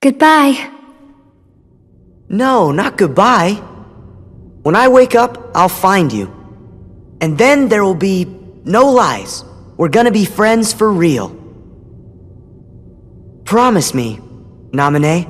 Goodbye. No, not goodbye. When I wake up, I'll find you. And then there will be no lies. We're gonna be friends for real. Promise me, Naminé.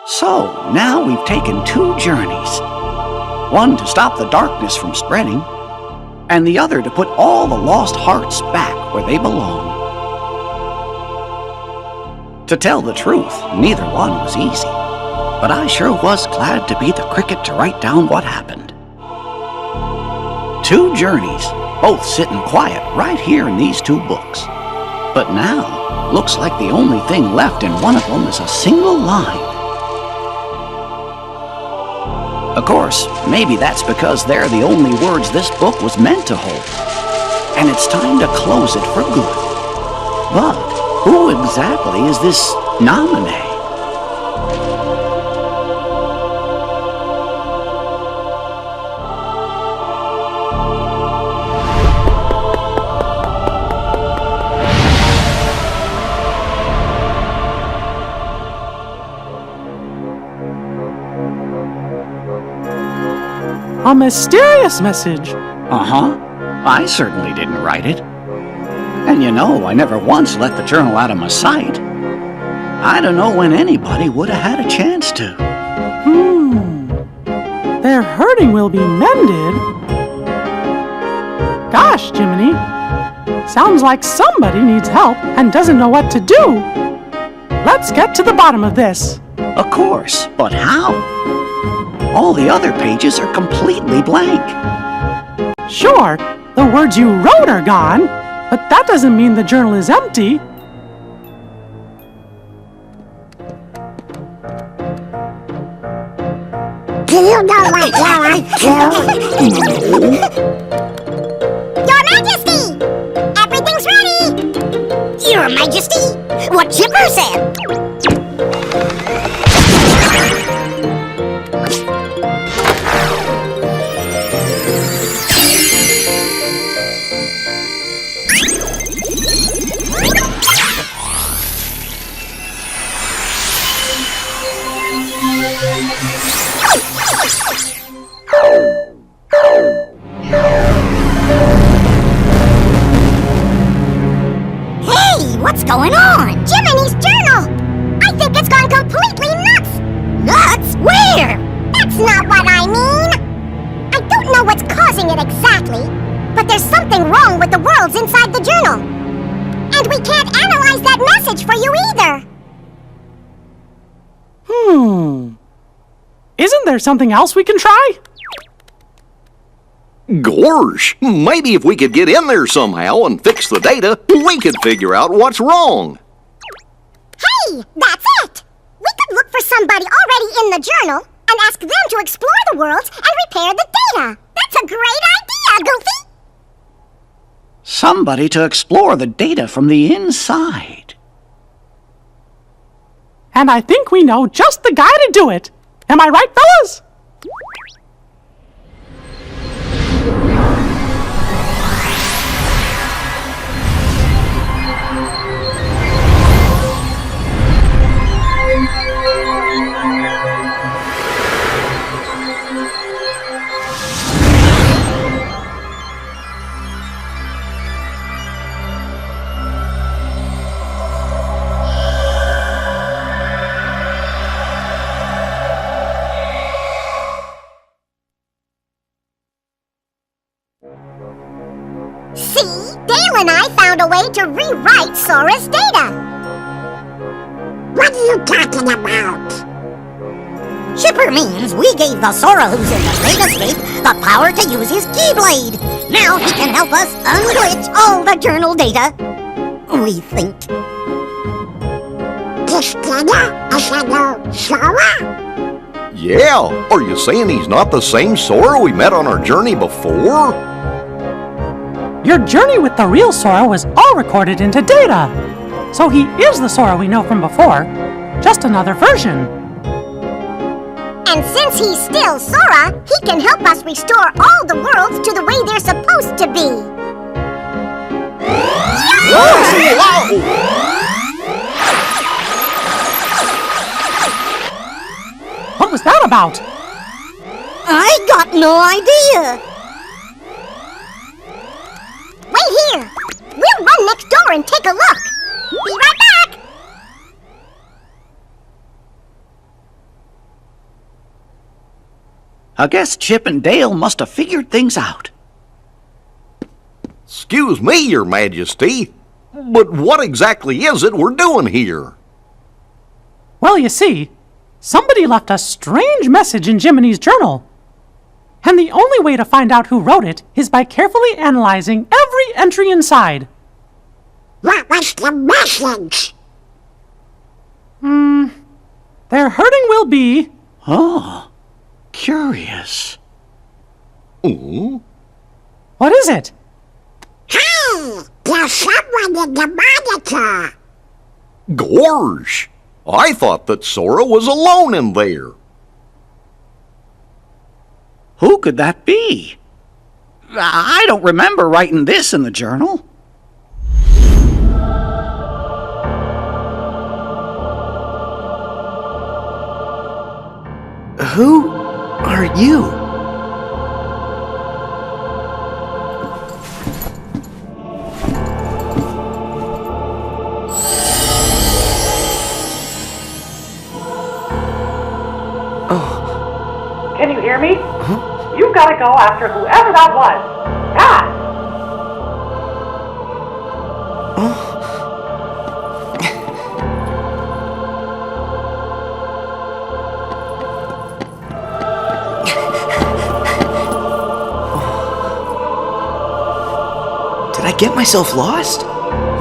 So, now we've taken 2 journeys. One to stop the darkness from spreading, and the other to put all the lost hearts back where they belong. To tell the truth, neither one was easy, but I sure was glad to be the cricket to write down what happened. 2 journeys, both sitting quiet right here in these 2 books. But now, looks like the only thing left in one of them is a single line. Of course, maybe that's because they're the only words this book was meant to hold. And it's time to close it for good. But who exactly is this Naminé? A mysterious message. Uh-huh. I certainly didn't write it. And you know, I never once let the journal out of my sight. I don't know when anybody would have had a chance to. Their hurting will be mended. Gosh, Jiminy. Sounds like somebody needs help and doesn't know what to do. Let's get to the bottom of this. Of course, but how? All the other pages are completely blank. Sure, the words you wrote are gone, but that doesn't mean the journal is empty. Do you know what you want to? Your Majesty! Everything's ready! Your Majesty! What Chipper said! Hey, what's going on? Jiminy's journal! I think it's gone completely nuts! Nuts? Where? That's not what I mean! I don't know what's causing it exactly, but there's something wrong with the worlds inside the journal. And we can't analyze that message for you either! Isn't there something else we can try? Gorsh, maybe if we could get in there somehow and fix the data, we could figure out what's wrong. Hey, that's it! We could look for somebody already in the journal and ask them to explore the worlds and repair the data. That's a great idea, Goofy! Somebody to explore the data from the inside. And I think we know just the guy to do it. Am I right, fellas? See? Dale and I found a way to rewrite Sora's data. What are you talking about? Chipper means we gave the Sora who's in the datascape the power to use his Keyblade. Now he can help us unglitch all the journal data. We think. This data is a new Sora? Yeah, are you saying he's not the same Sora we met on our journey before? Your journey with the real Sora was all recorded into data. So he is the Sora we know from before, just another version. And since he's still Sora, he can help us restore all the worlds to the way they're supposed to be. What was that about? I got no idea. Wait here! We'll run next door and take a look! Be right back! I guess Chip and Dale must have figured things out. Excuse me, Your Majesty, but what exactly is it we're doing here? Well, you see, somebody left a strange message in Jiminy's journal. And the only way to find out who wrote it is by carefully analyzing every entry inside. What was the message? Their hurting will be... Oh, curious. Oh, What is it? Hey! There's someone in the monitor! gorge! I thought that Sora was alone in there. Who could that be? I don't remember writing this in the journal. Who are you? Can you hear me? You've got to go after whoever that was. Fast! Did I get myself lost?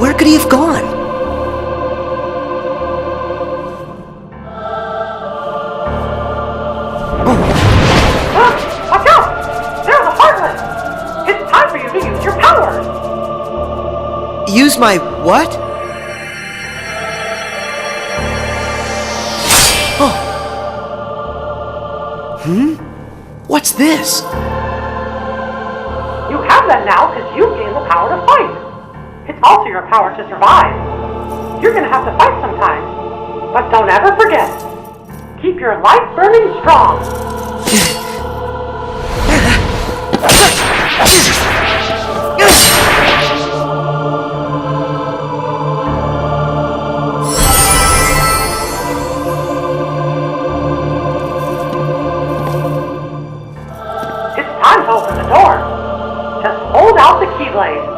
Where could he have gone? Watch out! There's a Heartless! It's time for you to use your powers! Use my what? Oh. What's this? You have that now because you've gained the power to fight. It's also your power to survive. You're going to have to fight sometimes. But don't ever forget, Keep your light burning strong. It's time to open the door. Just hold out the keyblade.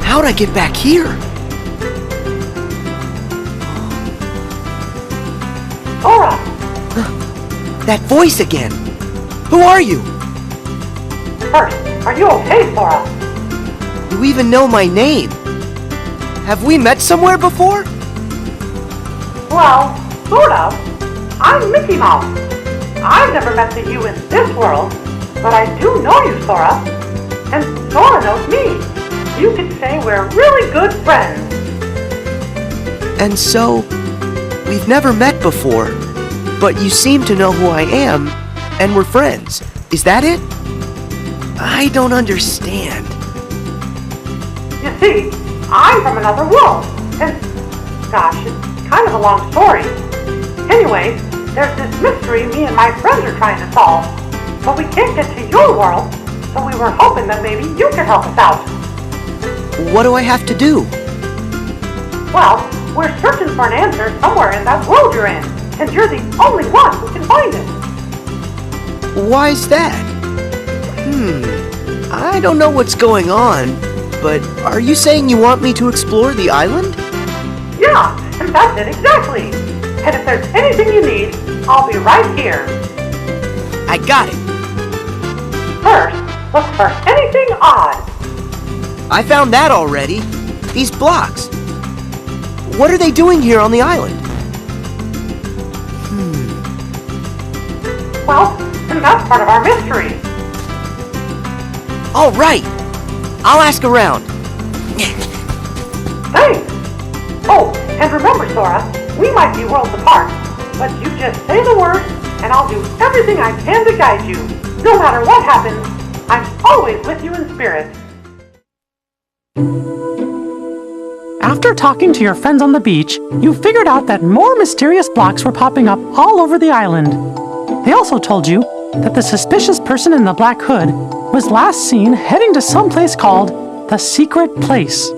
How'd I get back here? Sora! That voice again. Who are you? First, are you okay, Sora? You even know my name. Have we met somewhere before? Well, sort of. I'm Mickey Mouse. I've never met the you in this world, but I do know you, Sora. And Sora knows me. You could say we're really good friends. And so, we've never met before, but you seem to know who I am, and we're friends. Is that it? I don't understand. You see, I'm from another world, and gosh, it's kind of a long story. Anyway, there's this mystery me and my friends are trying to solve, but we can't get to your world, so we were hoping that maybe you could help us out. What do I have to do? Well, we're searching for an answer somewhere in that world you're in, and you're the only one who can find it. Why's that? I don't know what's going on, but are you saying you want me to explore the island? Yeah, and that's it exactly. And if there's anything you need, I'll be right here. I got it. First, look for anything odd. I found that already. These blocks. What are they doing here on the island? Well, and that's part of our mystery. All right. I'll ask around. Thanks. Oh, and remember, Sora, we might be worlds apart, but you just say the word, and I'll do everything I can to guide you. No matter what happens, I'm always with you in spirit. After talking to your friends on the beach, you figured out that more mysterious blocks were popping up all over the island. They also told you that the suspicious person in the black hood was last seen heading to some place called the Secret Place.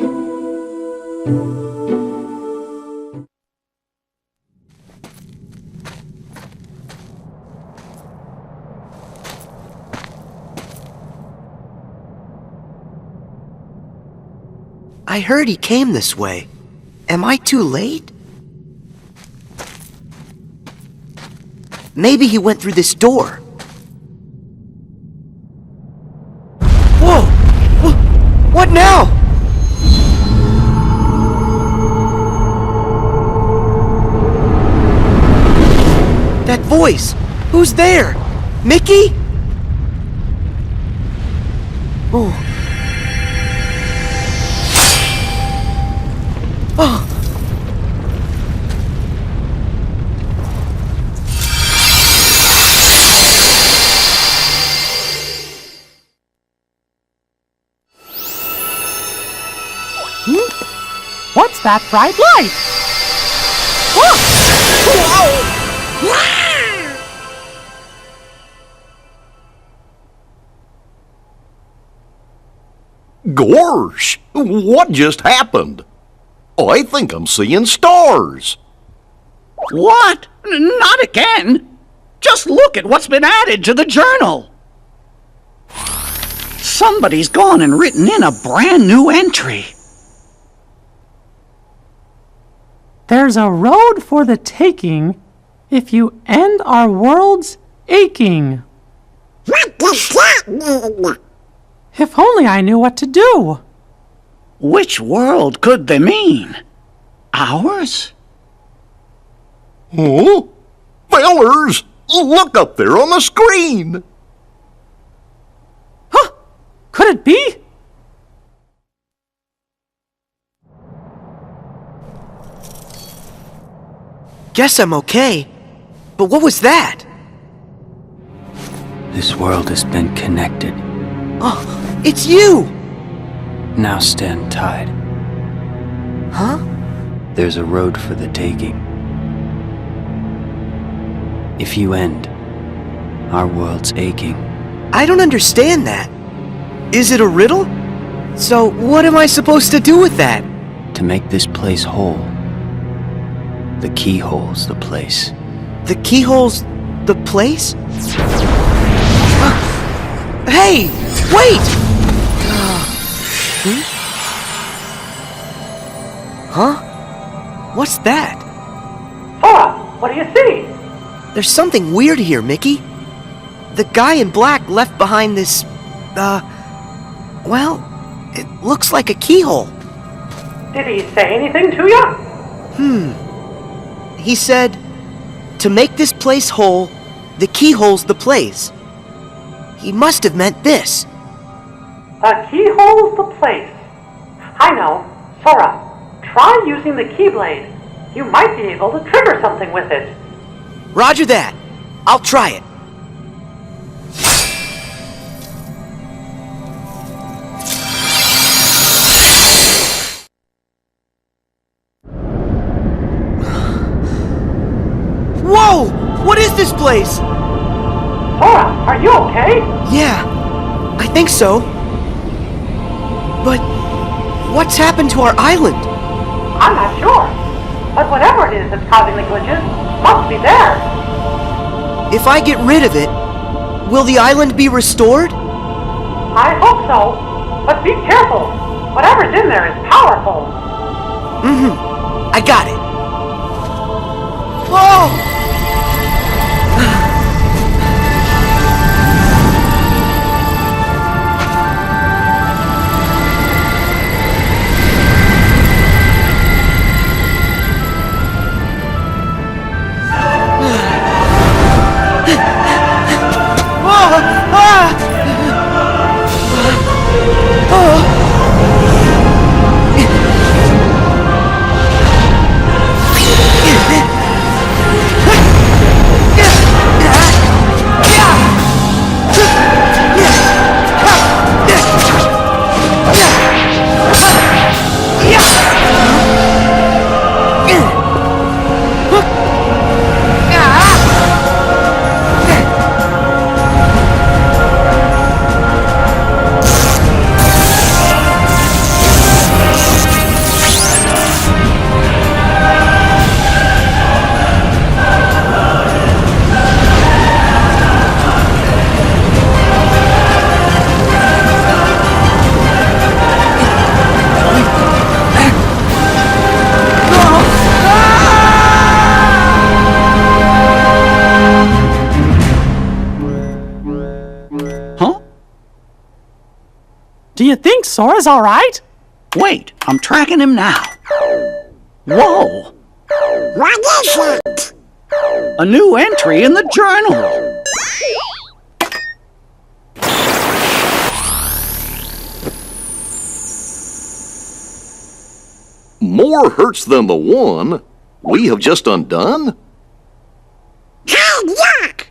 I heard he came this way. Am I too late? Maybe he went through this door. Whoa! What now? That voice! Who's there? Mickey? Oh. Oh. What's that bright light? Gorsh! What just happened? I think I'm seeing stars. What? Not again! Just look at what's been added to the journal. Somebody's gone and written in a brand new entry. There's a road for the taking if you end our world's aching. What does that mean? If only I knew what to do. Which world could they mean? Ours? Oh, fellers, look up there on the screen. Huh? Could it be? Guess I'm okay. But what was that? This world has been connected. Oh, it's you! Now stand tied. Huh? There's a road for the taking. If you end, our world's aching. I don't understand that. Is it a riddle? So what am I supposed to do with that? To make this place whole, the keyhole's the place. The keyhole's the place? Hey! Wait! Huh? What's that? Sora, what do you see? There's something weird here, Mickey. The guy in black left behind this, well, it looks like a keyhole. Did he say anything to you? He said, to make this place whole, the keyhole's the place. He must have meant this. The keyhole's the place. I know. Sora, try using the keyblade. You might be able to trigger something with it. Roger that. I'll try it. Whoa! What is this place? Sora, are you okay? Yeah, I think so. But what's happened to our island? I'm not sure. But whatever it is that's causing the glitches must be there. If I get rid of it, will the island be restored? I hope so. But be careful. Whatever's in there is powerful. I got it. Whoa! Do you think Sora's all right? Wait, I'm tracking him now. Whoa! What is it? A new entry in the journal. More hurts than the one we have just undone? God, yuck!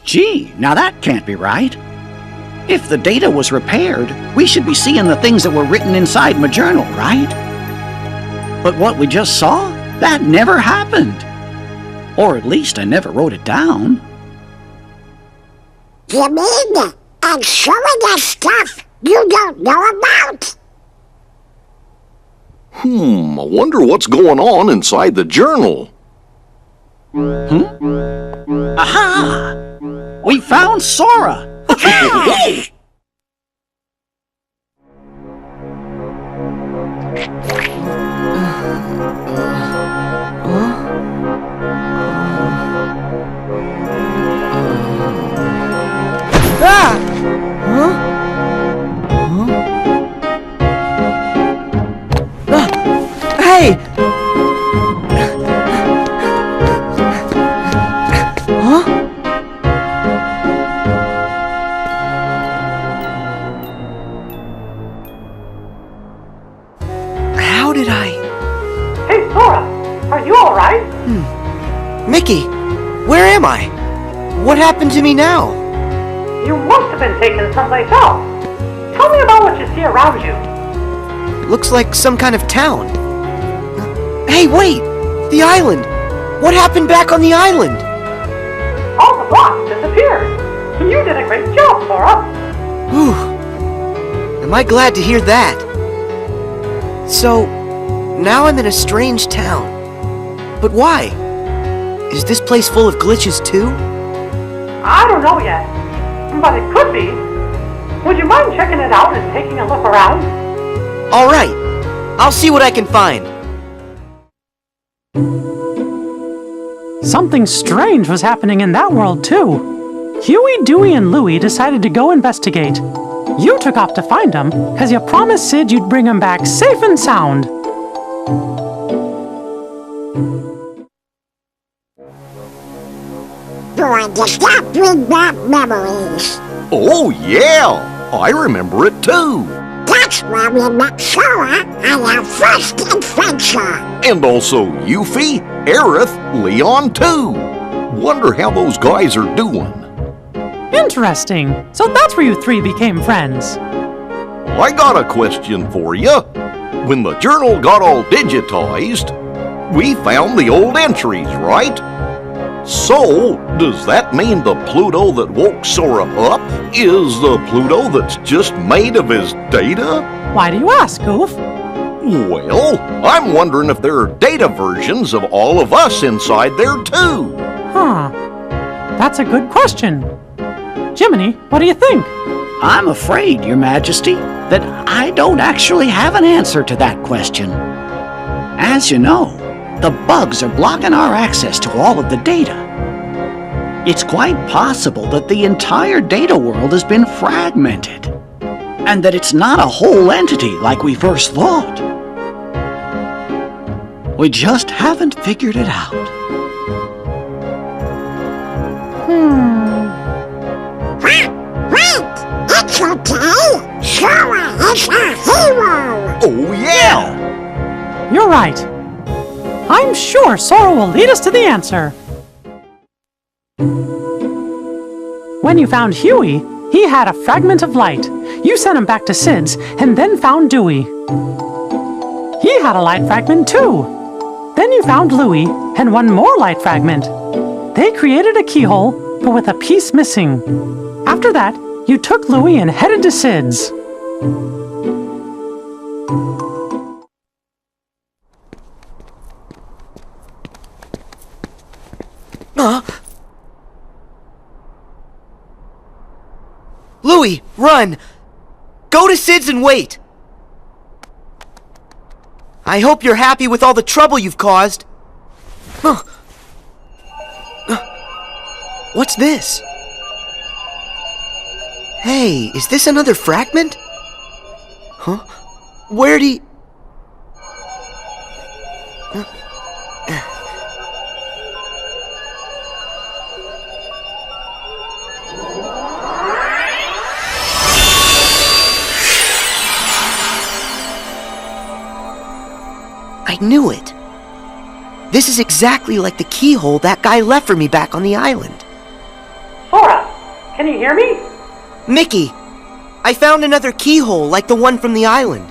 Gee, now that can't be right. If the data was repaired, we should be seeing the things that were written inside my journal, right? But what we just saw, that never happened. Or at least I never wrote it down. You mean I'm showing us stuff you don't know about? I wonder what's going on inside the journal. Aha! We found Sora! Ah! Huh? Hey! Huh? How did I... Hey, Sora, are you alright? Mickey, where am I? What happened to me now? You must have been taken someplace else. Tell me about what you see around you. Looks like some kind of town. Hey, wait! The island! What happened back on the island? All the blocks disappeared. You did a great job, Sora. Whew. Am I glad to hear that? So, now I'm in a strange town. But why? Is this place full of glitches too? I don't know yet, but it could be. Would you mind checking it out and taking a look around? Alright, I'll see what I can find. Something strange was happening in that world, too. Huey, Dewey, and Louie decided to go investigate. You took off to find them, because you promised Sid you'd bring them back safe and sound. Boy, does that bring back memories. Oh, yeah! I remember it too. That's where we met Sora on our first adventure. And also Yuffie, Aerith, Leon too. Wonder how those guys are doing. Interesting. So that's where you three became friends. I got a question for you. When the journal got all digitized, we found the old entries, right? So, does that mean the Pluto that woke Sora up is the Pluto that's just made of his data? Why do you ask, Goof? Well, I'm wondering if there are data versions of all of us inside there too. Huh. That's a good question. Jiminy, what do you think? I'm afraid, Your Majesty, that I don't actually have an answer to that question. As you know, the bugs are blocking our access to all of the data. It's quite possible that the entire data world has been fragmented, and that it's not a whole entity like we first thought. We just haven't figured it out. Wait! It's okay! Sora is a hero! Oh, yeah! You're right. I'm sure Sora will lead us to the answer. When you found Huey, he had a fragment of light. You sent him back to Sid's and then found Dewey. He had a light fragment too. Then you found Louie and one more light fragment. They created a keyhole, but with a piece missing. After that, you took Louie and headed to Sid's. Louie, run! Go to Sid's and wait! I hope you're happy with all the trouble you've caused. What's this? Hey, is this another fragment? Huh? Where'd he... I knew it. This is exactly like the keyhole that guy left for me back on the island. Sora, can you hear me? Mickey, I found another keyhole like the one from the island.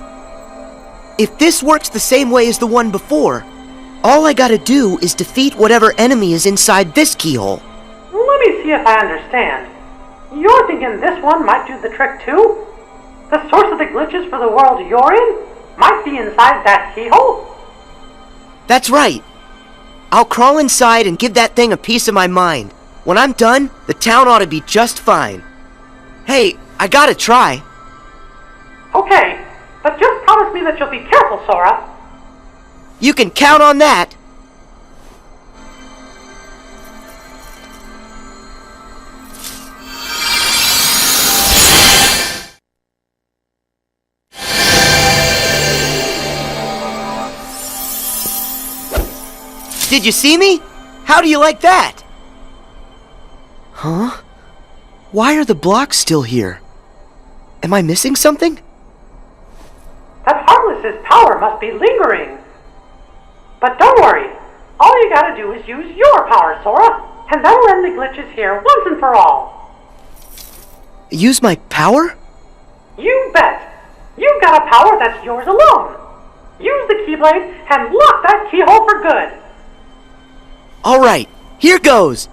If this works the same way as the one before, all I gotta do is defeat whatever enemy is inside this keyhole. Let me see if I understand. You're thinking this one might do the trick too? The source of the glitches for the world you're in might be inside that keyhole? That's right. I'll crawl inside and give that thing a piece of my mind. When I'm done, the town ought to be just fine. Hey, I gotta try. Okay, but just promise me that you'll be careful, Sora. You can count on that. Did you see me? How do you like that? Huh? Why are the blocks still here? Am I missing something? That Heartless's power must be lingering. But don't worry. All you gotta do is use your power, Sora, and that'll end the glitches here once and for all. Use my power? You bet. You've got a power that's yours alone. Use the Keyblade and lock that keyhole for good. All right, here goes.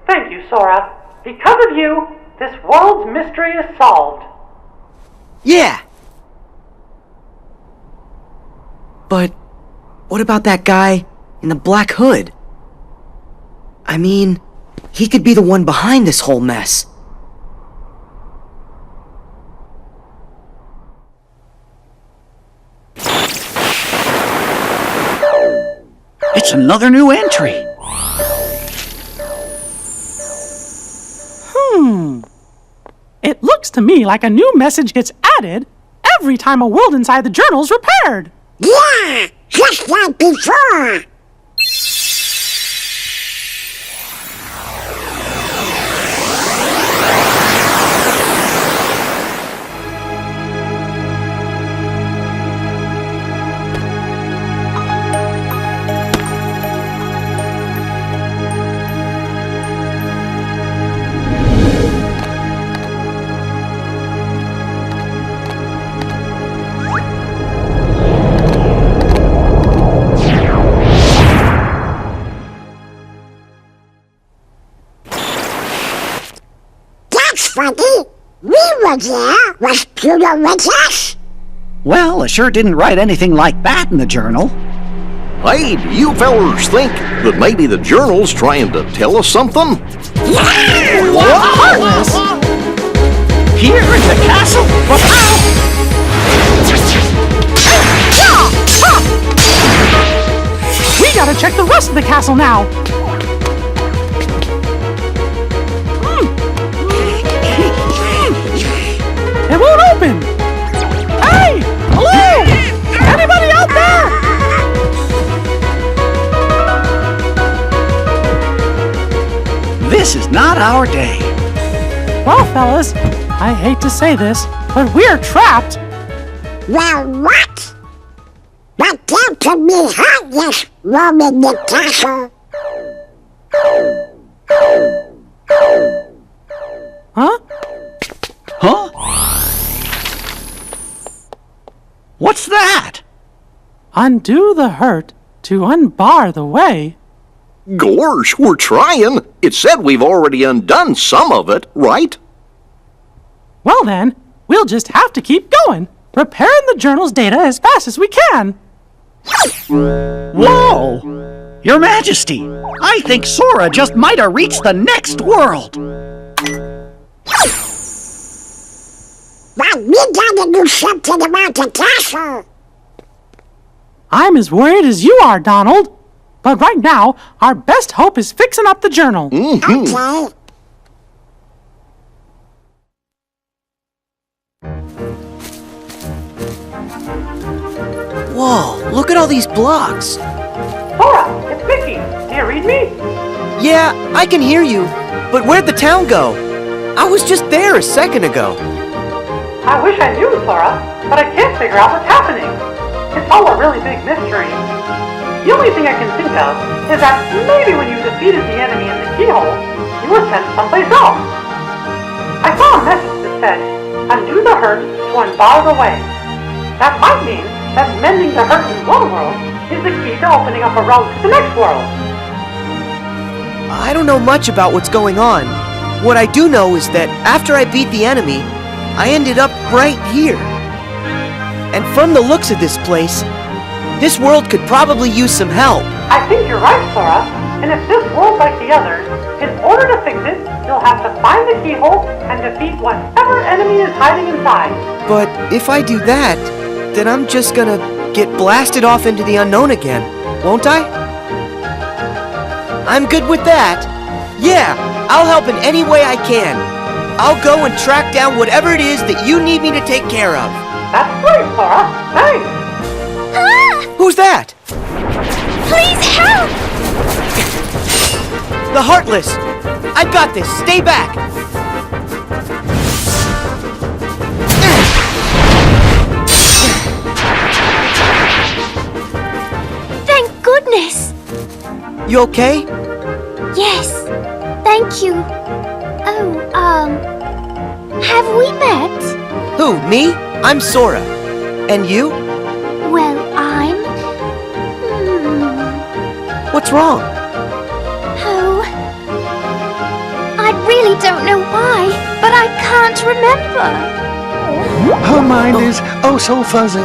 Thank you, Sora. Because of you, this world's mystery is solved. Yeah. But what about that guy in the black hood? I mean, he could be the one behind this whole mess. It's another new entry. It looks to me like a new message gets added every time a world inside the journal's repaired. Yeah, just like before. Funky, we were there. Was Pluto with us? Well, I sure didn't write anything like that in the journal. Hey, do you fellers think that maybe the journal's trying to tell us something? Heartless! Here in the castle? But how? We gotta check the rest of the castle now. It won't open! Hey! Hello! Anybody out there? This is not our day. Well, fellas, I hate to say this, but we're trapped. Well, what? But there could be heartless roaming the castle. Huh? Huh? What's that? Undo the hurt to unbar the way. Gorsh, we're trying. It said we've already undone some of it, right? Well then, we'll just have to keep going, repairing the journal's data as fast as we can. Whoa! Your Majesty, I think Sora just might have reached the next world. But we gotta do something about the castle. I'm as worried as you are, Donald. But right now, our best hope is fixing up the journal. Okay. Whoa, look at all these blocks. Sora, it's Mickey. Do you read me? Yeah, I can hear you. But where'd the town go? I was just there a second ago. I wish I knew, Sora, but I can't figure out what's happening. It's all a really big mystery. The only thing I can think of is that maybe when you defeated the enemy in the keyhole, you were sent someplace else. I saw a message that said, undo the hurt to unbar the way. That might mean that mending the hurt in one world is the key to opening up a road to the next world. I don't know much about what's going on. What I do know is that after I beat the enemy, I ended up right here. And from the looks of this place, this world could probably use some help. I think you're right, Sora. And if this world's like the others, in order to fix it, you'll have to find the keyhole and defeat whatever enemy is hiding inside. But if I do that, then I'm just gonna get blasted off into the unknown again, won't I? I'm good with that. Yeah, I'll help in any way I can. I'll go and track down whatever it is that you need me to take care of. That's great, Sora. Thanks. Ah! Who's that? Please help! The Heartless! I've got this! Stay back! Thank goodness! You okay? Yes, thank you. Oh, have we met? Who, me? I'm Sora. And you? Well, I'm... What's wrong? Oh... I really don't know why, but I can't remember. Her mind is oh so fuzzy,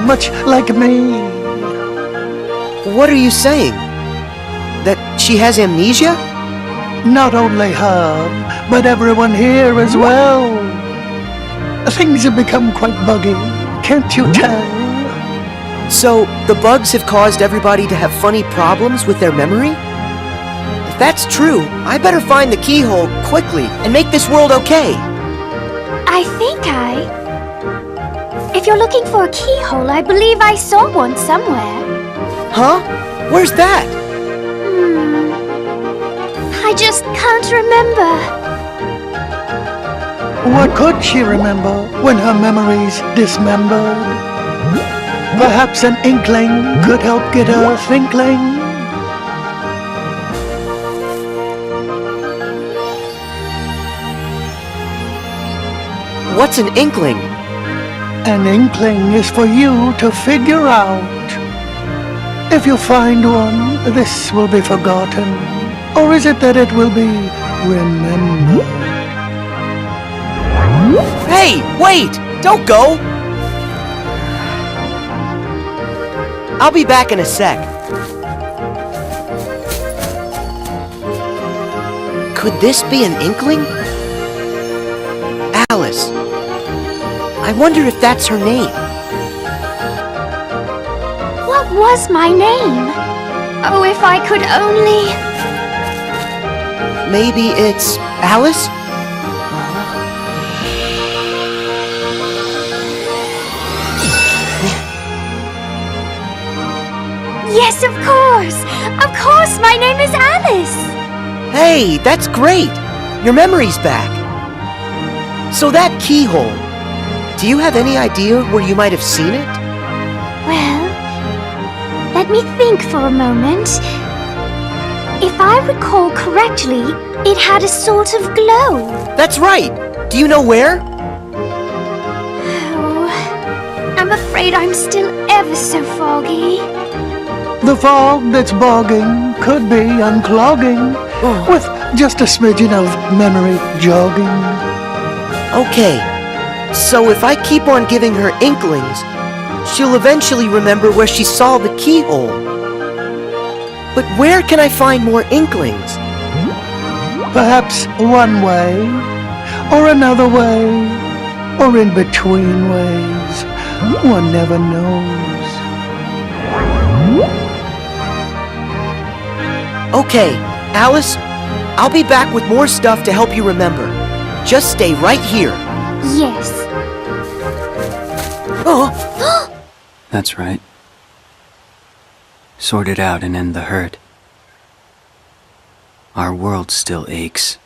much like me. What are you saying? That she has amnesia? Not only her, but everyone here as well. Things have become quite buggy, can't you tell? So, the bugs have caused everybody to have funny problems with their memory? If that's true, I better find the keyhole quickly and make this world okay. If you're looking for a keyhole, I believe I saw one somewhere. Huh? Where's that? I just can't remember. What could she remember when her memory's dismembered? Perhaps an inkling could help get her thinkling. What's an inkling? An inkling is for you to figure out. If you find one, this will be forgotten. Or is it that it will be remembered? Hey, wait! Don't go! I'll be back in a sec. Could this be an inkling? Alice. I wonder if that's her name. What was my name? Oh, if I could only... Maybe it's Alice? Yes, of course! Of course, my name is Alice! Hey, that's great! Your memory's back. So that keyhole, do you have any idea where you might have seen it? Well, let me think for a moment. If I recall correctly, it had a sort of glow. That's right! Do you know where? Oh, I'm afraid I'm still ever so foggy. The fog that's bogging could be unclogging with just a smidgen of memory jogging. Okay, so if I keep on giving her inklings, she'll eventually remember where she saw the keyhole. But where can I find more inklings? Perhaps one way, or another way, or in between ways. One never knows. Okay, Alice, I'll be back with more stuff to help you remember. Just stay right here. Yes. Oh! That's right. Sort it out and end the hurt. Our world still aches.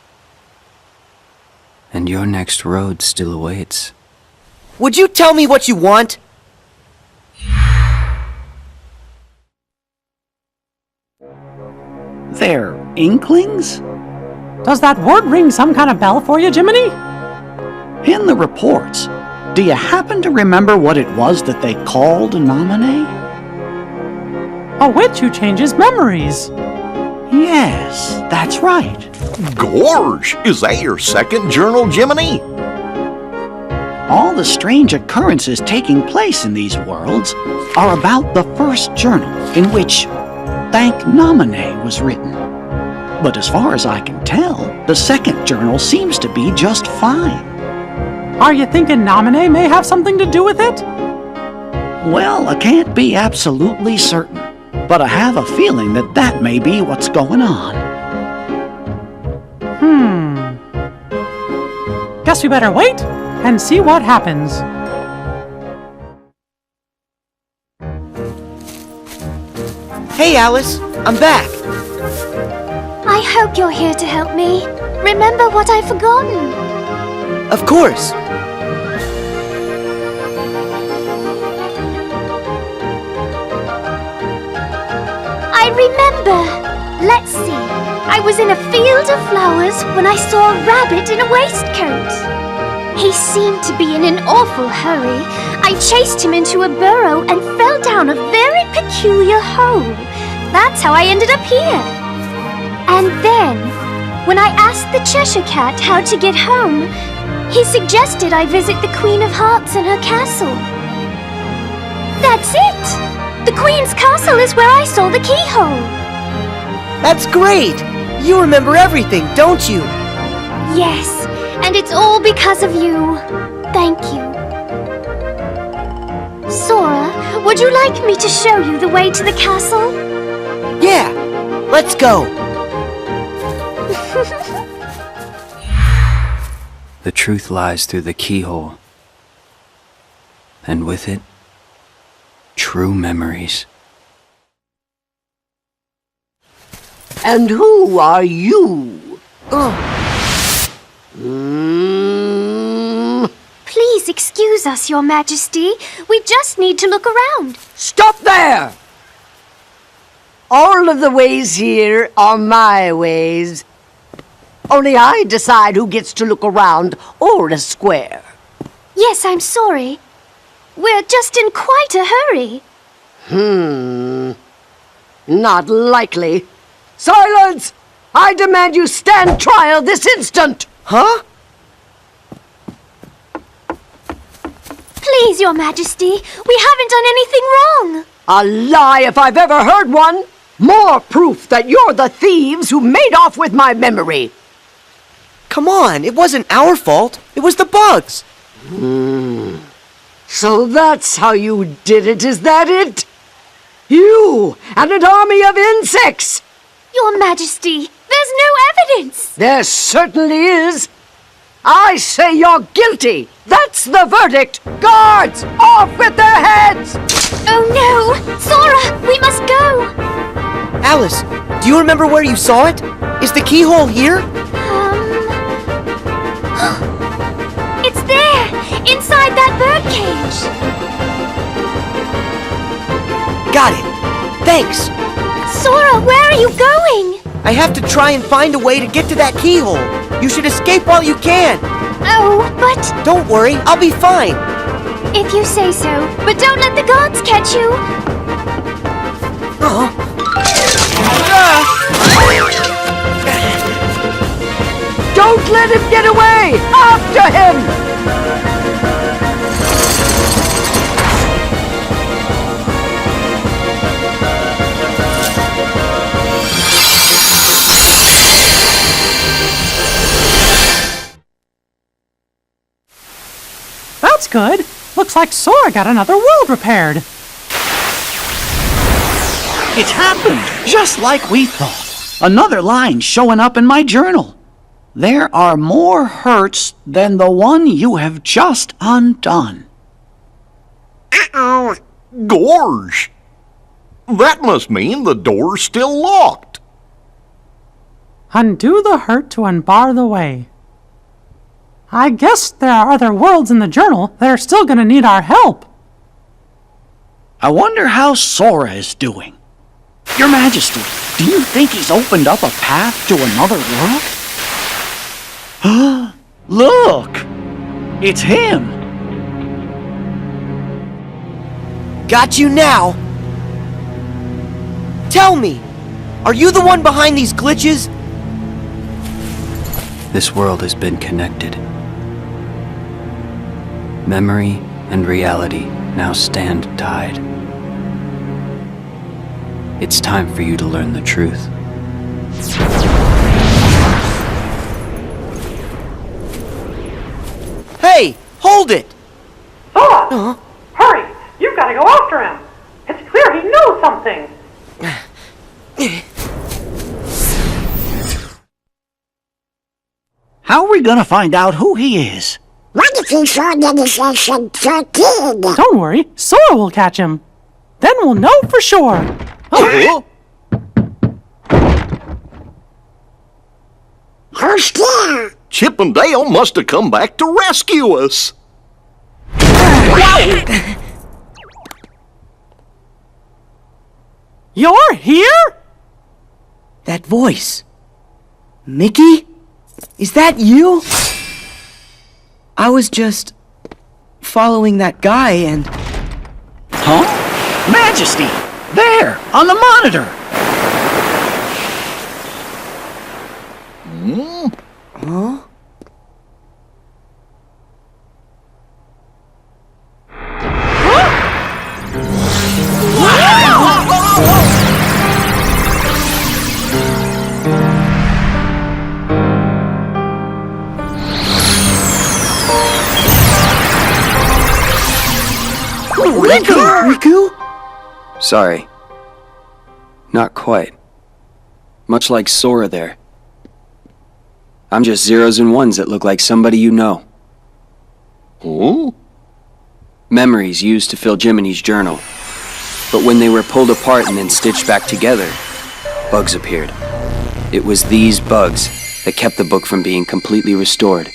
And your next road still awaits. would you tell me what you want? They're inklings? Does that word ring some kind of bell for you, Jiminy? In the reports, do you happen to remember what it was that they called Nominee? A witch who changes memories. Yes, that's right. Gorge, is that your second journal, Jiminy? All the strange occurrences taking place in these worlds are about the first journal in which Thank Nominee was written. But as far as I can tell, the second journal seems to be just fine. Are you thinking Nominee may have something to do with it? Well, I can't be absolutely certain, but I have a feeling that that may be what's going on. Guess we better wait and see what happens. Hey, Alice, I'm back. I hope you're here to help me. Remember what I've forgotten. Of course. I remember. Let's see. I was in a field of flowers when I saw a rabbit in a waistcoat. He seemed to be in an awful hurry. I chased him into a burrow and fell down a very peculiar hole. That's how I ended up here. And then, when I asked the Cheshire Cat how to get home, he suggested I visit the Queen of Hearts in her castle. That's it! The Queen's castle is where I saw the keyhole. That's great! You remember everything, don't you? Yes, and it's all because of you. Thank you. Sora, would you like me to show you the way to the castle? Yeah, let's go. The truth lies through the keyhole. And with it, true memories. And who are you? Please excuse us, Your Majesty. We just need to look around. Stop there! All of the ways here are my ways. Only I decide who gets to look around or a square. Yes, I'm sorry. We're just in quite a hurry. Not likely. Silence! I demand you stand trial this instant! Huh? Please, Your Majesty, we haven't done anything wrong. A lie if I've ever heard one! More proof that you're the thieves who made off with my memory! Come on, it wasn't our fault. It was the bugs. So that's how you did it, is that it? You and an army of insects! Your Majesty, there's no evidence. There certainly is. I say you're guilty. That's the verdict. Guards, off with their heads! Oh no! Sora, we must go! Alice, do you remember where you saw it? Is the keyhole here? It's there! Inside that birdcage! Got it. Thanks. Sora, where are you going? I have to try and find a way to get to that keyhole. You should escape while you can. Oh, but... Don't worry, I'll be fine. If you say so, but don't let the guards catch you. Don't let him get away! After him! That's good. Looks like Sora got another world repaired. It's happened, just like we thought. Another line showing up in my journal. There are more hurts than the one you have just undone. Uh-oh. Gorge! That must mean the door's still locked. Undo the hurt to unbar the way. I guess there are other worlds in the journal that are still gonna need our help. I wonder how Sora is doing. Your Majesty, do you think he's opened up a path to another world? Look! It's him! Got you now! Tell me, are you the one behind these glitches? This world has been connected. Memory and reality now stand tied. It's time for you to learn the truth. Hey, hold it! Sora! Hurry! You've gotta go after him! It's clear he knows something! How are we gonna find out who he is? What if he saw that it's a kid? Don't worry, Sora will catch him. Then we'll know for sure. Oh, Who's there? Chip and Dale must have come back to rescue us. You're here? that voice. Mickey? Is that you? I was just following that guy and... Huh? Majesty! There! On the monitor! Huh? Riku? Sorry. Not quite. Much like Sora there. I'm just zeros and ones that look like somebody you know. Oh? Memories used to fill Jiminy's journal. But when they were pulled apart and then stitched back together, bugs appeared. It was these bugs that kept the book from being completely restored.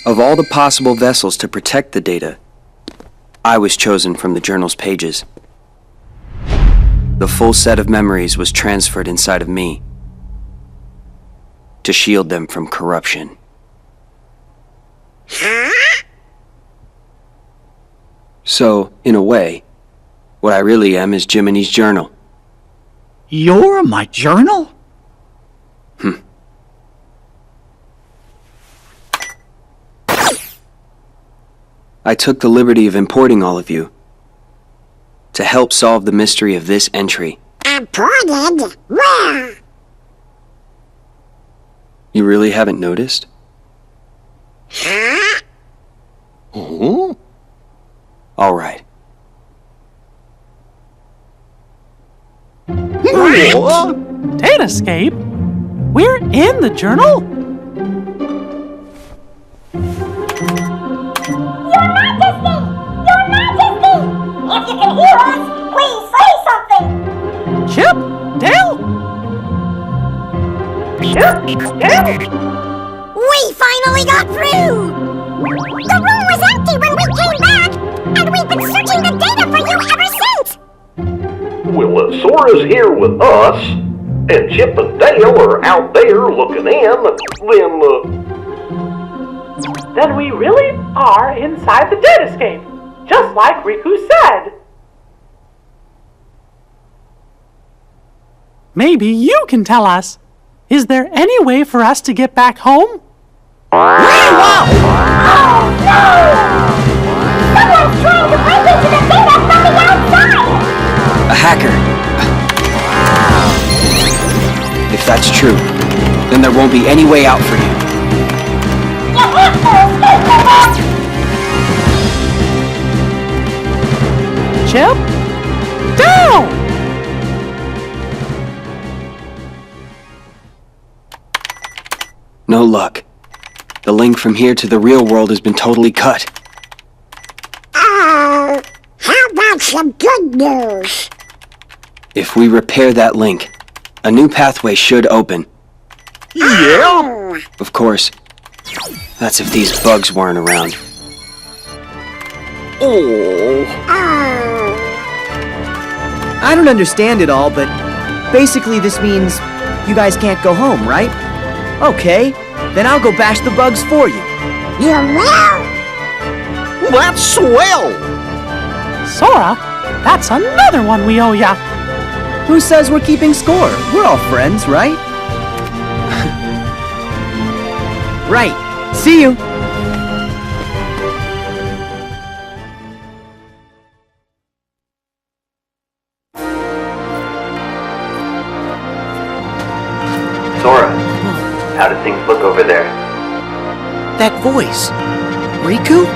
Of all the possible vessels to protect the data, I was chosen from the journal's pages. The full set of memories was transferred inside of me to shield them from corruption. So, in a way, what I really am is Jiminy's journal. You're my journal? I took the liberty of importing all of you to help solve the mystery of this entry. Imported? Where? You really haven't noticed? Huh? Oh? All right. What? Datascape? We're in the journal? Your Majesty! Your Majesty! If you can hear us, please say something! Chip? Dale? Chip? Dale? We finally got through! The room was empty when we came back, and we've been searching the data for you ever since! Well, Sora's here with us, and Chip and Dale are out there looking in, Then we really are inside the datascape, just like Riku said. Maybe you can tell us. Is there any way for us to get back home? Someone's trying to break into the data from the outside! A hacker. If that's true, then there won't be any way out for you. You have to escape from us! Chip? Down! No luck. The link from here to the real world has been totally cut. Oh, how about some good news? If we repair that link, a new pathway should open. Yeah? Of course, That's if these bugs weren't around. Oh, I don't understand it all, but basically this means you guys can't go home, right? Okay, then I'll go bash the bugs for you. You will? that's swell! Sora, that's another one we owe ya. Who says we're keeping score? We're all friends, right? Right. See you. Sora, how do things look over there? That voice. Riku?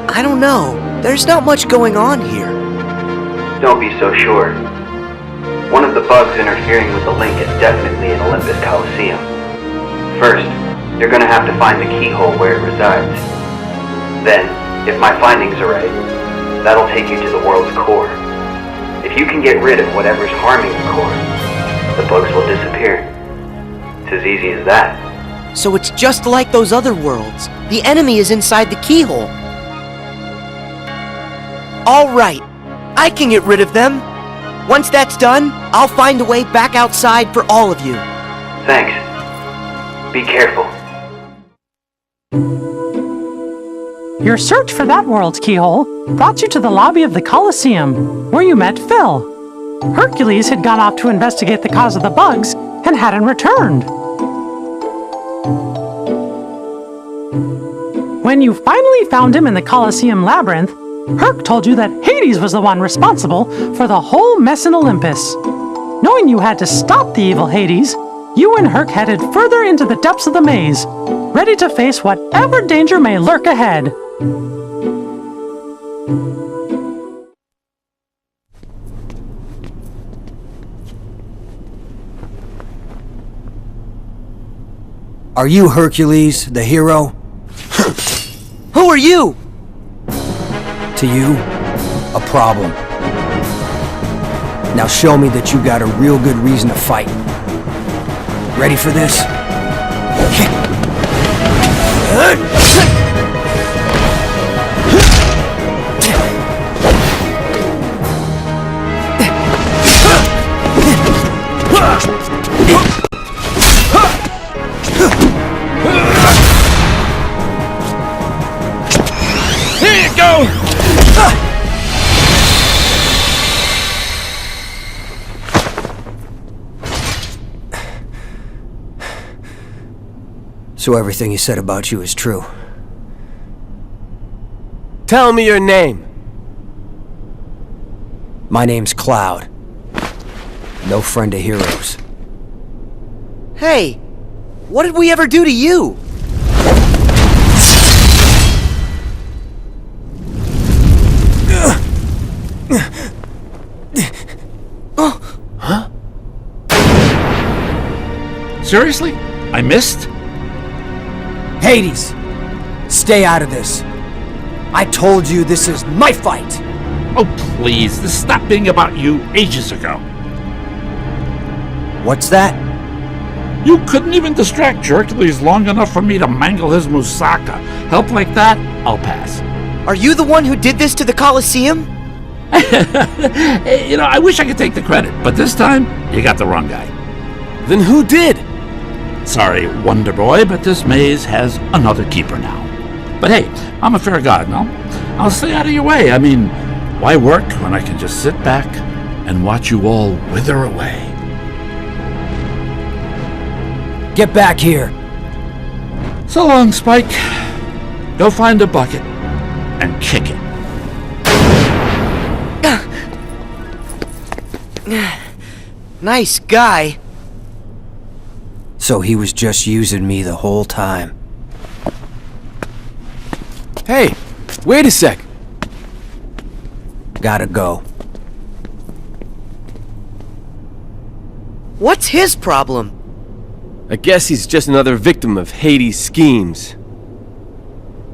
I don't know. There's not much going on here. Don't be so sure. One of the bugs interfering with the link is definitely in Olympus Coliseum. First, you're gonna have to find the keyhole where it resides. Then, if my findings are right, that'll take you to the world's core. If you can get rid of whatever's harming the core, the bugs will disappear. It's as easy as that. So it's just like those other worlds. The enemy is inside the keyhole. All right. I can get rid of them. Once that's done, I'll find a way back outside for all of you. Thanks. Be careful. Your search for that world's keyhole brought you to the lobby of the Coliseum, where you met Phil. Hercules had gone off to investigate the cause of the bugs and hadn't returned. When you finally found him in the Coliseum labyrinth, Herc told you that Hades was the one responsible for the whole mess in Olympus. Knowing you had to stop the evil Hades, you and Herc headed further into the depths of the maze, ready to face whatever danger may lurk ahead. Are you Hercules, the hero? Who are you? To you, a problem. Now show me that you got a real good reason to fight. Ready for this? Here you go! So everything he said about you is true. Tell me your name. My name's Cloud. No friend of heroes. Hey, what did we ever do to you? Huh? Seriously? I missed? Hades! Stay out of this. I told you this is my fight! Oh, please, this stopped being about you ages ago. What's that? You couldn't even distract Hercules long enough for me to mangle his moussaka. Help like that? I'll pass. Are you the one who did this to the Coliseum? You know, I wish I could take the credit, but this time, you got the wrong guy. Then who did? Sorry, Wonder Boy, but this maze has another keeper now. But hey, I'm a fair god, no? I'll stay out of your way. I mean, why work when I can just sit back and watch you all wither away? Get back here! So long, Spike. Go find a bucket and kick it. Nice guy. So he was just using me the whole time. Hey, wait a sec. Gotta go. What's his problem? I guess he's just another victim of Hades' schemes.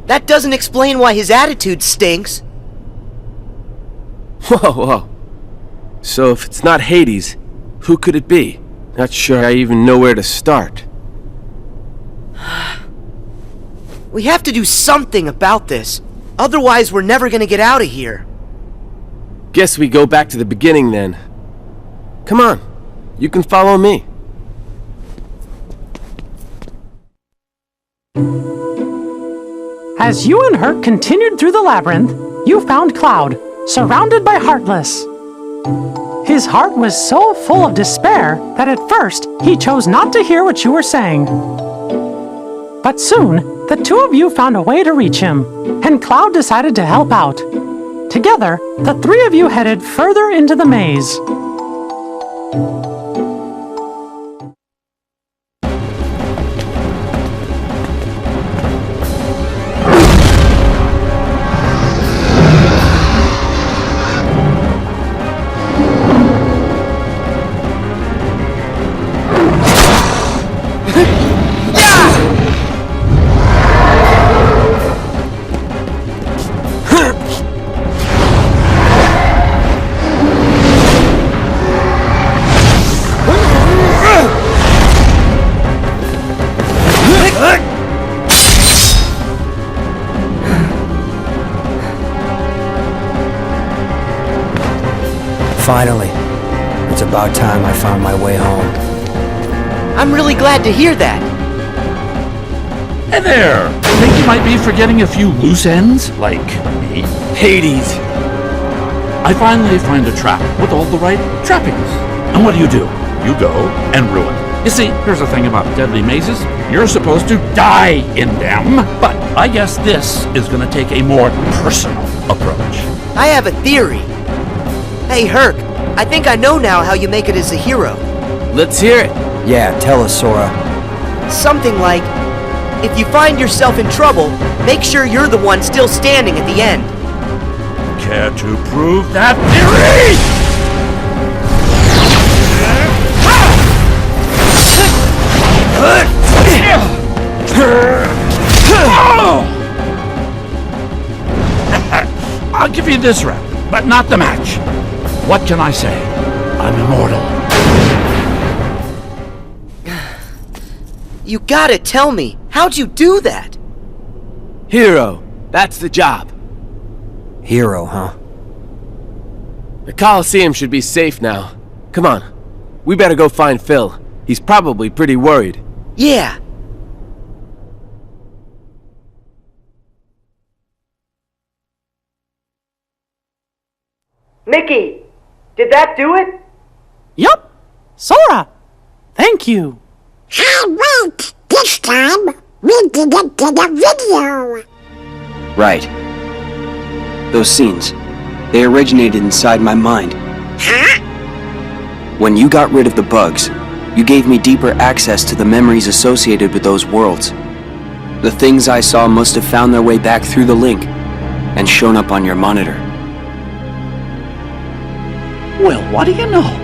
That doesn't explain why his attitude stinks. Whoa. So if it's not Hades, who could it be? Not sure I even know where to start. We have to do something about this. Otherwise, we're never gonna get out of here. Guess we go back to the beginning then. Come on, you can follow me. As you and Herc continued through the labyrinth, you found Cloud, surrounded by Heartless. His heart was so full of despair that at first he chose not to hear what you were saying. But soon, the two of you found a way to reach him, and Cloud decided to help out. Together, the three of you headed further into the maze. Finally, it's about time I found my way home. I'm really glad to hear that. Hey there! Think you might be forgetting a few loose ends? Like me? Hades! I finally find a trap with all the right trappings. And what do? You go and ruin it. You see, here's the thing about deadly mazes. You're supposed to die in them. But I guess this is going to take a more personal approach. I have a theory. Hey, Herc, I think I know now how you make it as a hero. Let's hear it. Yeah, tell us, Sora. Something like, if you find yourself in trouble, make sure you're the one still standing at the end. Care to prove that theory? I'll give you this rep, but not the match. What can I say? I'm immortal. You gotta tell me, how'd you do that? Hero, that's the job. Hero, huh? The Coliseum should be safe now. Come on, we better go find Phil. He's probably pretty worried. Yeah. Mickey, did that do it? Yup! Sora! Thank you! Hey, wait! This time, we did it to the video! Right. Those scenes, they originated inside my mind. Huh? When you got rid of the bugs, you gave me deeper access to the memories associated with those worlds. The things I saw must have found their way back through the link and shown up on your monitor. Well, what do you know?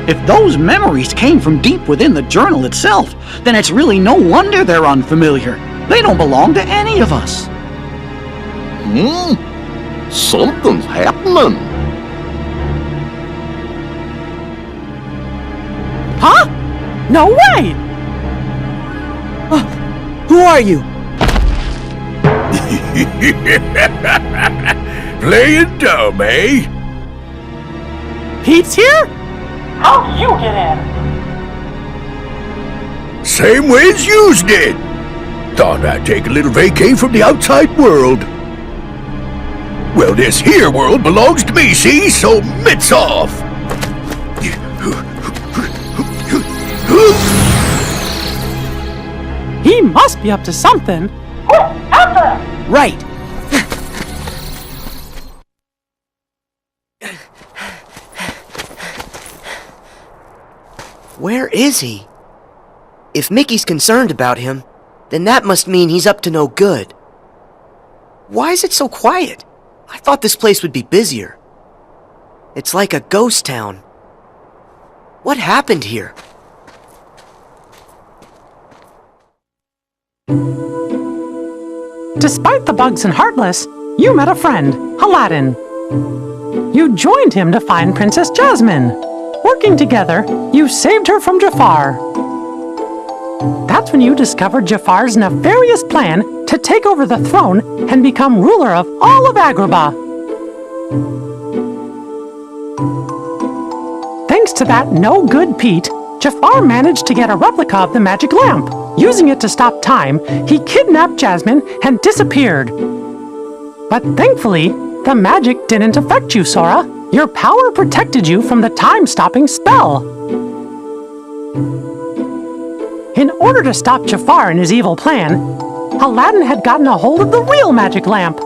If those memories came from deep within the journal itself, then it's really no wonder they're unfamiliar. They don't belong to any of us. Something's happening. Huh? No way! Who are you? Playing dumb, eh? Pete's here? How'd you get in? Same way as yous did. Thought I'd take a little vacay from the outside world. Well, this here world belongs to me, see? So mitts off. He must be up to something. After him! Right. Where is he? If Mickey's concerned about him, then that must mean he's up to no good. Why is it so quiet? I thought this place would be busier. It's like a ghost town. What happened here? Despite the bugs and Heartless, you met a friend, Aladdin. You joined him to find Princess Jasmine. Working together, you saved her from Jafar. That's when you discovered Jafar's nefarious plan to take over the throne and become ruler of all of Agrabah. Thanks to that no-good Pete, Jafar managed to get a replica of the magic lamp. Using it to stop time, he kidnapped Jasmine and disappeared. But thankfully, the magic didn't affect you, Sora. Your power protected you from the time-stopping spell. In order to stop Jafar and his evil plan, Aladdin had gotten a hold of the real magic lamp.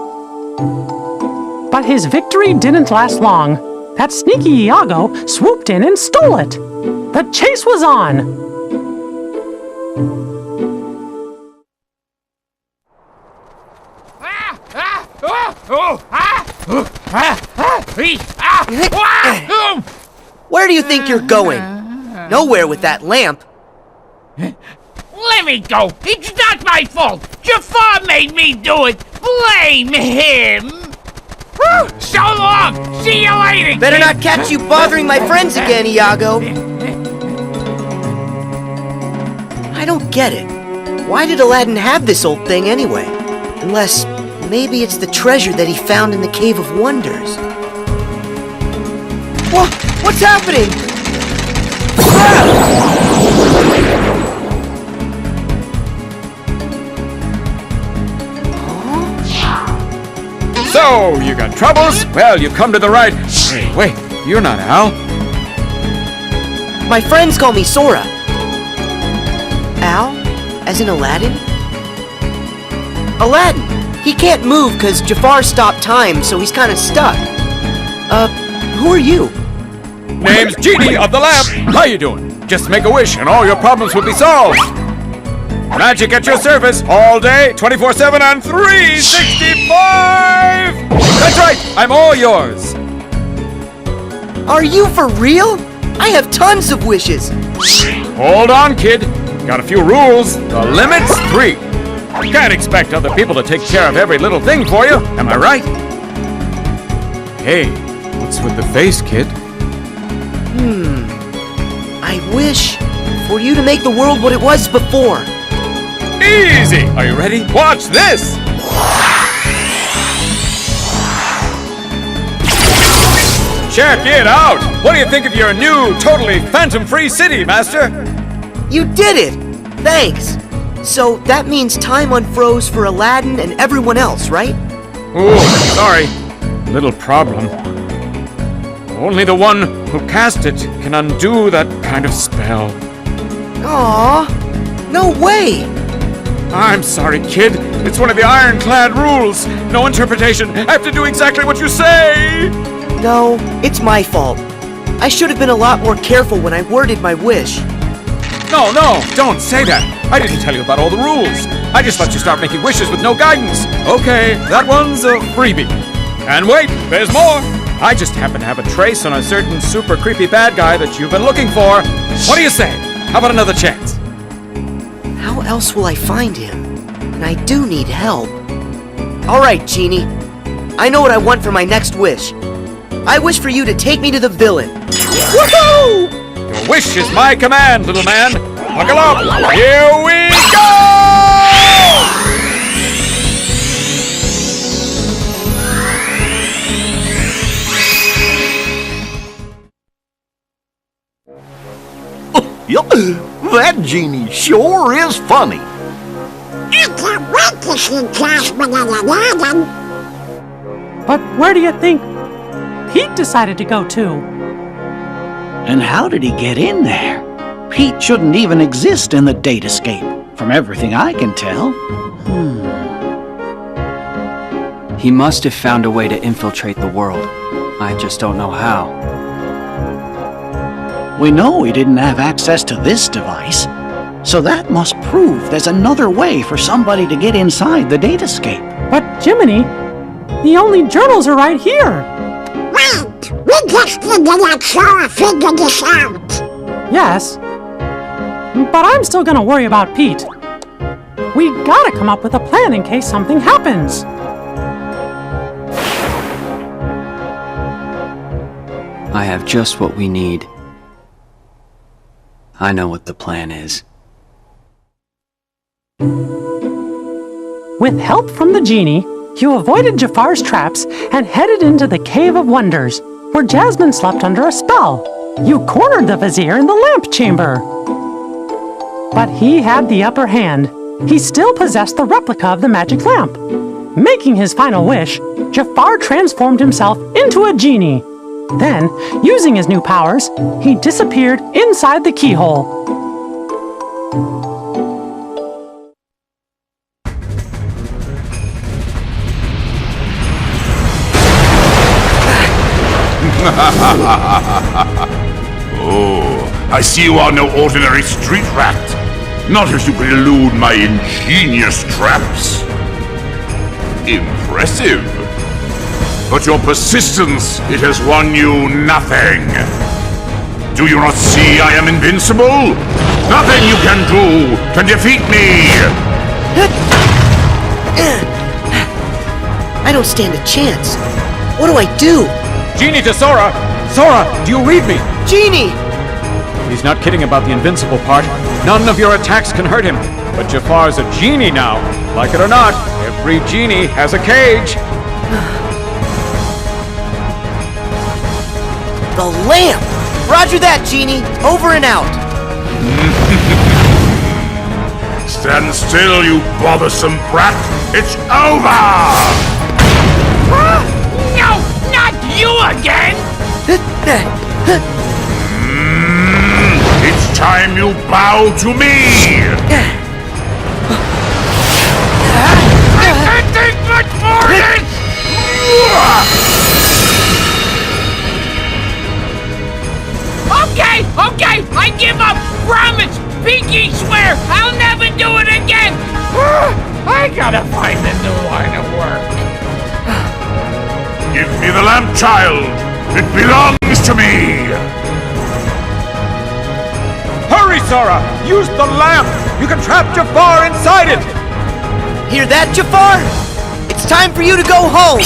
But his victory didn't last long. That sneaky Iago swooped in and stole it. The chase was on. Where do you think you're going? Nowhere with that lamp. Let me go! It's not my fault! Jafar made me do it! Blame him! So long! See you later! Better not catch you bothering my friends again, Iago. I don't get it. Why did Aladdin have this old thing anyway? Unless maybe it's the treasure that he found in the Cave of Wonders. What's happening? So, you got troubles? Well, you've come to the right... Hey, wait, you're not Al. My friends call me Sora. Al? As in Aladdin? Aladdin! He can't move because Jafar stopped time, so he's kind of stuck. Who are you? Name's Genie of the Lamp. How you doing? Just make a wish and all your problems will be solved. Magic at your service all day, 24/7 and 365! That's right, I'm all yours. Are you for real? I have tons of wishes. Hold on, kid. Got a few rules. The limit's 3. Can't expect other people to take care of every little thing for you, am I right? Hey, what's with the face, kid? I wish for you to make the world what it was before. Easy! Are you ready? Watch this! Check it out! What do you think of your new, totally phantom-free city, Master? You did it! Thanks. So that means time unfroze for Aladdin and everyone else, right? Ooh, sorry. Little problem. Only the one who cast it can undo that kind of spell. Aww, no way! I'm sorry, kid. It's one of the ironclad rules. No interpretation. I have to do exactly what you say. No, it's my fault. I should have been a lot more careful when I worded my wish. No, don't say that. I didn't tell you about all the rules. I just let you start making wishes with no guidance. Okay, that one's a freebie. And wait, there's more. I just happen to have a trace on a certain super creepy bad guy that you've been looking for. What do you say? How about another chance? How else will I find him? And I do need help. Alright, Genie. I know what I want for my next wish. I wish for you to take me to the villain. Woohoo! Your wish is my command, little man. Buckle up. Here we go! Yup, that genie sure is funny. I can't wait to see Jasmine and Aladdin. But where do you think Pete decided to go to? And how did he get in there? Pete shouldn't even exist in the datascape, from everything I can tell. He must have found a way to infiltrate the world. I just don't know how. We know he didn't have access to this device, so that must prove there's another way for somebody to get inside the datascape. But Jiminy, the only journals are right here. Wait, we just need to let Sora figure this out. Yes, but I'm still gonna worry about Pete. We gotta come up with a plan in case something happens. I have just what we need. I know what the plan is. With help from the genie, you avoided Jafar's traps and headed into the Cave of Wonders, where Jasmine slept under a spell. You cornered the vizier in the lamp chamber. But he had the upper hand. He still possessed the replica of the magic lamp. Making his final wish, Jafar transformed himself into a genie. Then, using his new powers, he disappeared inside the keyhole. Oh, I see you are no ordinary street rat. Not if you can elude my ingenious traps. Impressive. But your persistence, it has won you nothing. Do you not see I am invincible? Nothing you can do can defeat me! I don't stand a chance. What do I do? Genie to Sora! Sora, do you read me? Genie! He's not kidding about the invincible part. None of your attacks can hurt him. But Jafar's a genie now. Like it or not, every genie has a cage. The lamp! Roger that, Genie. Over and out. Stand still, you bothersome brat. It's over! No, not you again! It's time you bow to me! I can't take much more of this! Okay, I give up! Promise! Pinky swear! I'll never do it again! I gotta find a new line of work. Give me the lamp, child! It belongs to me! Hurry, Sora! Use the lamp! You can trap Jafar inside it! Hear that, Jafar? It's time for you to go home!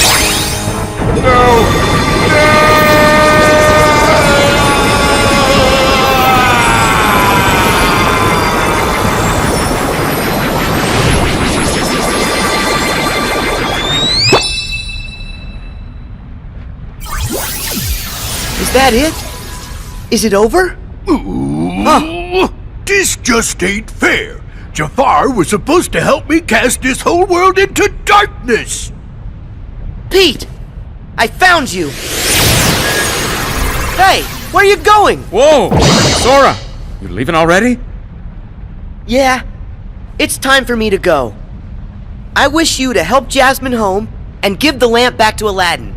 Is that it? Is it over? This just ain't fair. Jafar was supposed to help me cast this whole world into darkness. Pete! I found you! Hey, where are you going? Whoa! Sora! You leaving already? Yeah, it's time for me to go. I wish you to help Jasmine home and give the lamp back to Aladdin.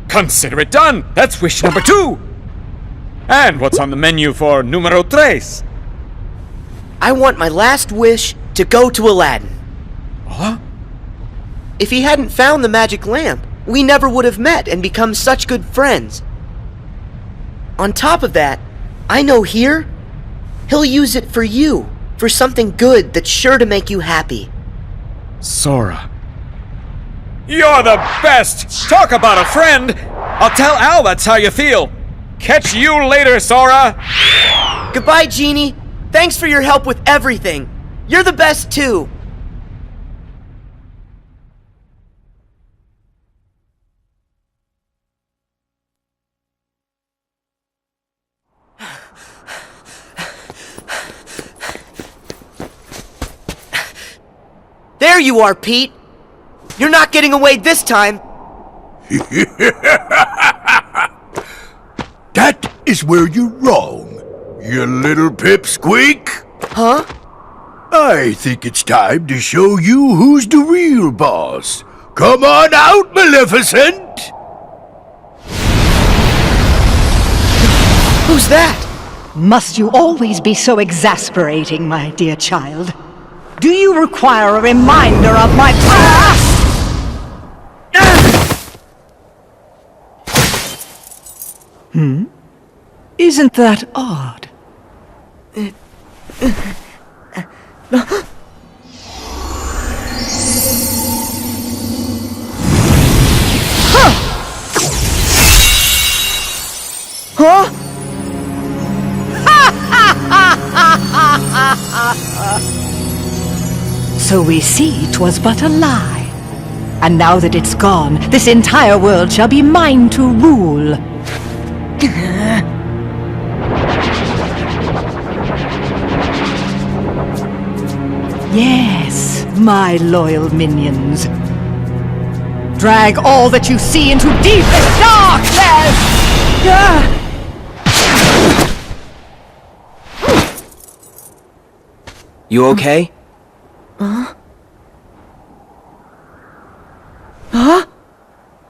Consider it done! That's wish number 2! And what's on the menu for numero 3? I want my last wish to go to Aladdin. Huh? If he hadn't found the magic lamp, we never would have met and become such good friends. On top of that, I know here, he'll use it for you, for something good that's sure to make you happy. Sora. You're the best! Talk about a friend! I'll tell Al that's how you feel. Catch you later, Sora! Goodbye, Genie. Thanks for your help with everything. You're the best, too. There you are, Pete. You're not getting away this time. That is where you're wrong, you little pipsqueak. Huh? I think it's time to show you who's the real boss. Come on out, Maleficent! Who's that? Must you always be so exasperating, my dear child? Do you require a reminder of my past? Isn't that odd? Huh? So we see 'twas but a lie. And now that it's gone, this entire world shall be mine to rule. Yes, my loyal minions. Drag all that you see into deepest darkness! You okay? Huh?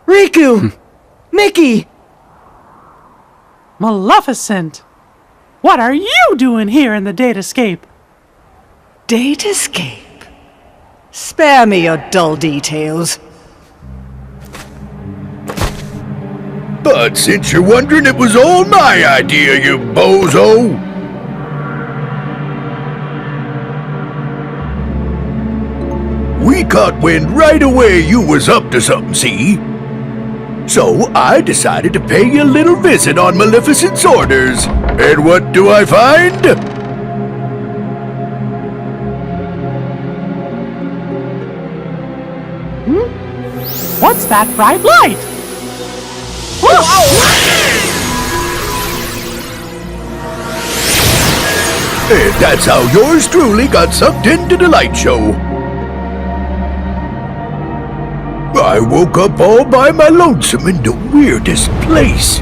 Riku! Mickey! Maleficent! What are you doing here in the Datascape? Datascape? Spare me your dull details. But since you're wondering, it was all my idea, you bozo! We caught wind right away you was up to something, see? So I decided to pay you a little visit on Maleficent's orders. And what do I find? What's that bright light? And that's how yours truly got sucked into the light show. I woke up all by my lonesome in the weirdest place.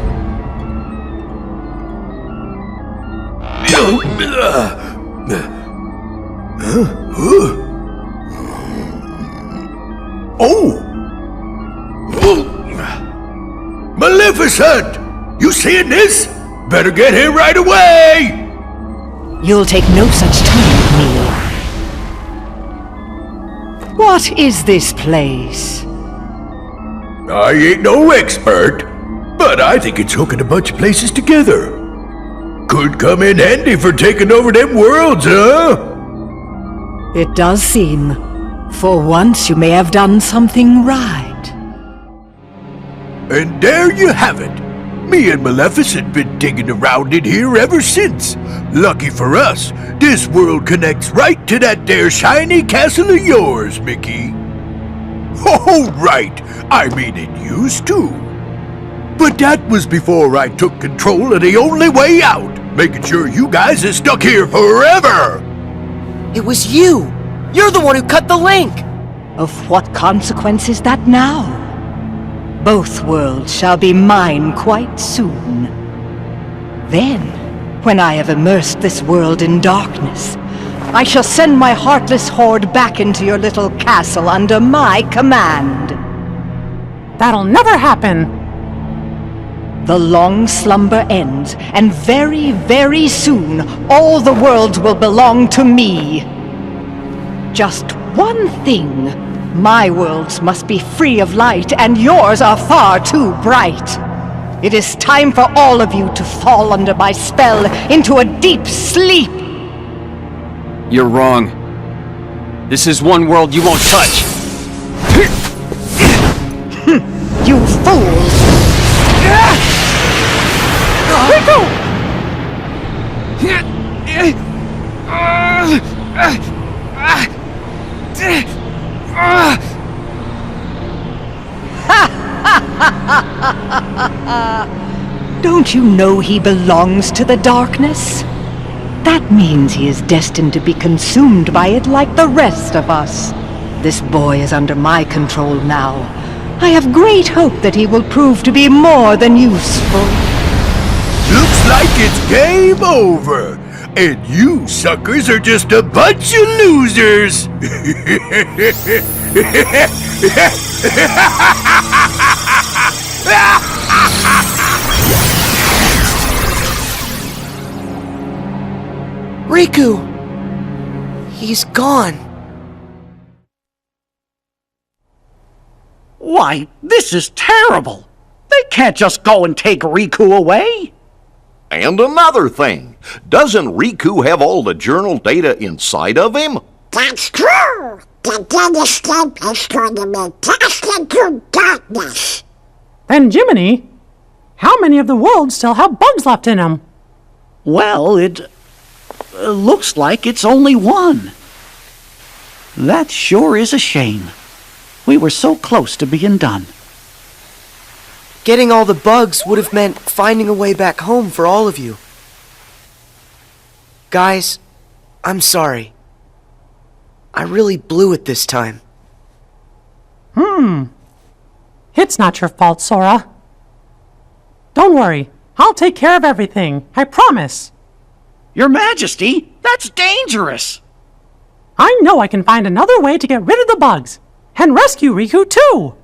Maleficent! You seeing this? Better get here right away! You'll take no such time with me. What is this place? I ain't no expert, but I think it's hooking a bunch of places together. Could come in handy for taking over them worlds, huh? It does seem. For once you may have done something right. And there you have it. Me and Maleficent been digging around in here ever since. Lucky for us, this world connects right to that there shiny castle of yours, Mickey. Oh, right. I mean, it used to. But that was before I took control of the only way out, making sure you guys are stuck here forever. It was you! You're the one who cut the link! Of what consequence is that now? Both worlds shall be mine quite soon. Then, when I have immersed this world in darkness, I shall send my heartless horde back into your little castle under my command. That'll never happen. The long slumber ends, and very, very soon, all the worlds will belong to me. Just one thing. My worlds must be free of light, and yours are far too bright. It is time for all of you to fall under my spell into a deep sleep. You're wrong. This is one world you won't touch. You fools! Riku! Don't you know he belongs to the darkness? That means he is destined to be consumed by it like the rest of us. This boy is under my control now. I have great hope that he will prove to be more than useful. Looks like it's game over. And you suckers are just a bunch of losers. Riku! He's gone. Why, this is terrible. They can't just go and take Riku away. And another thing, doesn't Riku have all the journal data inside of him? That's true. The Datascape is going to be cast into darkness. Then Jiminy, how many of the worlds still have bugs left in them? Well, it looks like it's only one. That sure is a shame. We were so close to being done. Getting all the bugs would have meant finding a way back home for all of you. Guys, I'm sorry. I really blew it this time. It's not your fault, Sora. Don't worry. I'll take care of everything. I promise. Your Majesty, that's dangerous. I know I can find another way to get rid of the bugs. And rescue Riku, too.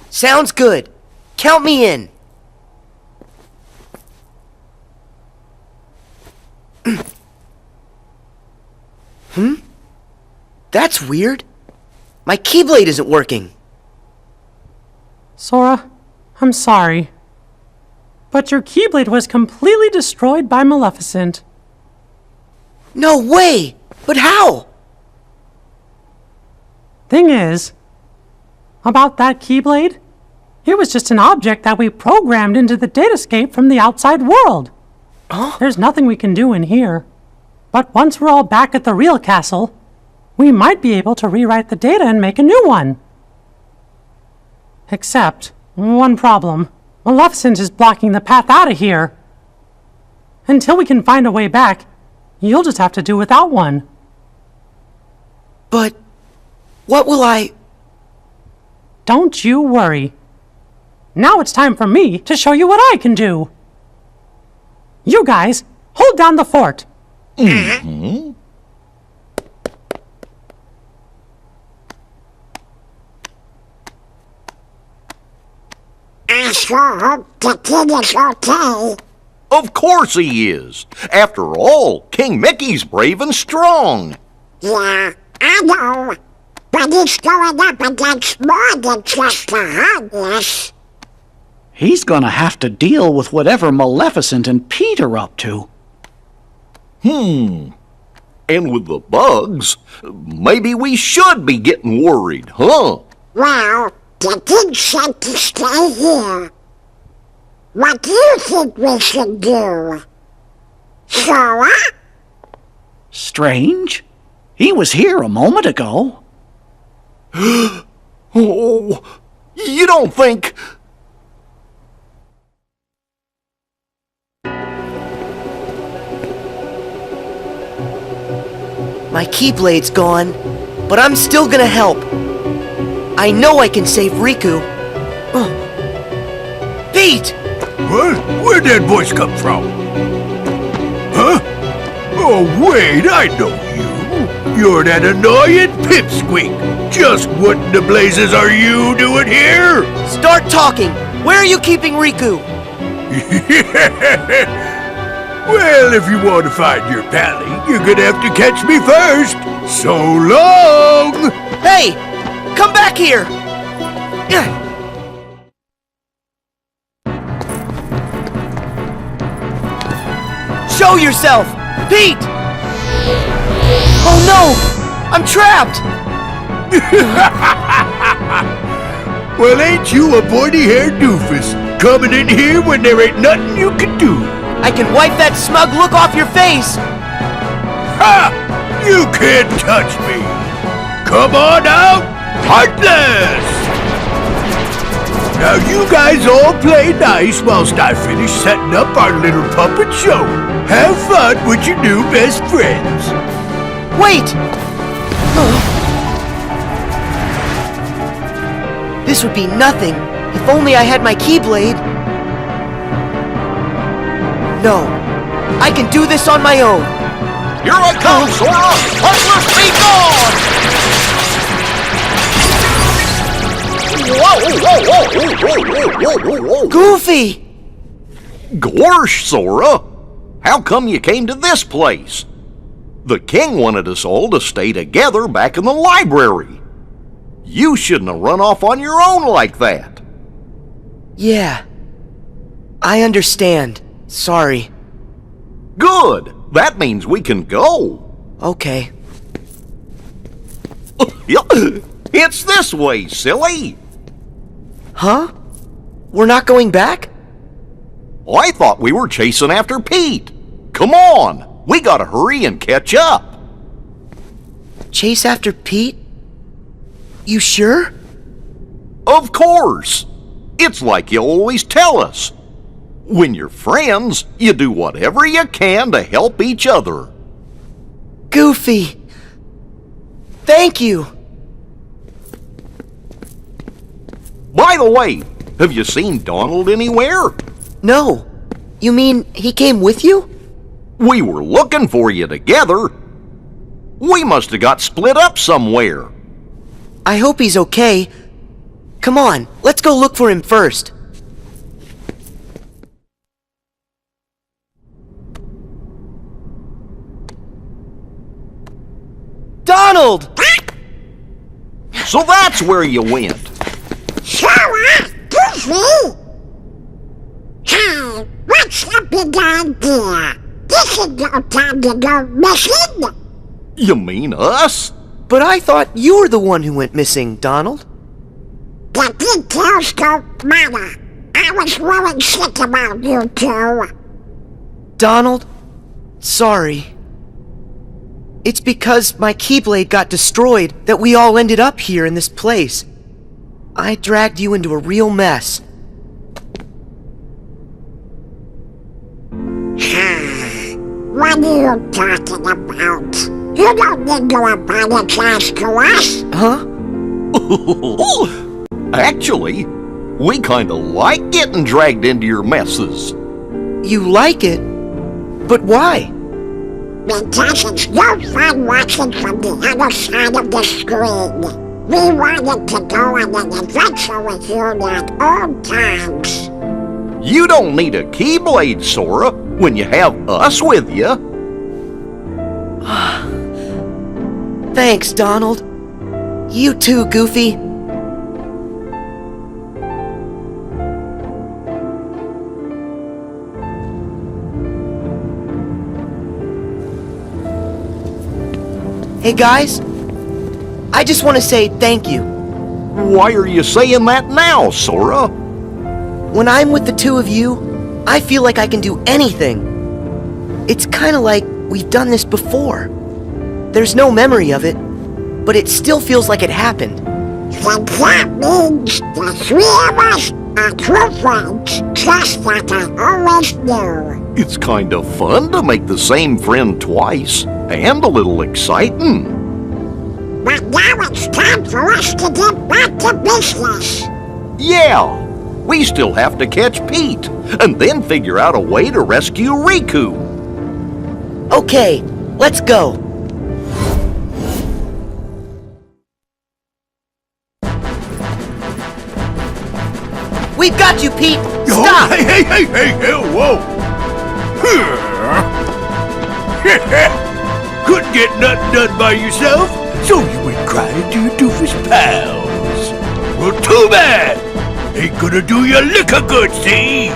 Sounds good. Count me in. That's weird. My Keyblade isn't working. Sora, I'm sorry. But your Keyblade was completely destroyed by Maleficent. No way! But how? Thing is, about that Keyblade, it was just an object that we programmed into the datascape from the outside world. There's nothing we can do in here. But once we're all back at the real castle, we might be able to rewrite the data and make a new one. Except, one problem. Maleficent is blocking the path out of here. Until we can find a way back, you'll just have to do without one. But what will I... Don't you worry. Now it's time for me to show you what I can do. You guys, hold down the fort. I sure hope the kid is okay. Of course he is. After all, King Mickey's brave and strong. Yeah, I know. But he's going up against more than just the homeless. He's gonna have to deal with whatever Maleficent and Pete are up to. And with the bugs, maybe we should be getting worried, huh? Well, the king said to stay here. What do you think we should do? Sora? Strange. He was here a moment ago. Oh, you don't think... My Keyblade's gone, but I'm still gonna help. I know I can save Riku. Pete! What? Where'd that voice come from? Huh? Oh, wait, I know you. You're that annoying pipsqueak. Just what in the blazes are you doing here? Start talking. Where are you keeping Riku? Well, if you want to find your pally, you're gonna have to catch me first. So long! Hey! Come back here! Show yourself! Pete! Oh no! I'm trapped! Well, ain't you a pointy-haired doofus? Coming in here when there ain't nothing you can do. I can wipe that smug look off your face! Ha! You can't touch me! Come on out, Heartless! Now you guys all play nice whilst I finish setting up our little puppet show. Have fun with your new best friends. Wait! This would be nothing if only I had my Keyblade. No, I can do this on my own. Here I come, Sora! Heartless be gone! Whoa! Goofy! Gorsh, Sora! How come you came to this place? The king wanted us all to stay together back in the library. You shouldn't have run off on your own like that. Yeah, I understand. Sorry. Good. That means we can go. Okay. It's this way, silly. Huh? We're not going back? I thought we were chasing after Pete. Come on. We gotta hurry and catch up. Chase after Pete? You sure? Of course. It's like you always tell us. When you're friends, you do whatever you can to help each other. Goofy. Thank you. By the way, have you seen Donald anywhere? No. You mean he came with you? We were looking for you together. We must have got split up somewhere. I hope he's okay. Come on, let's go look for him first. Donald! So that's where you went. Sora, Goofy! Hey, what's the big idea? This is no time to go missing. You mean us? But I thought you were the one who went missing, Donald. The details don't matter. I was really sick about you two. Donald, sorry. It's because my Keyblade got destroyed that we all ended up here in this place. I dragged you into a real mess. What are you talking about? You don't need to apologize to us. Huh? Actually, we kinda like getting dragged into your messes. You like it? But why? Because it's no fun watching from the other side of the screen. We wanted to go on an adventure with you like old times. You don't need a Keyblade, Sora, when you have us with you. Thanks, Donald. You too, Goofy. Hey guys, I just want to say thank you. Why are you saying that now, Sora? When I'm with the two of you, I feel like I can do anything. It's kind of like we've done this before. There's no memory of it, but it still feels like it happened. Then that means the three of us are true friends, just like I always knew. It's kind of fun to make the same friend twice, and a little exciting. But now it's time for us to get back to business. Yeah, we still have to catch Pete, and then figure out a way to rescue Riku. Okay, let's go. We've got you, Pete! Stop! Oh, hey, whoa! Couldn't get nothing done by yourself, so you went crying to your doofus pals. Well, too bad! Ain't gonna do you a lick of good, see?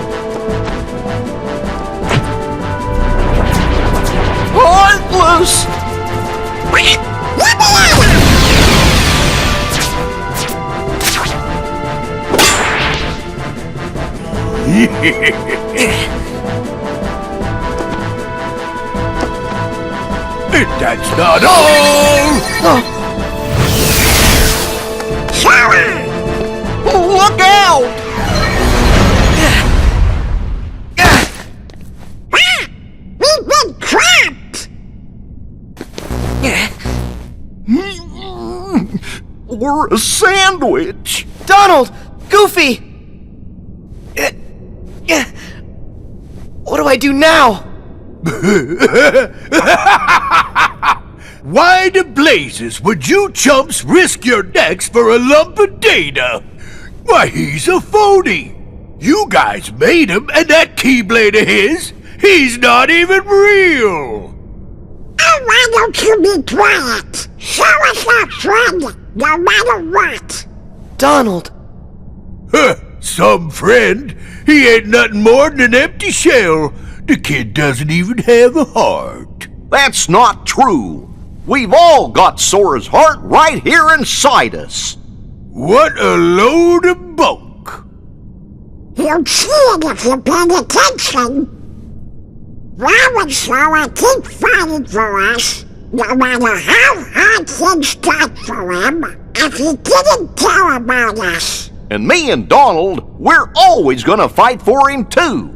Heartless! And that's not all! Sora! Look out! We've been trapped! We're a sandwich! Donald! Goofy! What do I do now? Why the blazes would you chumps risk your necks for a lump of data? Why, he's a phony. You guys made him, and that Keyblade of his, he's not even real. Oh, why don't you be quiet? Show us our friend, no matter what. Donald. Huh, some friend. He ain't nothing more than an empty shell. The kid doesn't even have a heart. That's not true. We've all got Sora's heart right here inside us. What a load of bunk. You'll see it if you pay attention. Why would Sora keep fighting for us, no matter how hard things got for him? if he didn't care about us. And me and Donald, we're always gonna fight for him too.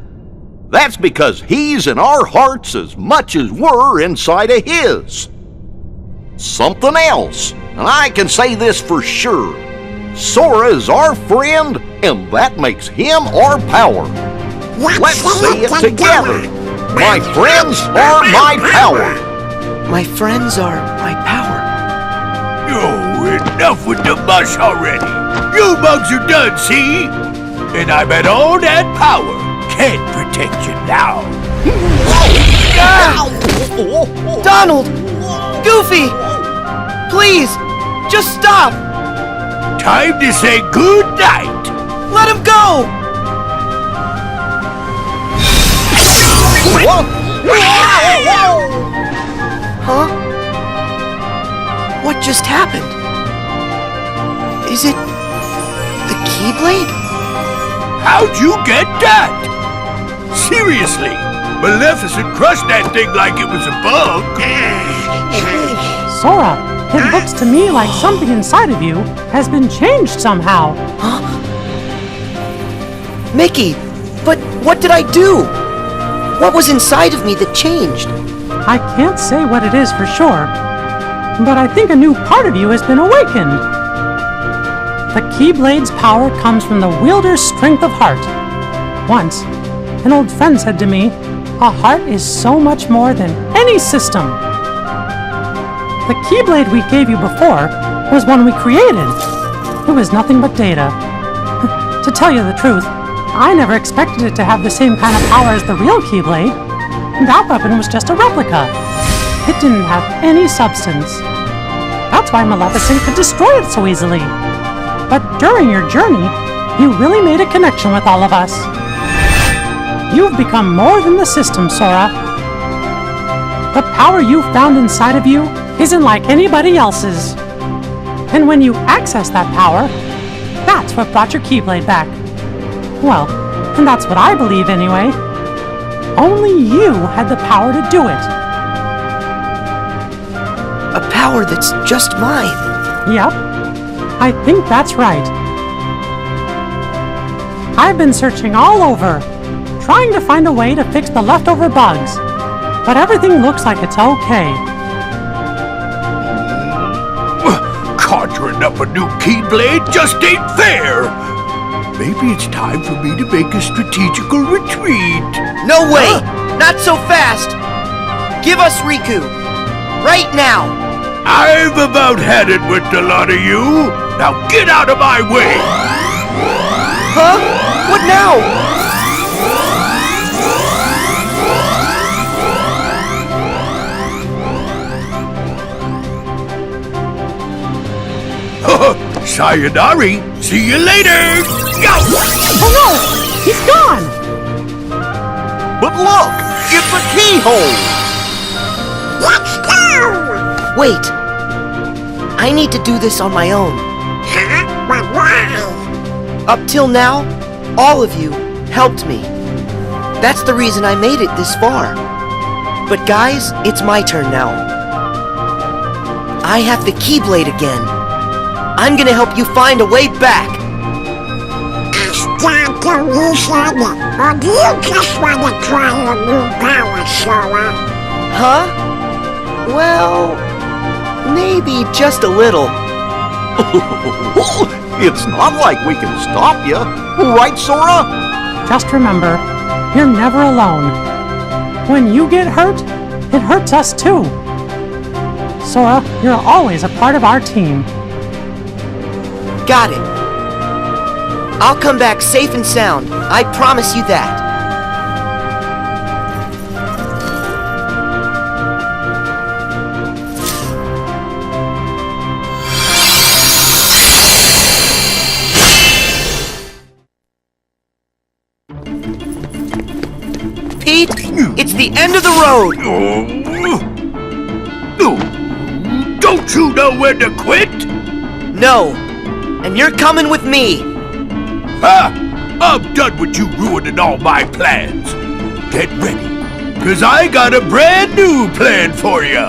That's because he's in our hearts as much as we're inside of his. Something else, and I can say this for sure. Sora is our friend, and that makes him our power. Let's say it together. My friends are my power. My friends are my power. Oh, enough with the mush already. You bugs are done, see? And I bet all that power can't protect you now. Donald! Goofy! Please, just stop! Time to say good night. Let him go! Huh? What just happened? Is it the Keyblade? How'd you get that? Seriously, Maleficent crushed that thing like it was a bug. Sora, it looks to me like something inside of you has been changed somehow. Huh? Mickey, but what did I do? What was inside of me that changed? I can't say what it is for sure, but I think a new part of you has been awakened. The Keyblade's power comes from the wielder's strength of heart. Once, an old friend said to me, a heart is so much more than any system. The Keyblade we gave you before was one we created. It was nothing but data. To tell you the truth, I never expected it to have the same kind of power as the real Keyblade. That weapon was just a replica. It didn't have any substance. That's why Maleficent could destroy it so easily. But during your journey, you really made a connection with all of us. You've become more than the system, Sora. The power you found inside of you isn't like anybody else's. And when you access that power, that's what brought your Keyblade back. Well, and that's what I believe anyway. Only you had the power to do it. A power that's just mine. Yep, I think that's right. I've been searching all over, trying to find a way to fix the leftover bugs, but everything looks like it's okay. Conjuring up a new Keyblade just ain't fair. Maybe it's time for me to make a strategical retreat. No way! Not so fast! Give us Riku! Right now! I've about had it with the lot of you. Now get out of my way! Huh? What now? Sayonari! See you later! Go! Oh no! He's gone! But look! It's a keyhole! Let's go! Wait! I need to do this on my own. Huh? But why? Up till now, all of you helped me. That's the reason I made it this far. But guys, it's my turn now. I have the Keyblade again. I'm gonna help you find a way back. Start to reset it, or do you just want to try a new power, Sora? Huh? Well, maybe just a little. It's not like we can stop you. Right, Sora? Just remember, you're never alone. When you get hurt, it hurts us too. Sora, you're always a part of our team. Got it. I'll come back safe and sound. I promise you that. Pete, it's the end of the road. Don't you know when to quit? No. And you're coming with me. I'm done with you ruining all my plans. Get ready, because I got a brand new plan for you.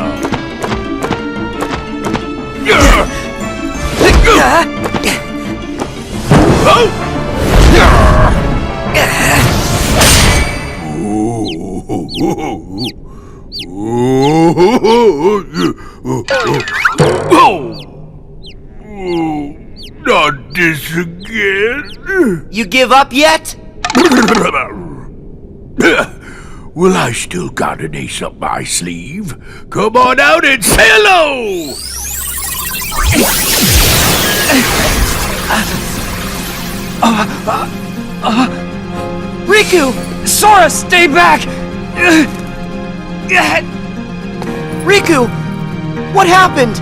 Not this again. You give up yet? Well, I still got an ace up my sleeve. Come on out and say hello! Riku! Sora, stay back! Riku! What happened?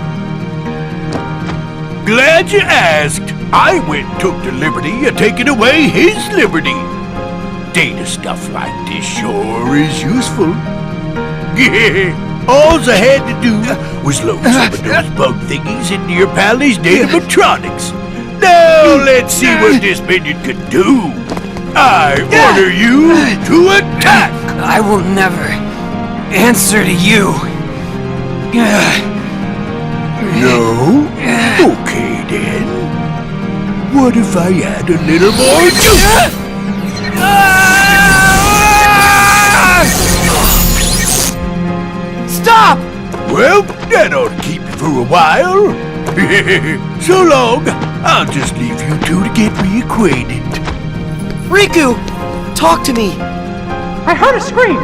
Glad you asked. I went and took the liberty of taking away his liberty. Data stuff like this sure is useful. All I had to do was load some of those bug thingies into your palace datatronics. Now let's see what this minion can do. I order you to attack! I will never answer to you. No? Okay then. What if I add a little more juice? Stop! Well, that'll keep you for a while. So long. I'll just leave you two to get reacquainted. Riku! Talk to me! I heard a scream!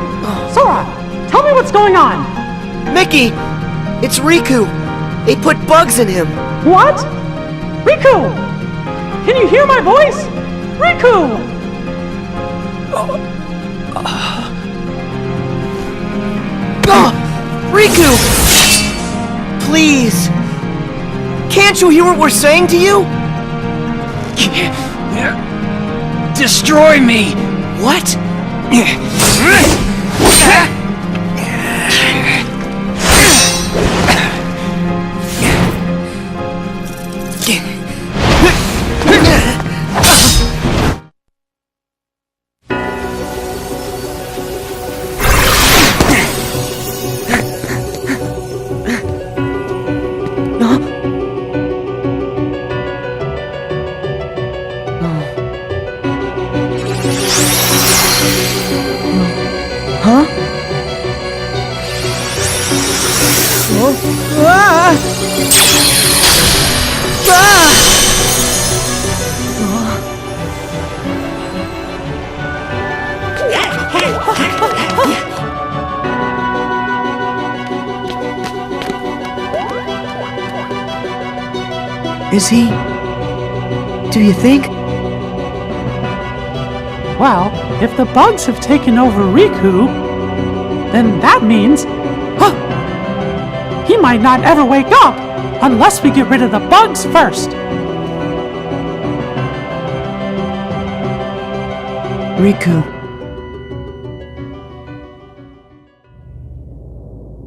Sora, tell me what's going on! Mickey! It's Riku! They put bugs in him! What? Riku! Can you hear my voice? Riku! Riku! Please! Can't you hear what we're saying to you? Destroy me! What? Is he? Do you think? Well, if the bugs have taken over Riku, then that means... he might not ever wake up unless we get rid of the bugs first. Riku.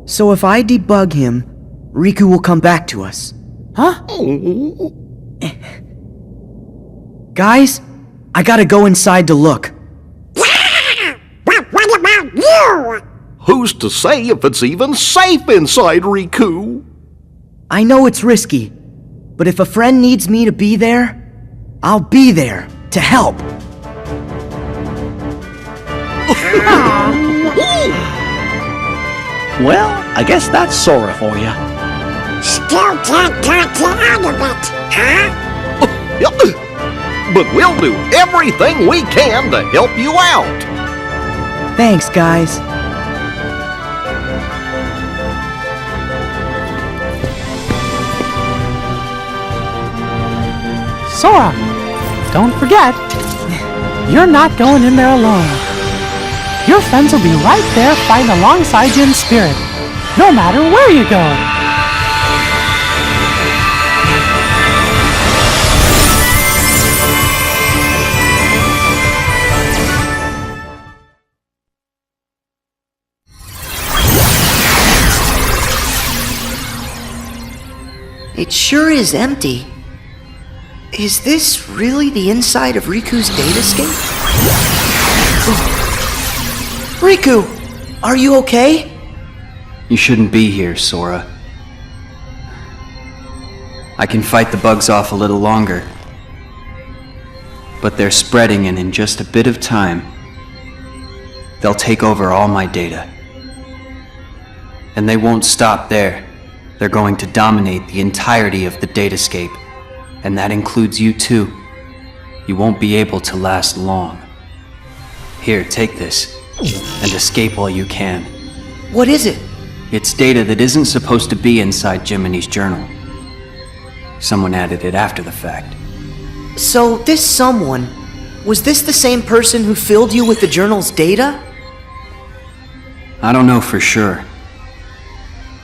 So if I debug him, Riku will come back to us. Huh? Guys, I gotta go inside to look. But what about you? Who's to say if it's even safe inside Riku? I know it's risky, but if a friend needs me to be there, I'll be there to help. Well, I guess that's Sora for you. Still can't talk you out of it, huh? But we'll do everything we can to help you out. Thanks, guys. Sora, don't forget, you're not going in there alone. Your friends will be right there fighting alongside you in spirit, no matter where you go. It sure is empty. Is this really the inside of Riku's datascape? Riku! Are you okay? You shouldn't be here, Sora. I can fight the bugs off a little longer. But they're spreading, and in just a bit of time, they'll take over all my data. And they won't stop there. They're going to dominate the entirety of the datascape. And that includes you too. You won't be able to last long. Here, take this, and escape while you can. What is it? It's data that isn't supposed to be inside Jiminy's journal. Someone added it after the fact. So, this someone, was this the same person who filled you with the journal's data? I don't know for sure.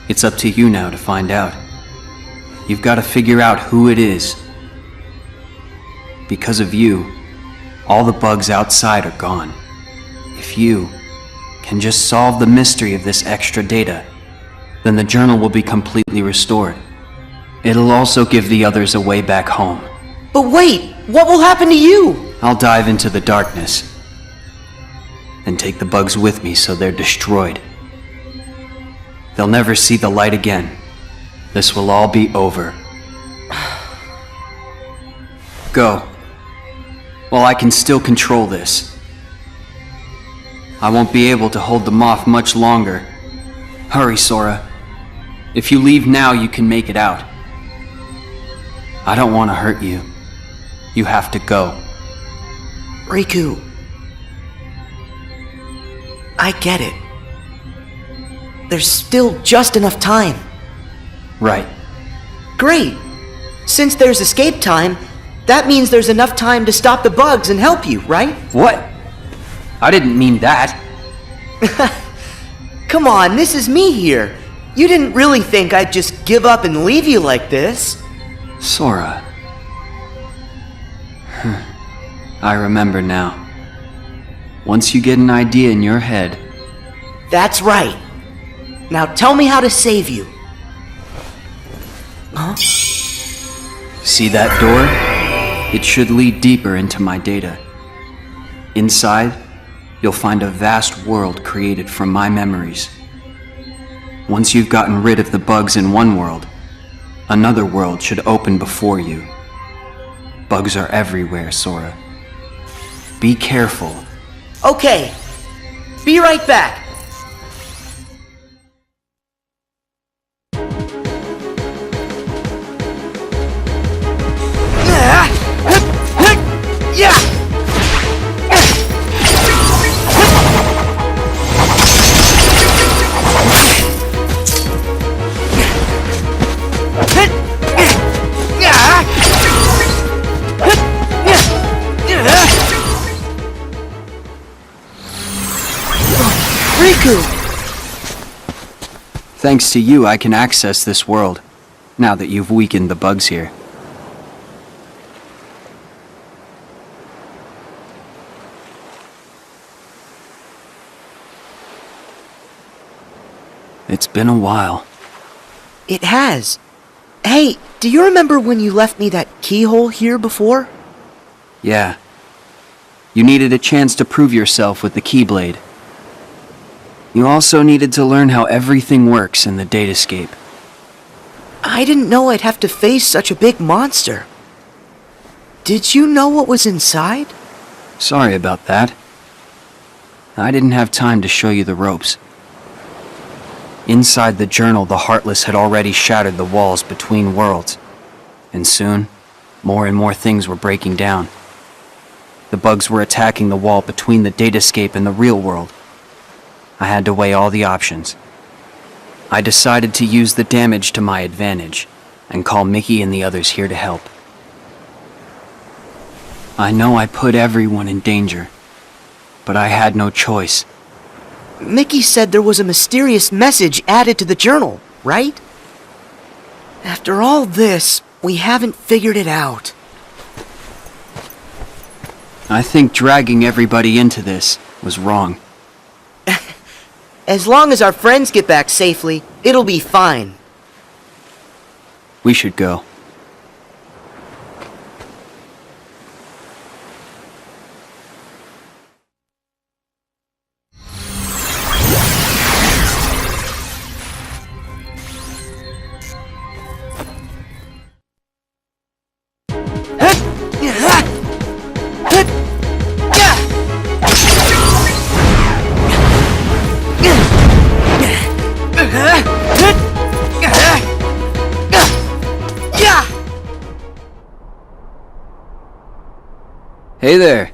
It's up to you now to find out. You've got to figure out who it is. Because of you, all the bugs outside are gone. If you can just solve the mystery of this extra data, then the journal will be completely restored. It'll also give the others a way back home. But wait, what will happen to you? I'll dive into the darkness and take the bugs with me so they're destroyed. They'll never see the light again. This will all be over. Go. While I can still control this. I won't be able to hold them off much longer. Hurry, Sora. If you leave now, you can make it out. I don't want to hurt you. You have to go. Riku. I get it. There's still just enough time. Right. Great. Since there's escape time, that means there's enough time to stop the bugs and help you, right? What? I didn't mean that. Come on, this is me here. You didn't really think I'd just give up and leave you like this. Sora. I remember now. Once you get an idea in your head... That's right. Now tell me how to save you. Huh? See that door? It should lead deeper into my data. Inside, you'll find a vast world created from my memories. Once you've gotten rid of the bugs in one world, another world should open before you. Bugs are everywhere, Sora. Be careful. Okay. Be right back. Riku! Thanks to you, I can access this world, now that you've weakened the bugs here. It's been a while. It has. Hey, do you remember when you left me that keyhole here before? Yeah. You needed a chance to prove yourself with the Keyblade. You also needed to learn how everything works in the datascape. I didn't know I'd have to face such a big monster. Did you know what was inside? Sorry about that. I didn't have time to show you the ropes. Inside the journal, the Heartless had already shattered the walls between worlds. And soon, more and more things were breaking down. The bugs were attacking the wall between the datascape and the real world. I had to weigh all the options. I decided to use the damage to my advantage and call Mickey and the others here to help. I know I put everyone in danger, but I had no choice. Mickey said there was a mysterious message added to the journal, right? After all this, we haven't figured it out. I think dragging everybody into this was wrong. As long as our friends get back safely, it'll be fine. We should go. Hey there.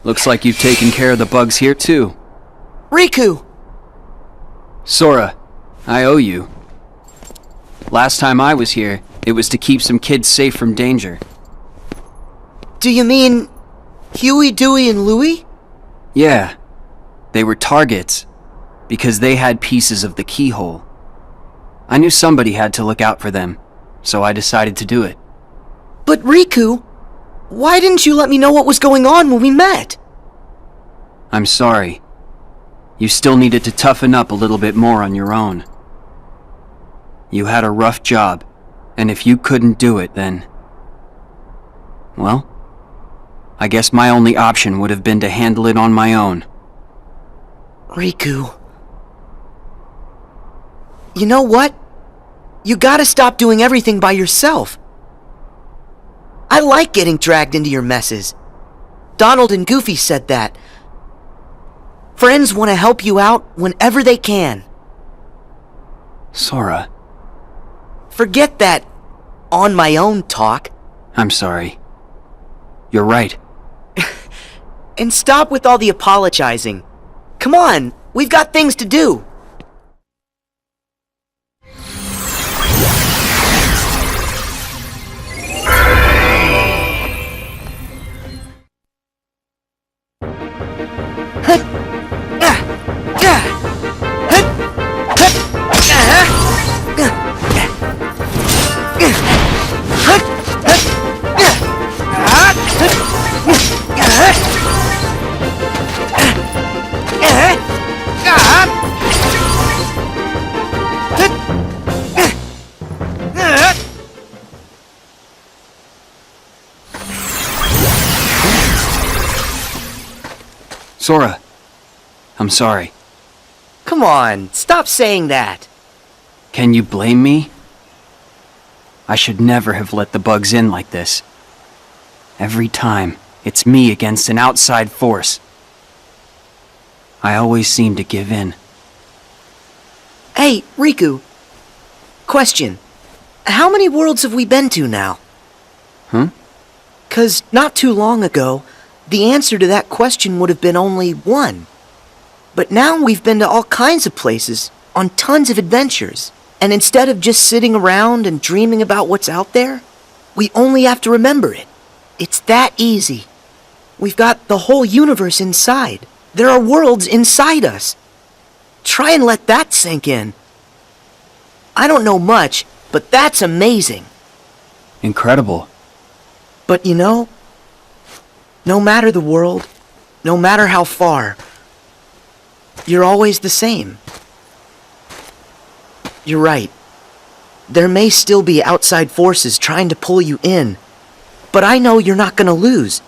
Looks like you've taken care of the bugs here too. Riku! Sora, I owe you. Last time I was here, it was to keep some kids safe from danger. Do you mean Huey, Dewey, and Louie? Yeah, they were targets, because they had pieces of the keyhole. I knew somebody had to look out for them, so I decided to do it. But Riku, why didn't you let me know what was going on when we met? I'm sorry. You still needed to toughen up a little bit more on your own. You had a rough job, and if you couldn't do it, then... well, I guess my only option would have been to handle it on my own. Riku... you know what? You gotta stop doing everything by yourself. I like getting dragged into your messes. Donald and Goofy said that. Friends want to help you out whenever they can. Sora. Forget that on my own talk. I'm sorry. You're right. And stop with all the apologizing. Come on, we've got things to do. Sora, I'm sorry. Come on, stop saying that. Can you blame me? I should never have let the bugs in like this. Every time, it's me against an outside force. I always seem to give in. Hey, Riku. Question. How many worlds have we been to now? Huh? 'Cause not too long ago, the answer to that question would have been only one. But now we've been to all kinds of places, on tons of adventures. And instead of just sitting around and dreaming about what's out there, we only have to remember it. It's that easy. We've got the whole universe inside. There are worlds inside us. Try and let that sink in. I don't know much, but that's amazing. Incredible. But you know, no matter the world, no matter how far, you're always the same. You're right. There may still be outside forces trying to pull you in, but I know you're not gonna lose.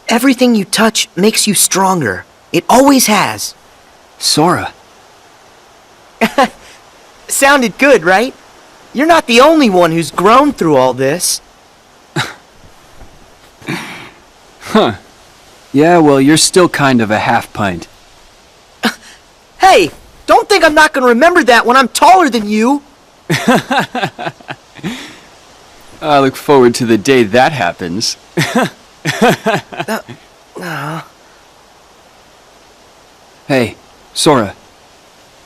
Everything you touch makes you stronger. It always has. Sora. Sounded good, right? You're not the only one who's grown through all this. Huh. Yeah, well, you're still kind of a half-pint. Hey, don't think I'm not gonna remember that when I'm taller than you. I look forward to the day that happens. Hey, Sora.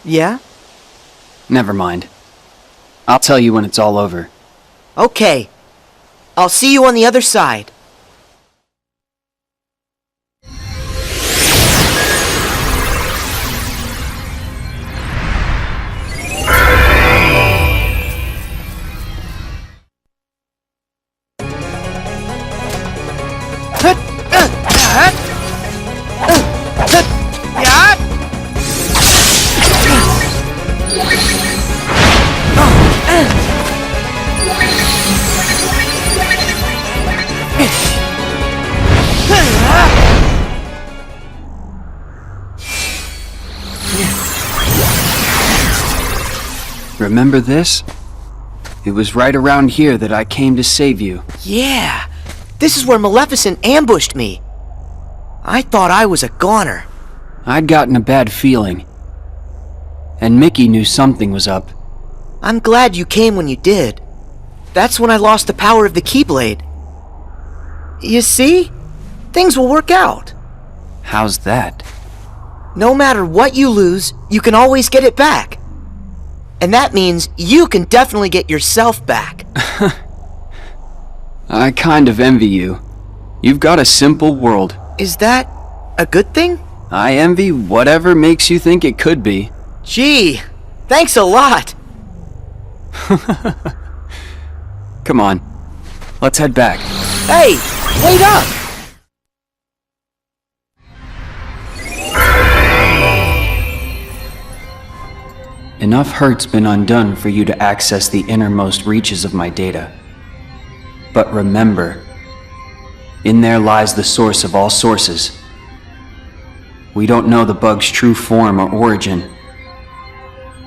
Yeah? Never mind. I'll tell you when it's all over. Okay. I'll see you on the other side. Remember this? It was right around here that I came to save you. Yeah, this is where Maleficent ambushed me. I thought I was a goner. I'd gotten a bad feeling. And Mickey knew something was up. I'm glad you came when you did. That's when I lost the power of the Keyblade. You see? things will work out. How's that? No matter what you lose, you can always get it back. And that means you can definitely get yourself back. I kind of envy you. You've got a simple world. Is that a good thing? I envy whatever makes you think it could be. Gee, thanks a lot. Come on, let's head back. Hey, wait up! Enough hurt's been undone for you to access the innermost reaches of my data. But remember, in there lies the source of all sources. We don't know the bug's true form or origin,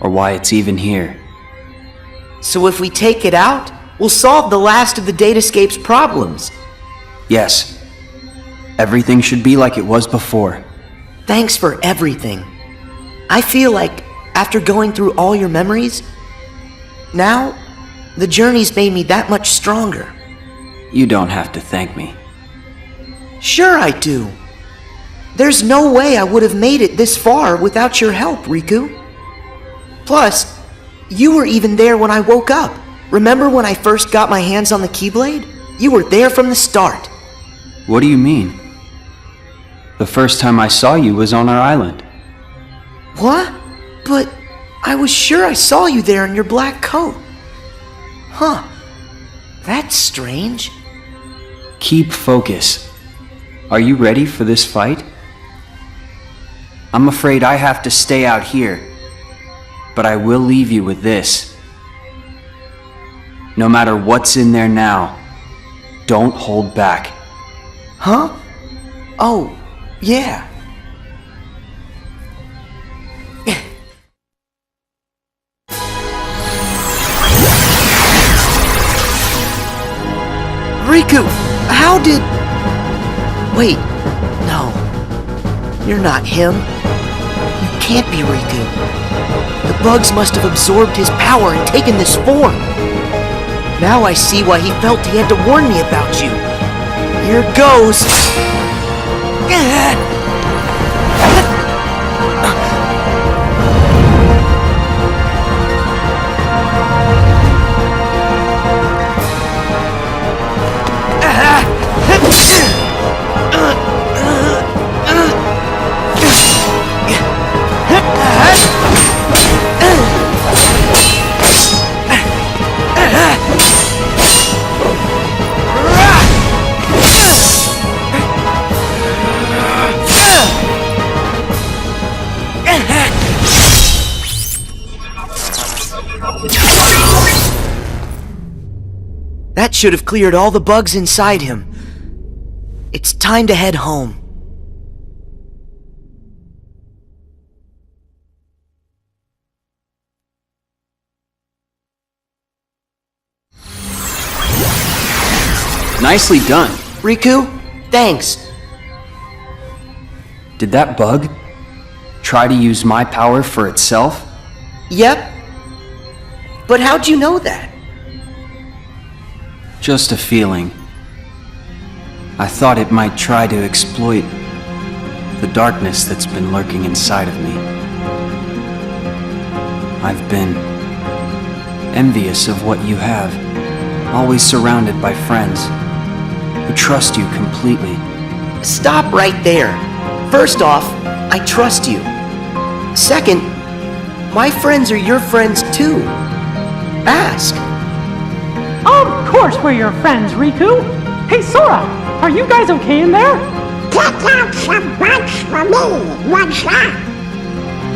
or why it's even here. So if we take it out, we'll solve the last of the Datascape's problems. Yes, everything should be like it was before. Thanks for everything. I feel like, after going through all your memories, now, the journey's made me that much stronger. You don't have to thank me. Sure I do. There's no way I would have made it this far without your help, Riku. Plus, you were even there when I woke up. Remember when I first got my hands on the Keyblade? You were there from the start. What do you mean? The first time I saw you was on our island. What? But I was sure I saw you there in your black coat. Huh. That's strange. Keep focus. Are you ready for this fight? I'm afraid I have to stay out here, but I will leave you with this. No matter what's in there now, don't hold back. Huh? Oh, yeah. Riku, how did... Wait, no. You're not him. You can't be Riku. The bugs must have absorbed his power and taken this form. Now I see why he felt he had to warn me about you. Here goes. That should have cleared all the bugs inside him. It's time to head home. Nicely done. Riku, thanks. Did that bug try to use my power for itself? Yep. But how'd you know that? Just a feeling. I thought it might try to exploit the darkness that's been lurking inside of me. I've been envious of what you have, always surrounded by friends who trust you completely. Stop right there. First off, I trust you. Second, my friends are your friends too. Ask. Of course we're your friends, Riku. Hey, Sora, are you guys okay in there? Pick out some bugs for me, what's that?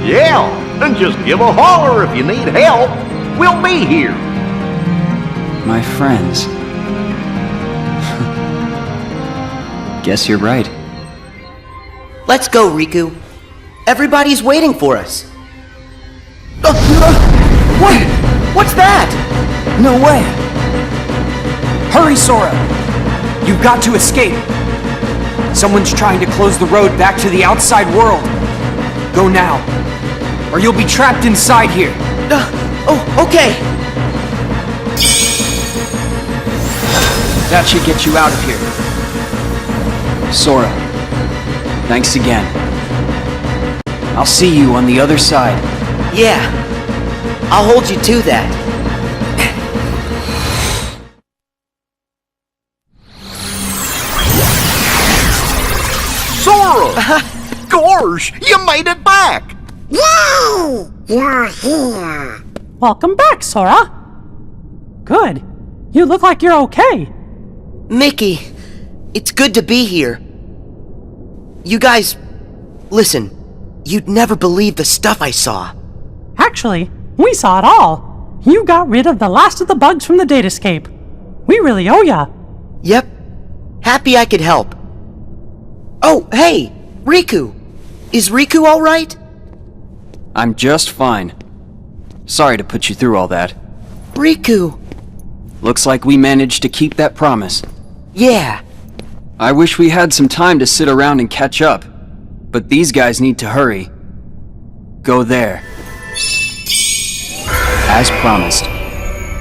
Yeah, and just give a holler if you need help. We'll be here. My friends. Guess you're right. Let's go, Riku. Everybody's waiting for us. What? What's that? No way! Hurry, Sora! You've got to escape! Someone's trying to close the road back to the outside world. Go now, or you'll be trapped inside here. Okay. That should get you out of here. Sora, thanks again. I'll see you on the other side. Yeah, I'll hold you to that. Sora! Gorge, you made it back! Yay! You're here. Welcome back, Sora. Good. You look like you're okay. Mickey, it's good to be here. You guys, listen, you'd never believe the stuff I saw. Actually, we saw it all. You got rid of the last of the bugs from the datascape. We really owe ya. Yep. Happy I could help. Oh, hey, Riku. Is Riku all right? I'm just fine. Sorry to put you through all that. Riku. Looks like we managed to keep that promise. Yeah. I wish we had some time to sit around and catch up, but these guys need to hurry. Go there. As promised.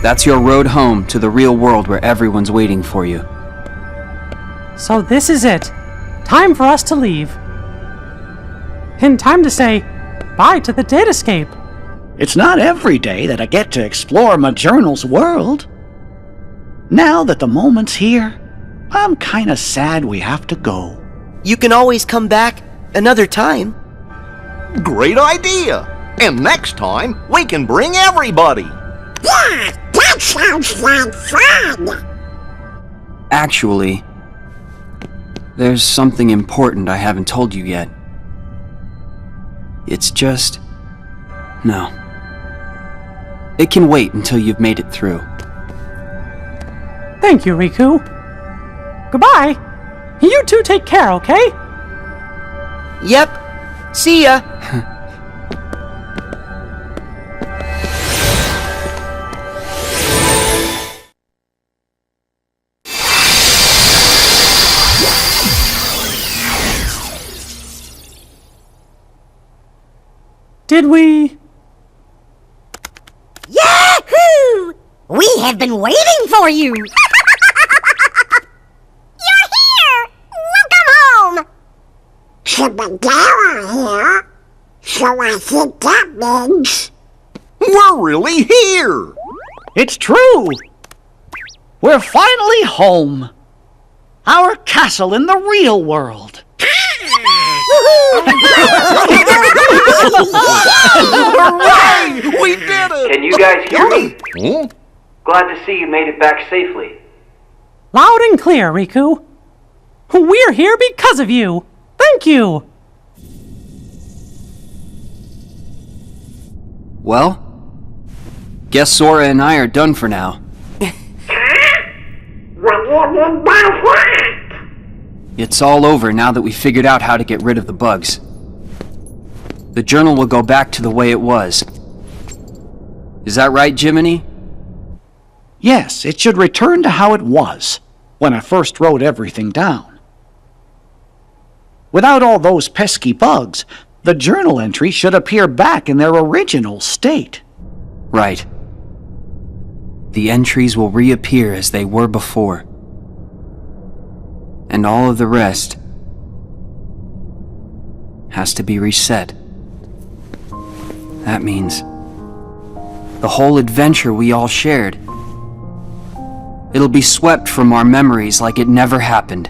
That's your road home to the real world where everyone's waiting for you. So this is it. Time for us to leave. And time to say bye to the datascape. It's not every day that I get to explore my journal's world. Now that the moment's here, I'm kinda sad we have to go. You can always come back another time. Great idea! And next time, we can bring everybody! Yeah, that sounds like fun. Actually, there's something important I haven't told you yet. It's just... no. It can wait until you've made it through. Thank you, Riku. Goodbye. You two take care, okay? Yep. See ya. Did we... Yahoo! We have been waiting for you! You're here! Welcome home! Chibadara here. So I think that means... We're really here! It's true! We're finally home! Our castle in the real world! Hooray! We did it! Can you guys hear me? Huh? Glad to see you made it back safely. Loud and clear, Riku. We're here because of you. Thank you. Well, guess Sora and I are done for now. What do you mean by that? It's all over now that we figured out how to get rid of the bugs. The journal will go back to the way it was. Is that right, Jiminy? Yes, it should return to how it was, when I first wrote everything down. Without all those pesky bugs, the journal entry should appear back in their original state. Right. The entries will reappear as they were before. And all of the rest has to be reset. That means the whole adventure we all shared, it'll be swept from our memories like it never happened.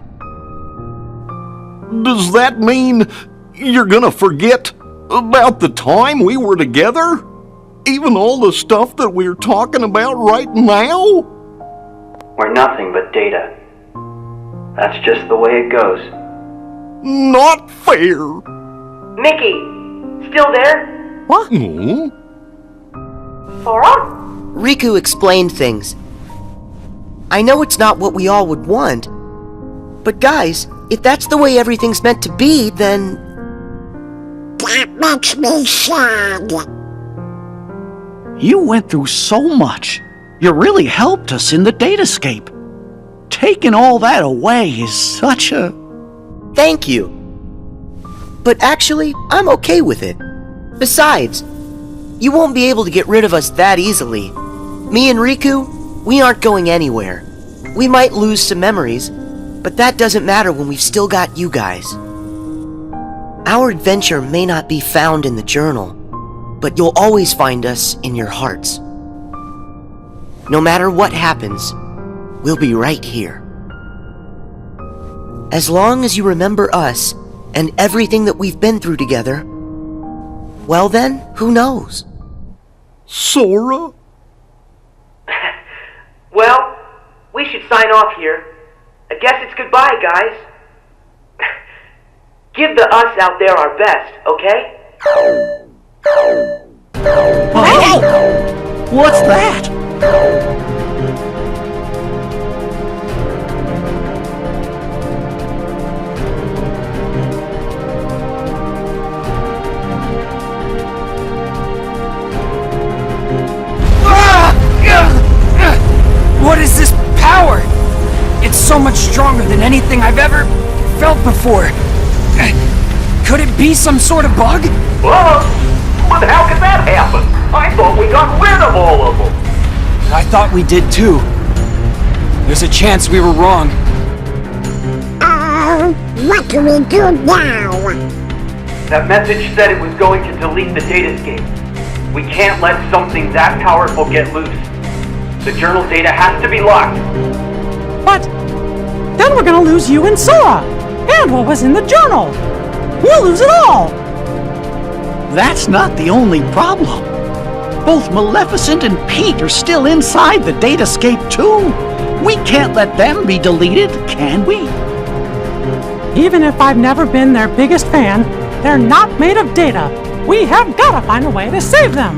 Does that mean you're gonna forget about the time we were together? Even all the stuff that we're talking about right now? We're nothing but data. That's just the way it goes. Not fair. Mickey! Still there? What? Hmm? Sora? Riku explained things. I know it's not what we all would want, but guys, if that's the way everything's meant to be, then... That makes me sad. You went through so much. You really helped us in the datascape. Taking all that away is such a... Thank you. But actually, I'm okay with it. Besides, you won't be able to get rid of us that easily. Me and Riku, we aren't going anywhere. We might lose some memories, But that doesn't matter when we've still got you guys. Our adventure may not be found in the journal, but you'll always find us in your hearts. No matter what happens, we'll be right here. As long as you remember us and everything that we've been through together, well then, who knows? Sora? Well, we should sign off here. I guess it's goodbye, guys. Give the us out there our best, okay? Hey! What's that? What is this power? It's so much stronger than anything I've ever felt before. Could it be some sort of bug? But how could that happen? I thought we got rid of all of them. I thought we did too. There's a chance we were wrong. What can we do now? That message said it was going to delete the datascape. We can't let something that powerful get loose. The journal data has to be locked. But then we're gonna lose you and Sora, and what was in the journal. We'll lose it all. That's not the only problem. Both Maleficent and Pete are still inside the datascape too. We can't let them be deleted, can we? Even if I've never been their biggest fan, they're not made of data. We have gotta find a way to save them.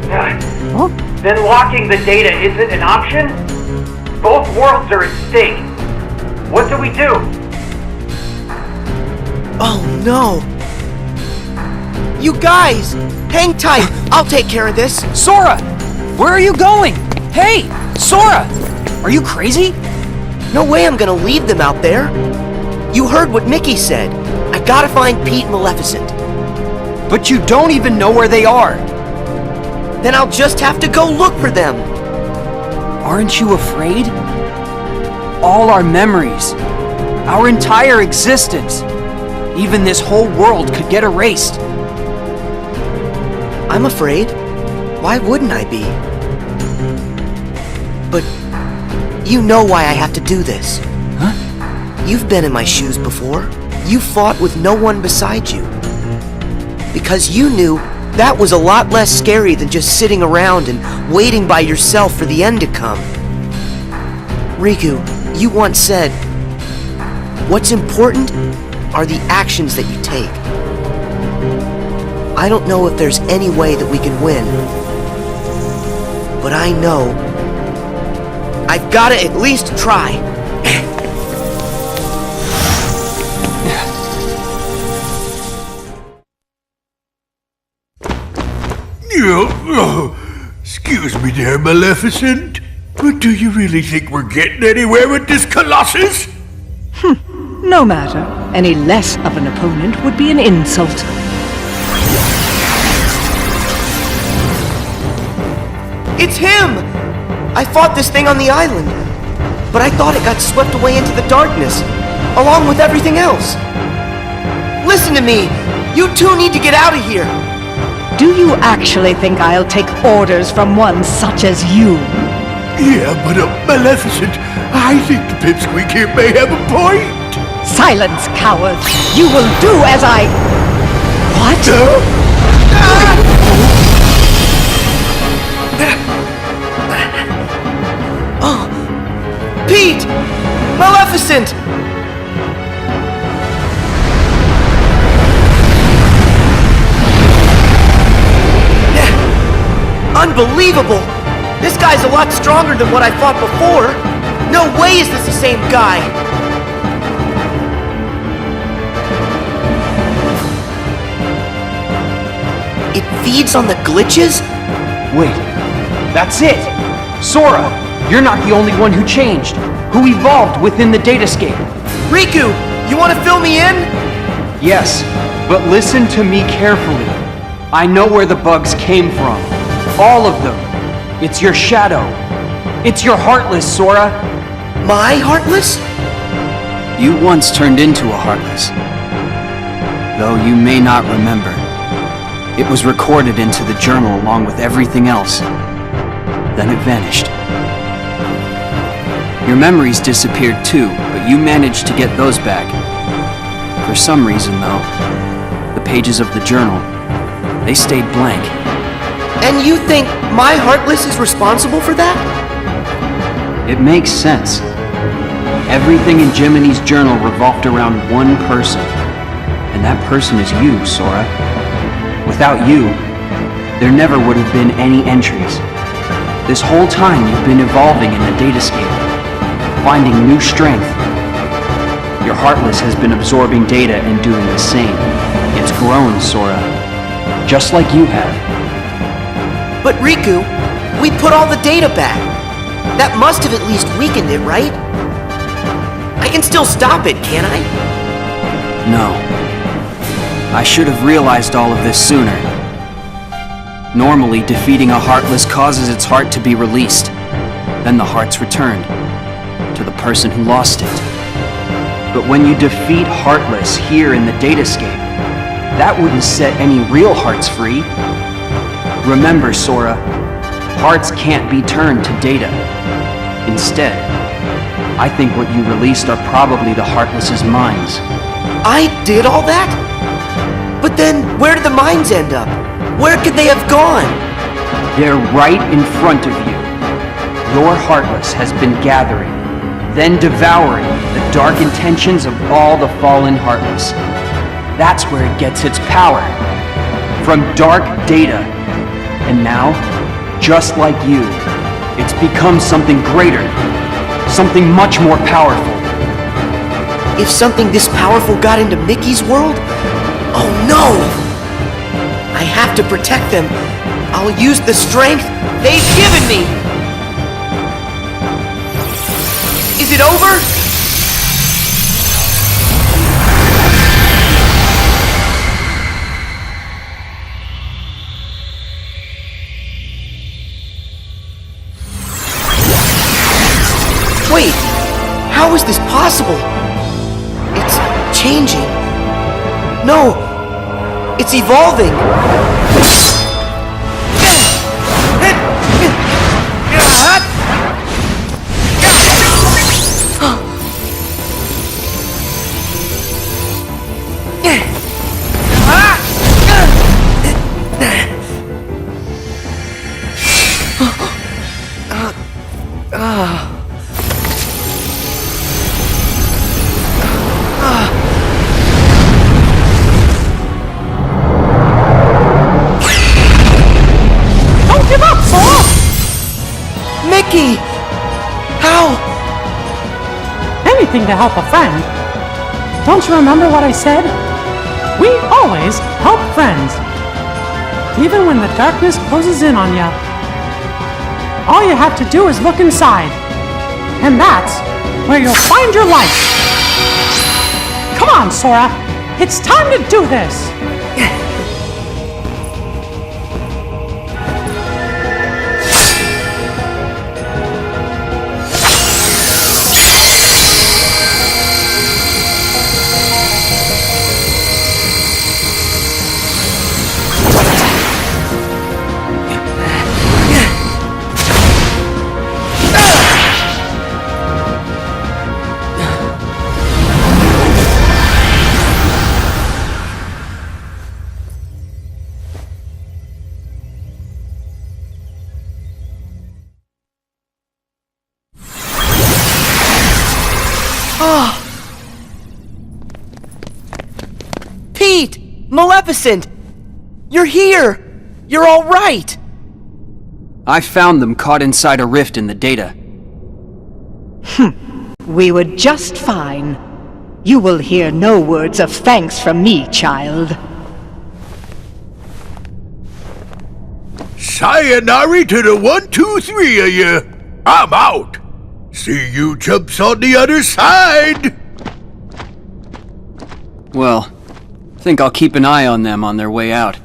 Huh? Then locking the data isn't an option? Both worlds are at stake. What do we do? Oh no! You guys! Hang tight! I'll take care of this! Sora! Where are you going? Hey! Sora! Are you crazy? No way I'm gonna leave them out there! You heard what Mickey said. I gotta find Pete and Maleficent. But you don't even know where they are. Then I'll just have to go look for them. Aren't you afraid? All our memories, our entire existence, even this whole world could get erased. I'm afraid. Why wouldn't I be? But you know why I have to do this. Huh? You've been in my shoes before. You fought with no one beside you. Because you knew that was a lot less scary than just sitting around and waiting by yourself for the end to come. Riku, you once said, what's important are the actions that you take. I don't know if there's any way that we can win, but I know I've got to at least try. Excuse me there, Maleficent, but do you really think we're getting anywhere with this Colossus? No matter. Any less of an opponent would be an insult. It's him! I fought this thing on the island, but I thought it got swept away into the darkness, along with everything else. Listen to me! You two need to get out of here! Do you actually think I'll take orders from one such as you? Yeah, but Maleficent, I think the pipsqueak here may have a point. Silence, coward! You will do as I... What? Oh! Pete! Maleficent! Unbelievable! This guy's a lot stronger than what I fought before! No way is this the same guy! It feeds on the glitches? Wait, that's it! Sora, you're not the only one who changed, who evolved within the datascape. Riku, you want to fill me in? Yes, but listen to me carefully. I know where the bugs came from. All of them. It's your shadow. It's your Heartless, Sora. My Heartless? You once turned into a Heartless. Though you may not remember. It was recorded into the journal along with everything else. Then it vanished. Your memories disappeared too, but you managed to get those back. For some reason, though, the pages of the journal, they stayed blank. And you think My Heartless is responsible for that? It makes sense. Everything in Jiminy's journal revolved around one person. And that person is you, Sora. Without you, there never would have been any entries. This whole time you've been evolving in the datascape, finding new strength. Your Heartless has been absorbing data and doing the same. It's grown, Sora. Just like you have. But Riku, we put all the data back. That must have at least weakened it, right? I can still stop it, can't I? No. I should have realized all of this sooner. Normally, defeating a Heartless causes its heart to be released. Then the heart's returned to the person who lost it. But when you defeat Heartless here in the datascape, that wouldn't set any real hearts free. Remember, Sora, hearts can't be turned to data. Instead, I think what you released are probably the Heartless's minds. I did all that? But then, where did the mines end up? Where could they have gone? They're right in front of you. Your Heartless has been gathering, then devouring the dark intentions of all the fallen Heartless. That's where it gets its power. From dark data. And now, just like you, it's become something greater. Something much more powerful. If something this powerful got into Mickey's world? Oh no! I have to protect them. I'll use the strength they've given me! Is it over? Wait, how is this possible? It's changing. No, it's evolving. How? Anything to help a friend. Don't you remember what I said? We always help friends. Even when the darkness closes in on you. All you have to do is look inside. And that's where you'll find your light. Come on, Sora. It's time to do this. Maleficent! You're here! You're all right! I found them caught inside a rift in the data. We were just fine. You will hear no words of thanks from me, child. Sayonara to the 1, 2, 3 of you. I'm out. See you chumps on the other side. Well, think I'll keep an eye on them on their way out.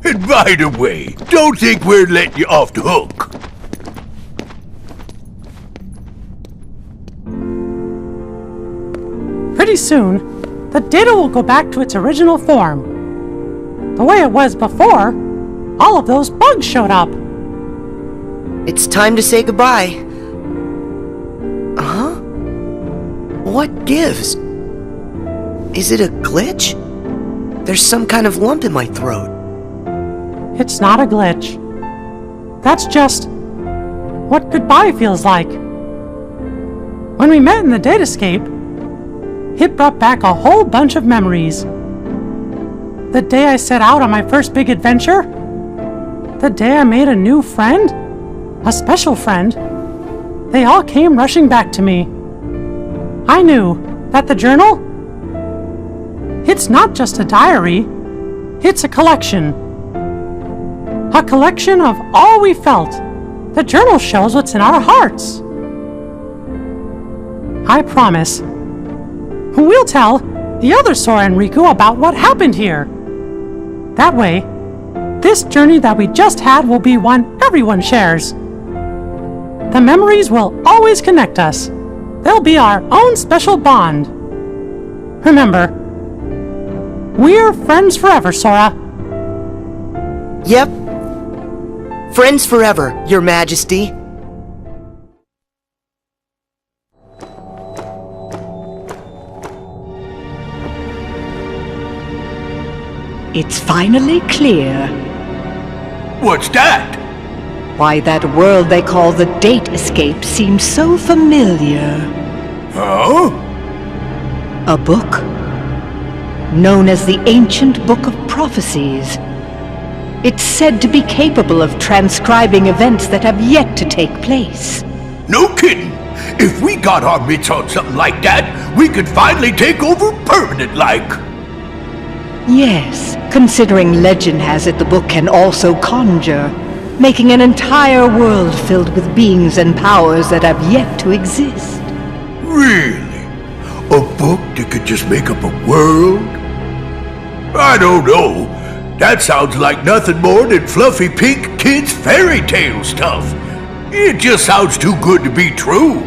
And by the way, don't think we're letting you off the hook. pretty soon, the data will go back to its original form. The way it was before, all of those bugs showed up. It's time to say goodbye. Huh? What gives? Is it a glitch? There's some kind of lump in my throat. It's not a glitch. That's just what goodbye feels like. When we met in the datascape, it brought back a whole bunch of memories. The day I set out on my first big adventure, the day I made a new friend, a special friend, they all came rushing back to me. I knew that the journal, it's not just a diary, it's a collection. A collection of all we felt. The journal shows what's in our hearts. I promise, we'll tell the other Sora and Riku about what happened here. That way, this journey that we just had will be one everyone shares. The memories will always connect us. They'll be our own special bond. Remember, we're friends forever, Sora. Yep. Friends forever, Your Majesty. It's finally clear. What's that? Why that world they call the Date Escape seems so familiar. Huh? A book known as the Ancient Book of Prophecies. It's said to be capable of transcribing events that have yet to take place. No kidding. If we got our mitts on something like that, we could finally take over permanent-like. Yes, considering legend has it the book can also conjure, making an entire world filled with beings and powers that have yet to exist. Really? A book that could just make up a world? I don't know. That sounds like nothing more than fluffy pink kids' fairy tale stuff. It just sounds too good to be true.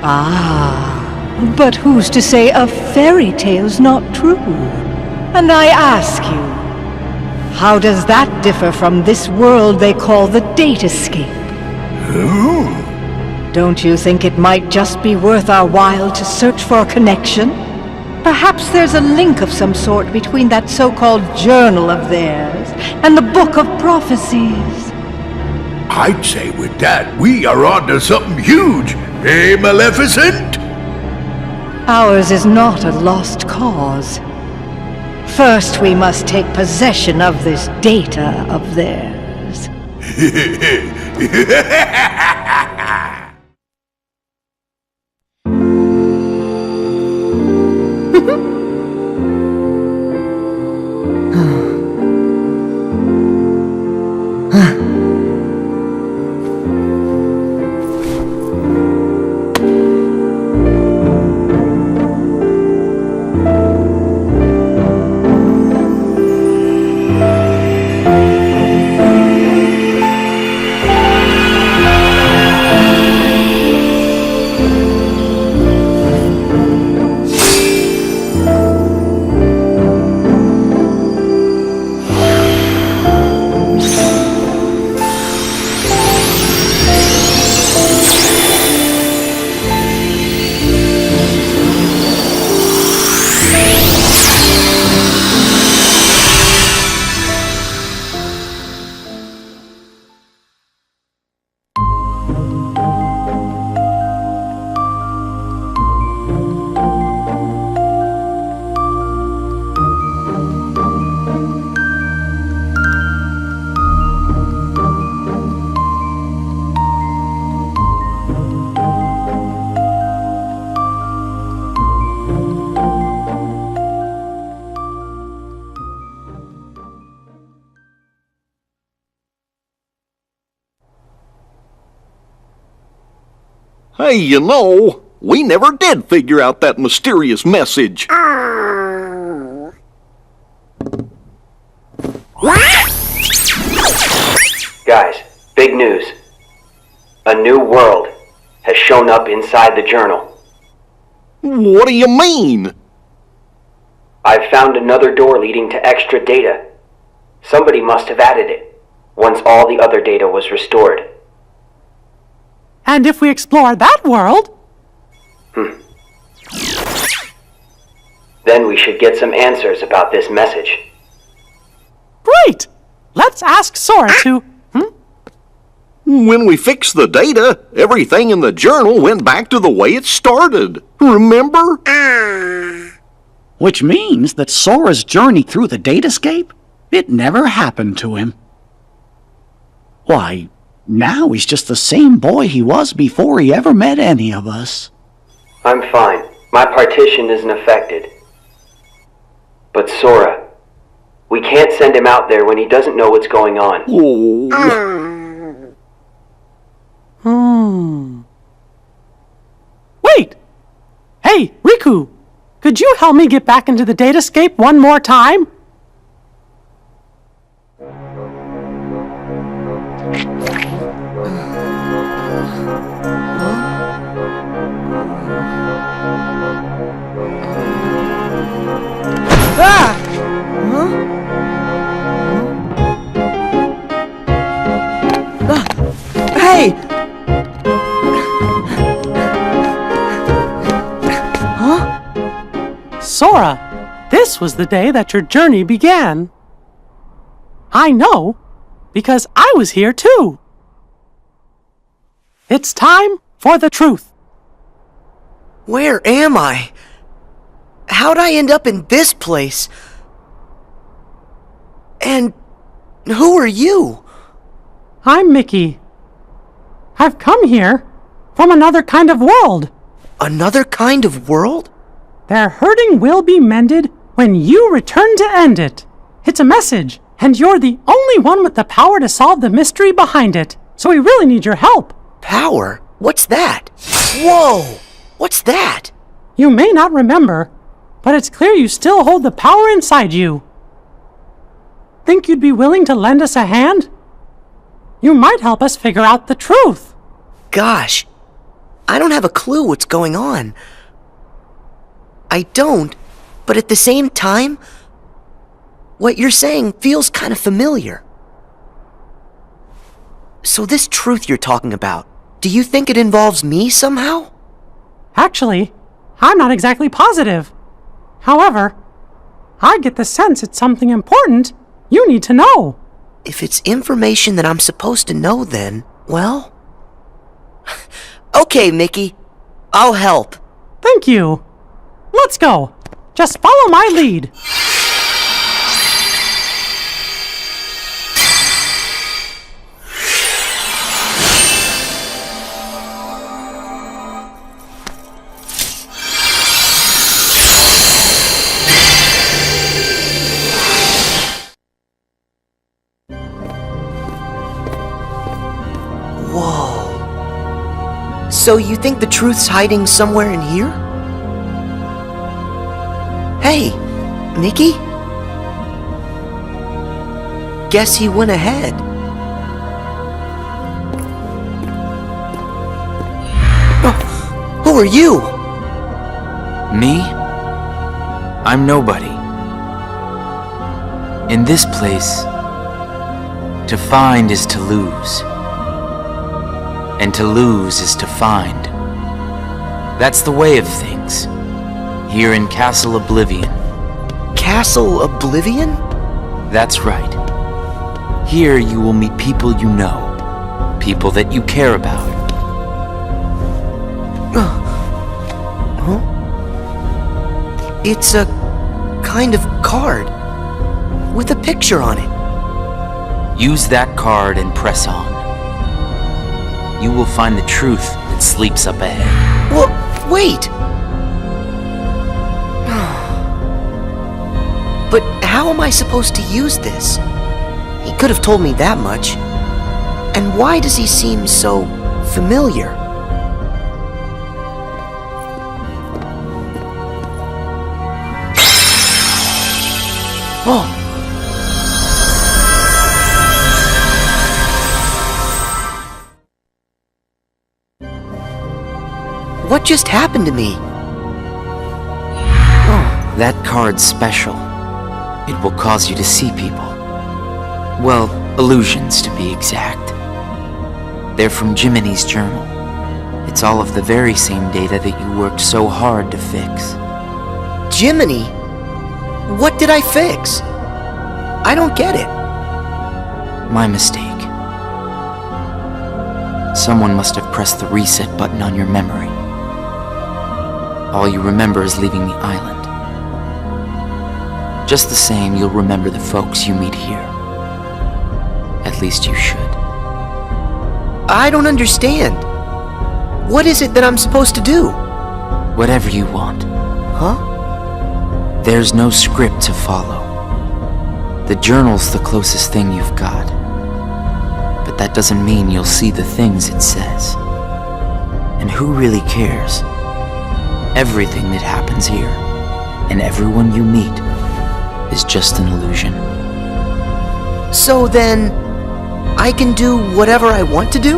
Ah, but who's to say a fairy tale's not true? And I ask you, how does that differ from this world they call the Date Escape? Don't you think it might just be worth our while to search for a connection? Perhaps there's a link of some sort between that so-called journal of theirs and the Book of Prophecies. I'd say with that, we are onto something huge. Hey, Maleficent? Ours is not a lost cause. First, we must take possession of this data of theirs. Hey, you know, we never did figure out that mysterious message. Guys, big news. A new world has shown up inside the journal. What do you mean? I've found another door leading to extra data. Somebody must have added it, once all the other data was restored. And if we explore that world... Then we should get some answers about this message. Great! Let's ask Sora to... When we fixed the data, everything in the journal went back to the way it started. Remember? Which means that Sora's journey through the datascape, it never happened to him. Why, now he's just the same boy he was before he ever met any of us. I'm fine. My partition isn't affected. But Sora, we can't send him out there when he doesn't know what's going on. Wait! Hey, Riku! Could you help me get back into the datascape one more time? Hey! Sora, this was the day that your journey began. I know, because I was here too. It's time for the truth. Where am I? How'd I end up in this place? And who are you? I'm Mickey. I've come here from another kind of world. Another kind of world? Their hurting will be mended when you return to end it. It's a message, and you're the only one with the power to solve the mystery behind it. So we really need your help. Power? What's that? Whoa! What's that? You may not remember, but it's clear you still hold the power inside you. Think you'd be willing to lend us a hand? You might help us figure out the truth. Gosh, I don't have a clue what's going on. I don't, but at the same time, what you're saying feels kind of familiar. So this truth you're talking about, do you think it involves me somehow? Actually, I'm not exactly positive. However, I get the sense it's something important you need to know. If it's information that I'm supposed to know, then, well... Okay, Mickey. I'll help. Thank you. Let's go. Just follow my lead. Whoa. So you think the truth's hiding somewhere in here? Hey, Mickey? Guess he went ahead. Oh, who are you? Me? I'm nobody. In this place, to find is to lose. And to lose is to find. That's the way of things. Here in Castle Oblivion. Castle Oblivion? That's right. Here you will meet people you know. People that you care about. Huh? It's a kind of card with a picture on it. Use that card and press on. You will find the truth that sleeps up ahead. Well, wait! But how am I supposed to use this? He could have told me that much. And why does he seem so familiar? Oh! What just happened to me? That card's special. It will cause you to see people. Well, illusions to be exact. They're from Jiminy's journal. It's all of the very same data that you worked so hard to fix. Jiminy? What did I fix? I don't get it. My mistake. Someone must have pressed the reset button on your memory. All you remember is leaving the island. Just the same, you'll remember the folks you meet here. At least you should. I don't understand. What is it that I'm supposed to do? Whatever you want. Huh? There's no script to follow. The journal's the closest thing you've got. But that doesn't mean you'll see the things it says. And who really cares? Everything that happens here, and everyone you meet, is just an illusion. So then, I can do whatever I want to do?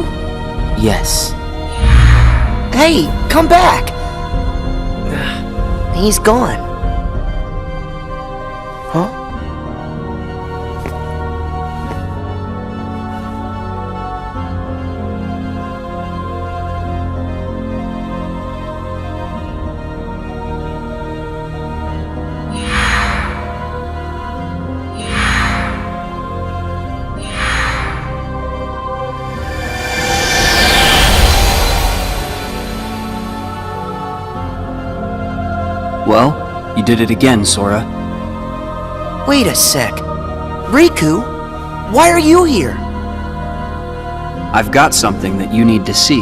Yes. Hey, come back! He's gone. Huh? Well, you did it again, Sora. Wait a sec. Riku, why are you here? I've got something that you need to see.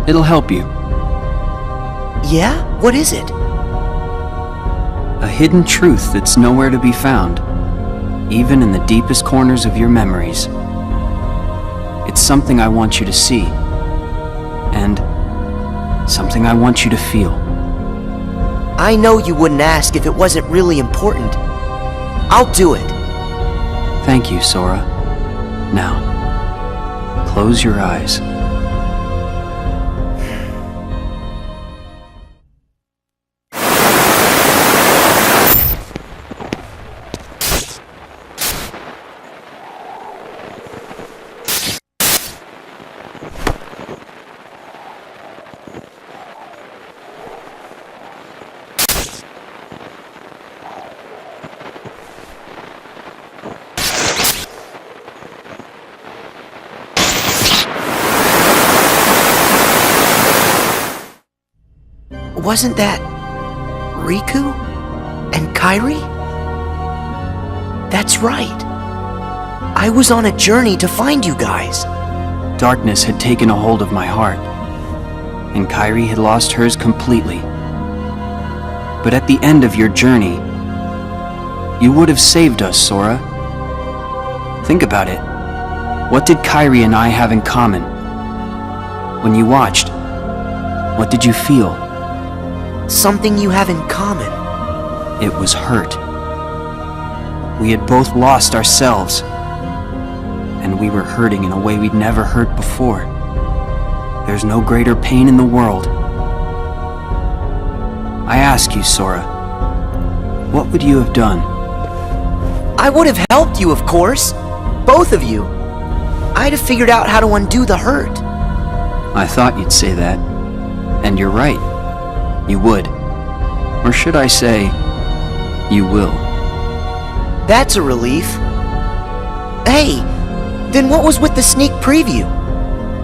It'll help you. Yeah? What is it? A hidden truth that's nowhere to be found, even in the deepest corners of your memories. It's something I want you to see, and something I want you to feel. I know you wouldn't ask if it wasn't really important. I'll do it. Thank you, Sora. Now, close your eyes. Wasn't that Riku and Kairi? That's right. I was on a journey to find you guys. Darkness had taken a hold of my heart, and Kairi had lost hers completely. But at the end of your journey, you would have saved us, Sora. Think about it. What did Kairi and I have in common? When you watched, what did you feel? Something you have in common. It was hurt. We had both lost ourselves, and we were hurting in a way we'd never hurt before. There's no greater pain in the world. I ask you, Sora, what would you have done? I would have helped you, of course. Both of you. I'd have figured out how to undo the hurt. I thought you'd say that. And you're right. You would. Or should I say, you will. That's a relief. Hey, then what was with the sneak preview?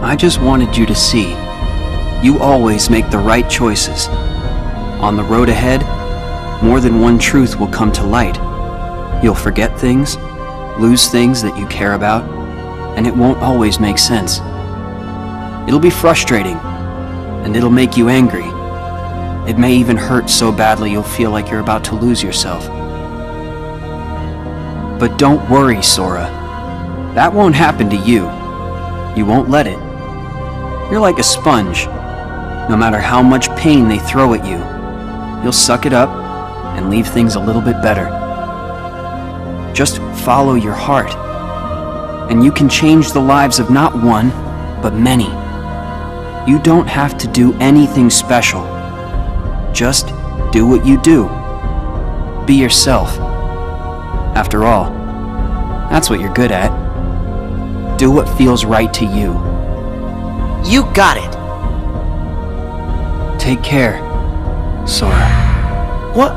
I just wanted you to see. You always make the right choices. On the road ahead, more than one truth will come to light. You'll forget things, lose things that you care about, and it won't always make sense. It'll be frustrating, and it'll make you angry. It may even hurt so badly you'll feel like you're about to lose yourself. But don't worry, Sora. That won't happen to you. You won't let it. You're like a sponge. No matter how much pain they throw at you, you'll suck it up and leave things a little bit better. Just follow your heart, and you can change the lives of not one, but many. You don't have to do anything special. Just do what you do, Be yourself. After all, that's what you're good at. Do what feels right to you. You got it. Take care, Sora. What?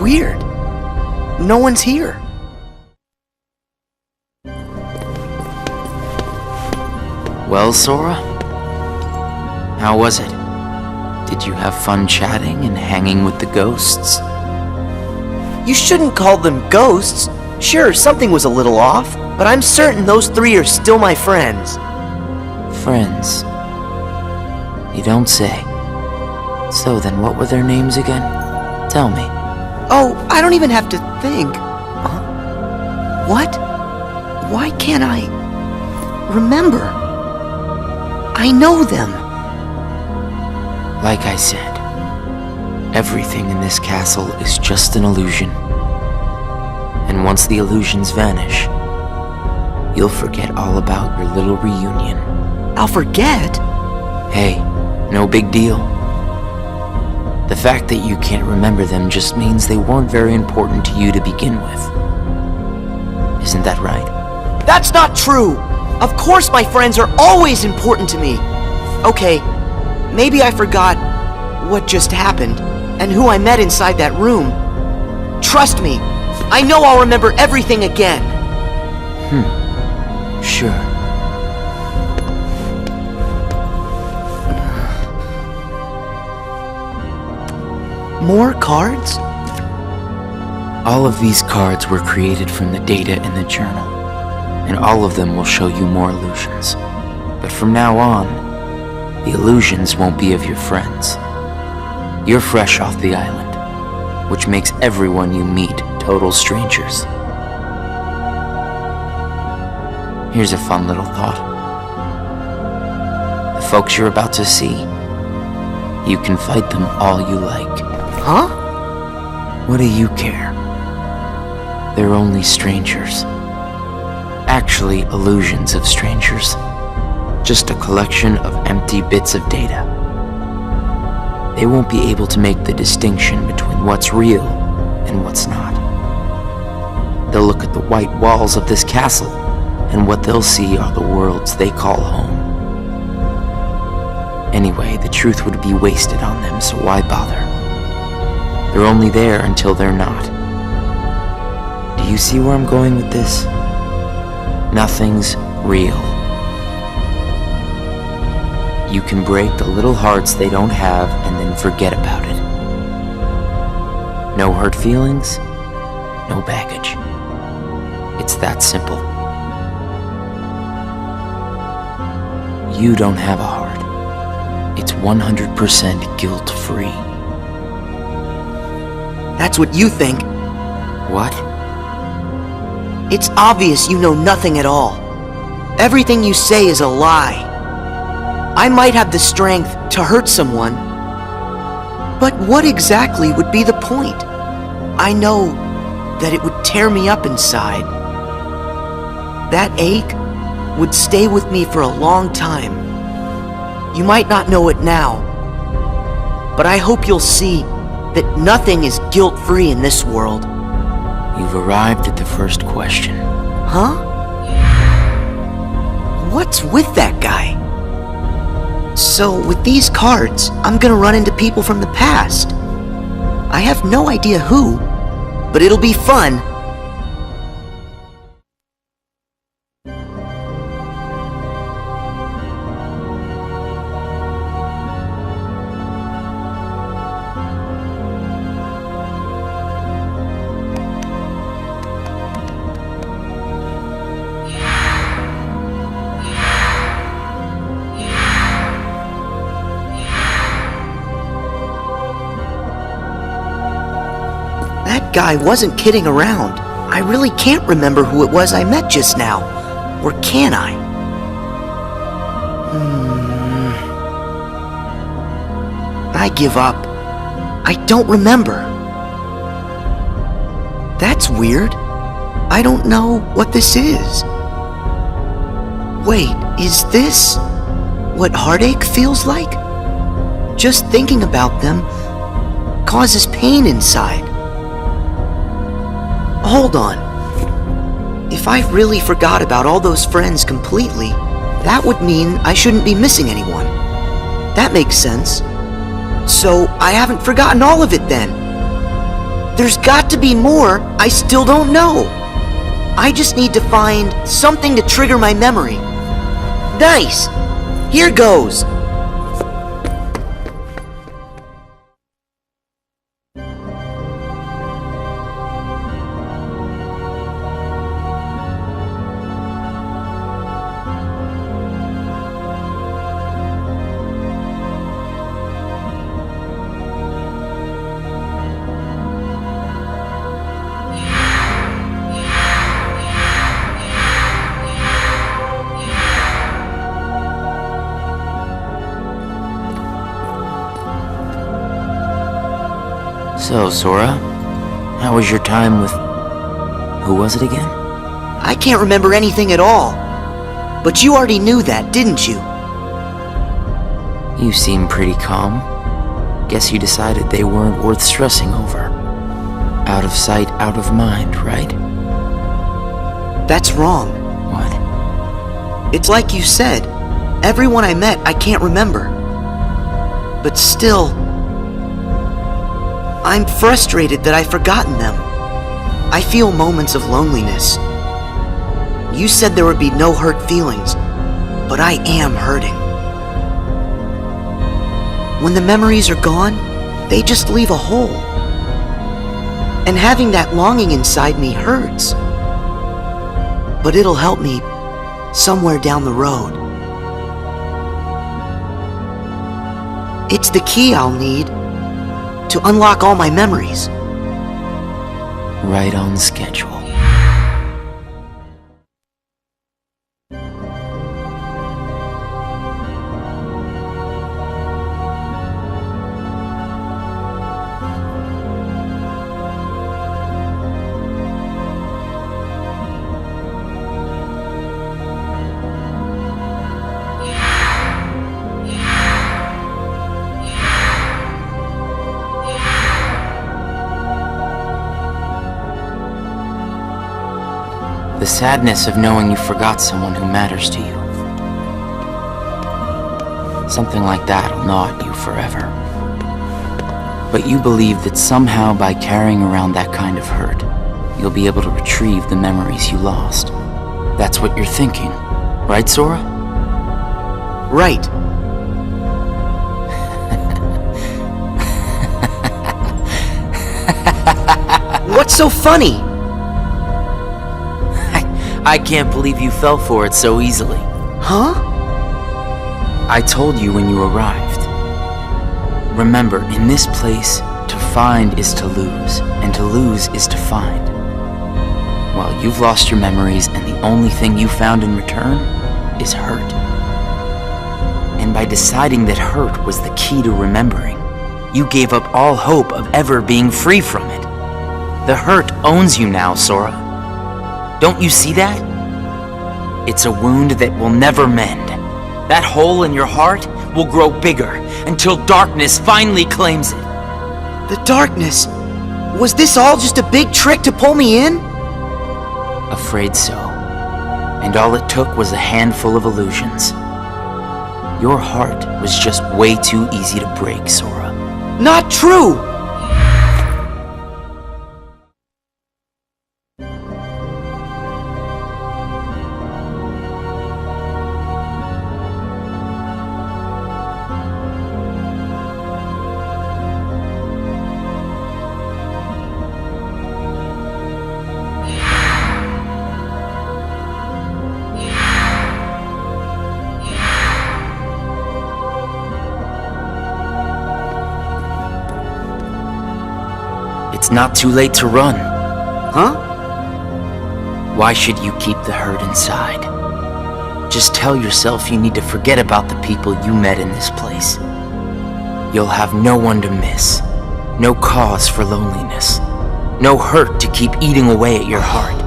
Weird. No one's here. Well, Sora? How was it? Did you have fun chatting and hanging with the ghosts? You shouldn't call them ghosts. Sure, something was a little off, but I'm certain those three are still my friends. Friends? You don't say. So then what were their names again? Tell me. Oh, I don't even have to think. What? Why can't I remember? I know them. Like I said, everything in this castle is just an illusion. And once the illusions vanish, you'll forget all about your little reunion. I'll forget? Hey, no big deal. The fact that you can't remember them just means they weren't very important to you to begin with. Isn't that right? That's not true! Of course my friends are always important to me. Okay, maybe I forgot what just happened and who I met inside that room. Trust me, I know I'll remember everything again. Sure. More cards? All of these cards were created from the data in the journal, and all of them will show you more illusions. But from now on, the illusions won't be of your friends. You're fresh off the island, which makes everyone you meet total strangers. Here's a fun little thought. The folks you're about to see, you can fight them all you like. Huh? What do you care? They're only strangers. Actually, illusions of strangers. Just a collection of empty bits of data. They won't be able to make the distinction between what's real and what's not. They'll look at the white walls of this castle, and what they'll see are the worlds they call home. Anyway, the truth would be wasted on them, so why bother? They're only there until they're not. Do you see where I'm going with this? Nothing's real. You can break the little hearts they don't have and then forget about it. No hurt feelings, no baggage. It's that simple. You don't have a heart. It's 100% guilt-free. That's what you think. What? It's obvious you know nothing at all. Everything you say is a lie. I might have the strength to hurt someone, but what exactly would be the point? I know that it would tear me up inside. That ache would stay with me for a long time. You might not know it now, but I hope you'll see that nothing is guilt-free in this world. You've arrived at the first question. Huh? What's with that guy? So, with these cards, I'm gonna run into people from the past. I have no idea who, but it'll be fun. That guy wasn't kidding around. I really can't remember who it was I met just now. Or can I? I give up. I don't remember. That's weird. I don't know what this is. Wait, is this what heartache feels like? Just thinking about them causes pain inside. Hold on. If I really forgot about all those friends completely, that would mean I shouldn't be missing anyone. That makes sense. So I haven't forgotten all of it then. There's got to be more I still don't know. I just need to find something to trigger my memory. Nice! Here goes! So, Sora, how was your time with... who was it again? I can't remember anything at all. But you already knew that, didn't you? You seem pretty calm. Guess you decided they weren't worth stressing over. Out of sight, out of mind, right? That's wrong. What? It's like you said. Everyone I met, I can't remember. But still... I'm frustrated that I've forgotten them. I feel moments of loneliness. You said there would be no hurt feelings, but I am hurting. When the memories are gone, they just leave a hole. And having that longing inside me hurts. But it'll help me somewhere down the road. It's the key I'll need to unlock all my memories. Right on schedule. The sadness of knowing you forgot someone who matters to you. Something like that'll gnaw at you forever. But you believe that somehow by carrying around that kind of hurt, you'll be able to retrieve the memories you lost. That's what you're thinking, right, Sora? Right. What's so funny? I can't believe you fell for it so easily. Huh? I told you when you arrived. Remember, in this place, to find is to lose, and to lose is to find. Well, you've lost your memories, and the only thing you found in return is hurt. And by deciding that hurt was the key to remembering, you gave up all hope of ever being free from it. The hurt owns you now, Sora. Don't you see that? It's a wound that will never mend. That hole in your heart will grow bigger until darkness finally claims it. The darkness? Was this all just a big trick to pull me in? Afraid so. And all it took was a handful of illusions. Your heart was just way too easy to break, Sora. Not true! It's not too late to run. Huh? Why should you keep the hurt inside? Just tell yourself you need to forget about the people you met in this place. You'll have no one to miss, no cause for loneliness, no hurt to keep eating away at your heart.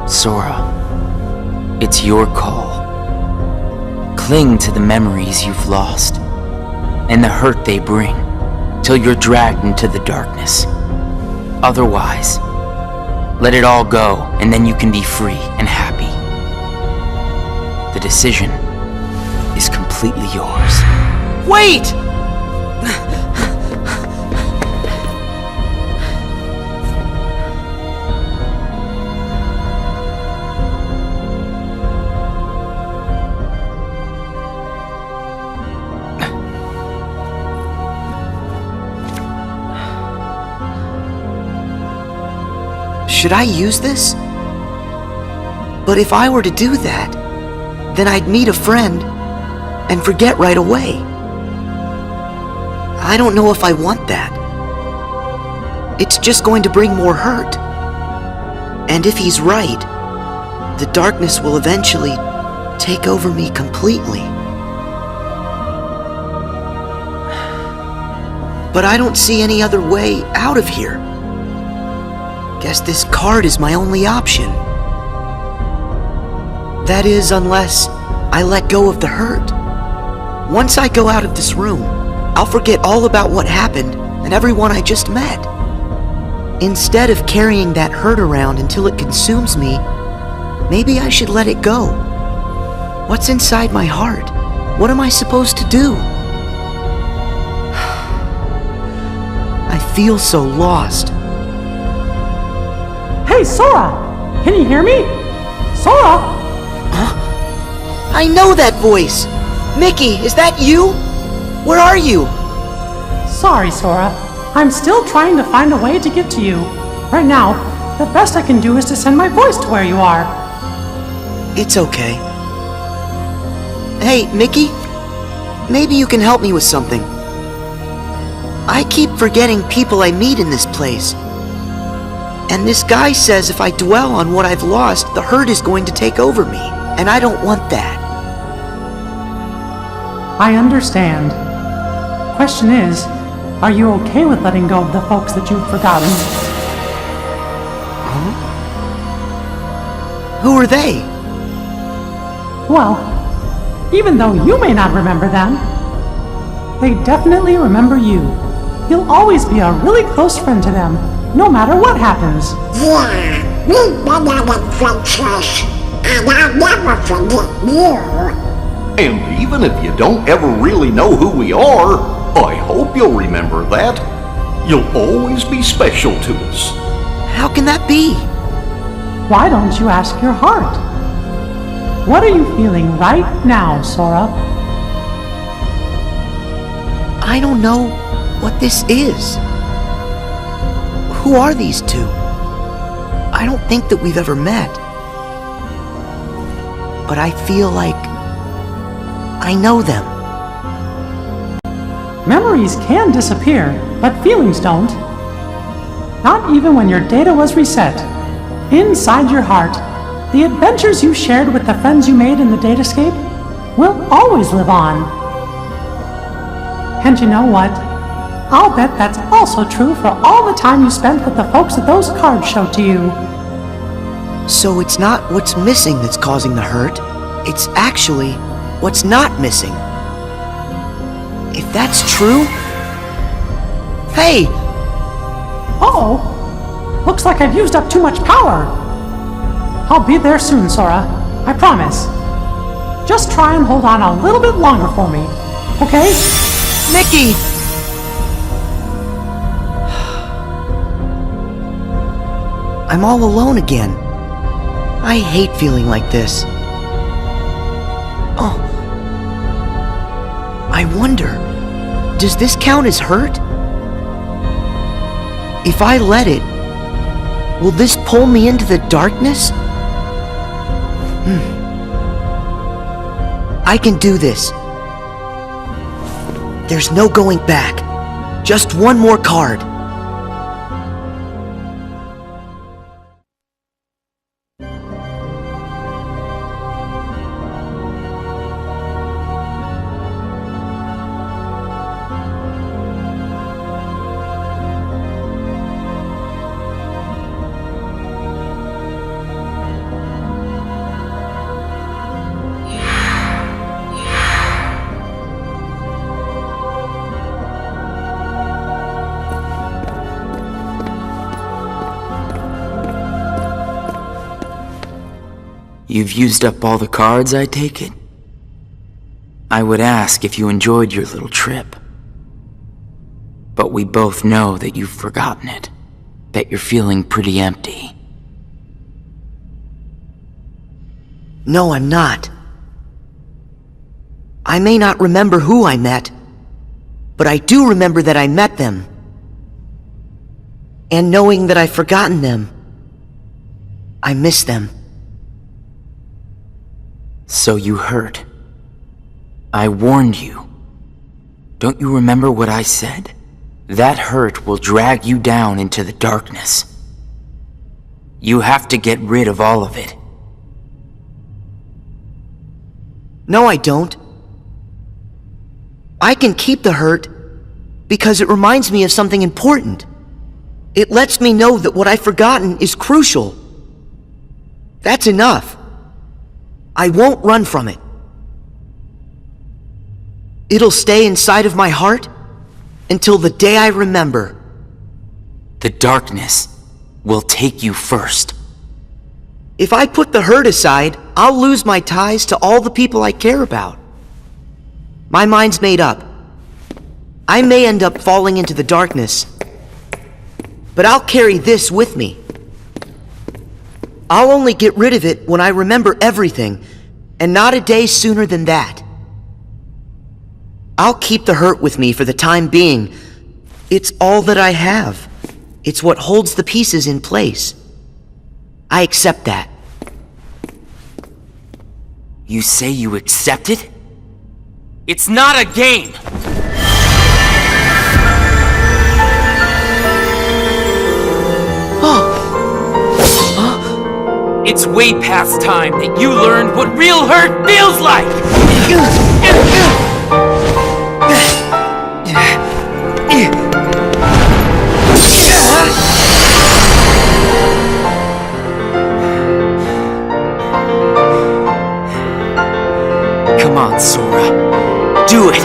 Sora, it's your call. Cling to the memories you've lost, and the hurt they bring. till you're dragged into the darkness. Otherwise, let it all go, and then you can be free and happy. The decision is completely yours. Wait! Should I use this? But if I were to do that, then I'd meet a friend and forget right away. I don't know if I want that. It's just going to bring more hurt. And if he's right, the darkness will eventually take over me completely. But I don't see any other way out of here. Guess this card is my only option. That is, unless I let go of the hurt. Once I go out of this room, I'll forget all about what happened and everyone I just met. Instead of carrying that hurt around until it consumes me, maybe I should let it go. What's inside my heart? What am I supposed to do? I feel so lost. Hey, Sora! Can you hear me? Sora! Huh? I know that voice! Mickey, is that you? Where are you? Sorry, Sora. I'm still trying to find a way to get to you. Right now, the best I can do is to send my voice to where you are. It's okay. Hey, Mickey? Maybe you can help me with something. I keep forgetting people I meet in this place. And this guy says if I dwell on what I've lost, the hurt is going to take over me. And I don't want that. I understand. Question is, are you okay with letting go of the folks that you've forgotten? Huh? Who are they? Well, even though you may not remember them, they definitely remember you. You'll always be a really close friend to them, no matter what happens. Yeah, we've been on adventures, and I'll never forget you. And even if you don't ever really know who we are, I hope you'll remember that. You'll always be special to us. How can that be? Why don't you ask your heart? What are you feeling right now, Sora? I don't know what this is. Who are these two? I don't think that we've ever met. But I feel like I know them. Memories can disappear, but feelings don't. Not even when your data was reset. Inside your heart, the adventures you shared with the friends you made in the datascape will always live on. And you know what? I'll bet that's also true for all the time you spent with the folks that those cards showed to you. So it's not what's missing that's causing the hurt. It's actually what's not missing. If that's true... Hey! Uh-oh! Looks like I've used up too much power. I'll be there soon, Sora. I promise. Just try and hold on a little bit longer for me, okay? Mickey! I'm all alone again. I hate feeling like this. Oh. I wonder, does this count as hurt? If I let it, will this pull me into the darkness? I can do this. There's no going back. Just one more card. You've used up all the cards, I take it? I would ask if you enjoyed your little trip. But we both know that you've forgotten it. That you're feeling pretty empty. No, I'm not. I may not remember who I met, but I do remember that I met them. And knowing that I've forgotten them, I miss them. So you hurt. I warned you. Don't you remember what I said? That hurt will drag you down into the darkness. You have to get rid of all of it. No, I don't. I can keep the hurt because it reminds me of something important. It lets me know that what I've forgotten is crucial. That's enough. I won't run from it. It'll stay inside of my heart until the day I remember. The darkness will take you first. If I put the hurt aside, I'll lose my ties to all the people I care about. My mind's made up. I may end up falling into the darkness, but I'll carry this with me. I'll only get rid of it when I remember everything, and not a day sooner than that. I'll keep the hurt with me for the time being. It's all that I have. It's what holds the pieces in place. I accept that. You say you accept it? It's not a game! It's way past time that you learned what real hurt feels like! Come on, Sora. Do it!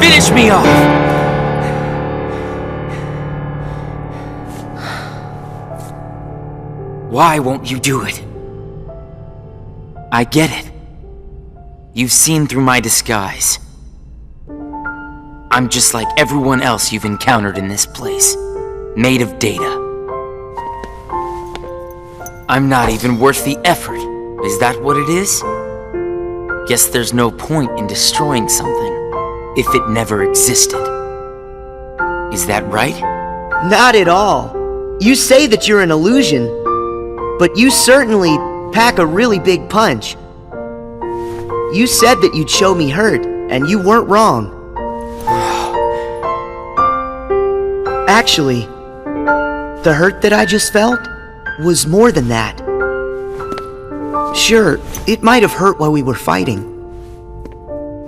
Finish me off! Why won't you do it? I get it. You've seen through my disguise. I'm just like everyone else you've encountered in this place, made of data. I'm not even worth the effort. Is that what it is? Guess there's no point in destroying something if it never existed. Is that right? Not at all. You say that you're an illusion, but you certainly pack a really big punch. You said that you'd show me hurt, and you weren't wrong. Actually, the hurt that I just felt was more than that. Sure, it might have hurt while we were fighting,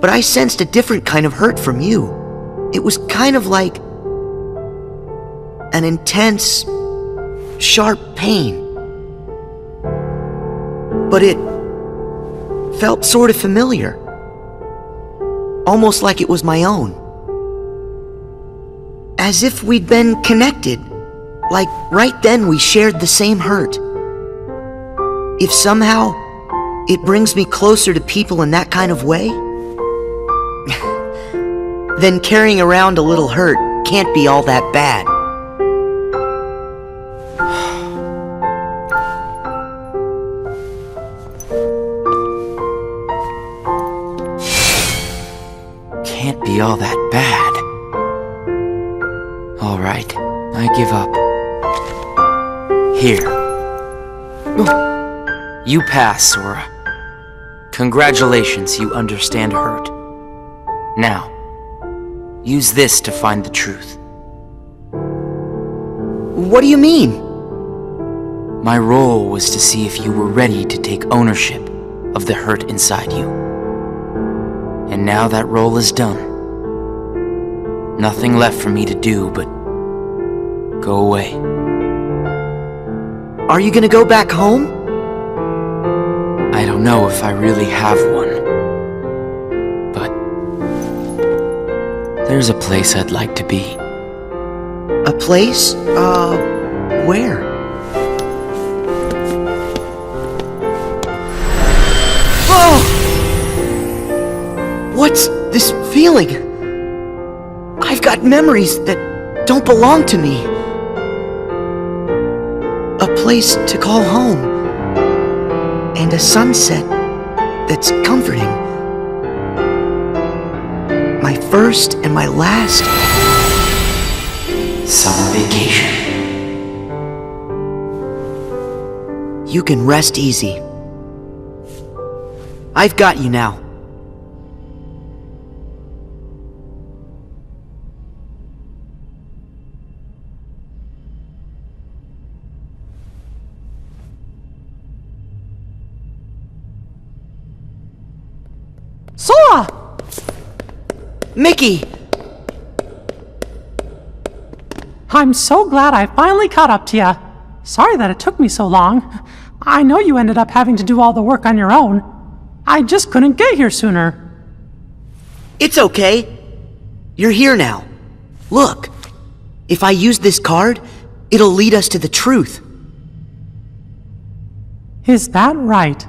but I sensed a different kind of hurt from you. It was kind of like an intense, sharp pain. But it felt sort of familiar. Almost like it was my own. As if we'd been connected. Like right then we shared the same hurt. If somehow it brings me closer to people in that kind of way, then carrying around a little hurt can't be all that bad. Can't be all that bad. All right, I give up. Here. You pass, Sora. Congratulations, you understand hurt. Now, use this to find the truth. What do you mean? My role was to see if you were ready to take ownership of the hurt inside you. And now that role is done. Nothing left for me to do but go away. Are you gonna go back home? I don't know if I really have one. But there's a place I'd like to be. A place? Where? feeling. I've got memories that don't belong to me. A place to call home. And a sunset that's comforting. My first and my last summer vacation. You can rest easy. I've got you now. Sora! Mickey! I'm so glad I finally caught up to you. Sorry that it took me so long. I know you ended up having to do all the work on your own. I just couldn't get here sooner. It's okay. You're here now. Look, if I use this card, it'll lead us to the truth. Is that right?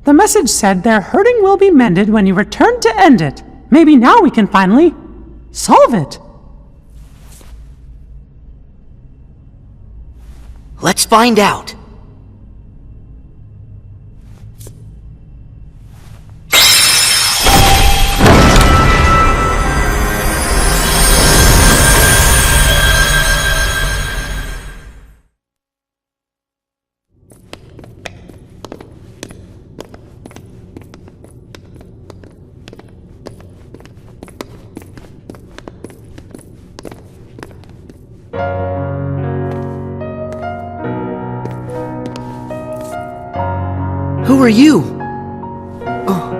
The message said their hurting will be mended when you return to end it. Maybe now we can finally solve it. Let's find out. Who are you? Oh.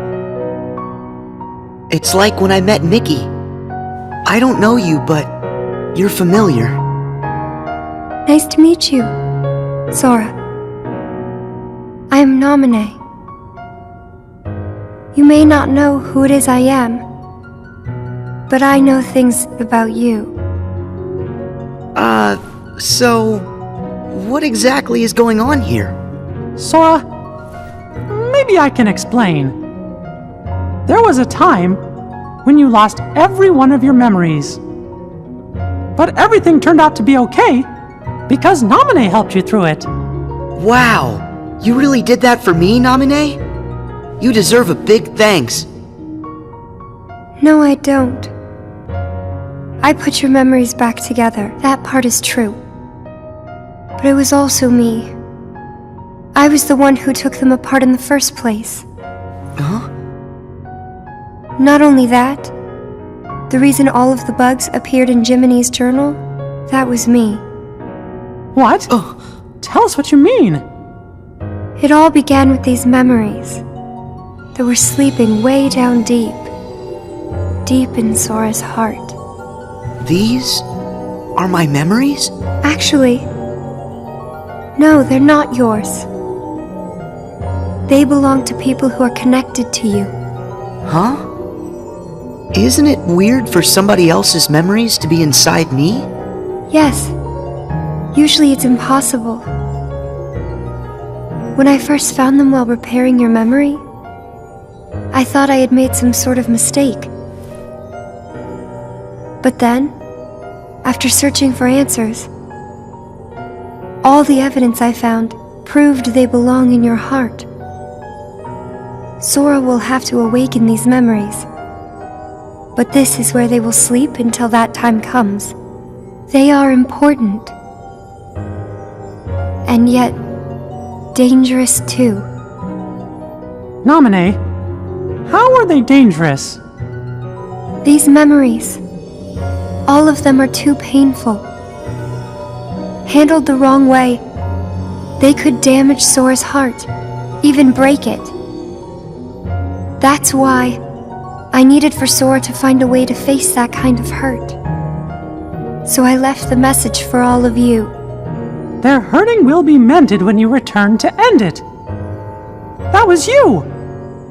It's like when I met Mickey. I don't know you, but you're familiar. Nice to meet you, Sora. I am Naminé. You may not know who it is I am, but I know things about you. So what exactly is going on here? Sora, maybe I can explain. There was a time when you lost every one of your memories. But everything turned out to be okay because Naminé helped you through it. Wow, you really did that for me, Naminé? You deserve a big thanks. No, I don't. I put your memories back together. That part is true. But it was also me. I was the one who took them apart in the first place. Huh? Not only that, the reason all of the bugs appeared in Jiminy's journal, that was me. What? Tell us what you mean. It all began with these memories that were sleeping way down deep in Sora's heart. These are my memories? Actually, no, they're not yours. They belong to people who are connected to you. Huh? Isn't it weird for somebody else's memories to be inside me? Yes. Usually it's impossible. When I first found them while repairing your memory, I thought I had made some sort of mistake. But then, after searching for answers, all the evidence I found proved they belong in your heart. Sora will have to awaken these memories. But this is where they will sleep until that time comes. They are important. And yet, dangerous too. Naminé, how are they dangerous? These memories, all of them are too painful. Handled the wrong way, they could damage Sora's heart, even break it. That's why I needed for Sora to find a way to face that kind of hurt. So I left the message for all of you. Their hurting will be mended when you return to end it. That was you!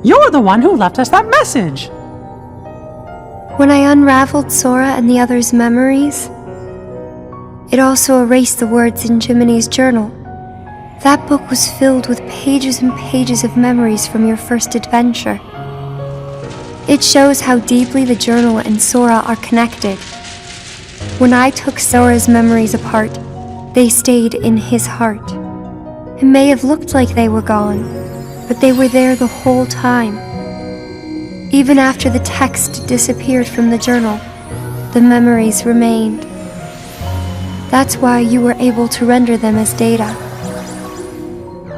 You're the one who left us that message! When I unraveled Sora and the others' memories, it also erased the words in Jiminy's journal. That book was filled with pages and pages of memories from your first adventure. It shows how deeply the journal and Sora are connected. When I took Sora's memories apart, they stayed in his heart. It may have looked like they were gone, but they were there the whole time. Even after the text disappeared from the journal, the memories remained. That's why you were able to render them as data.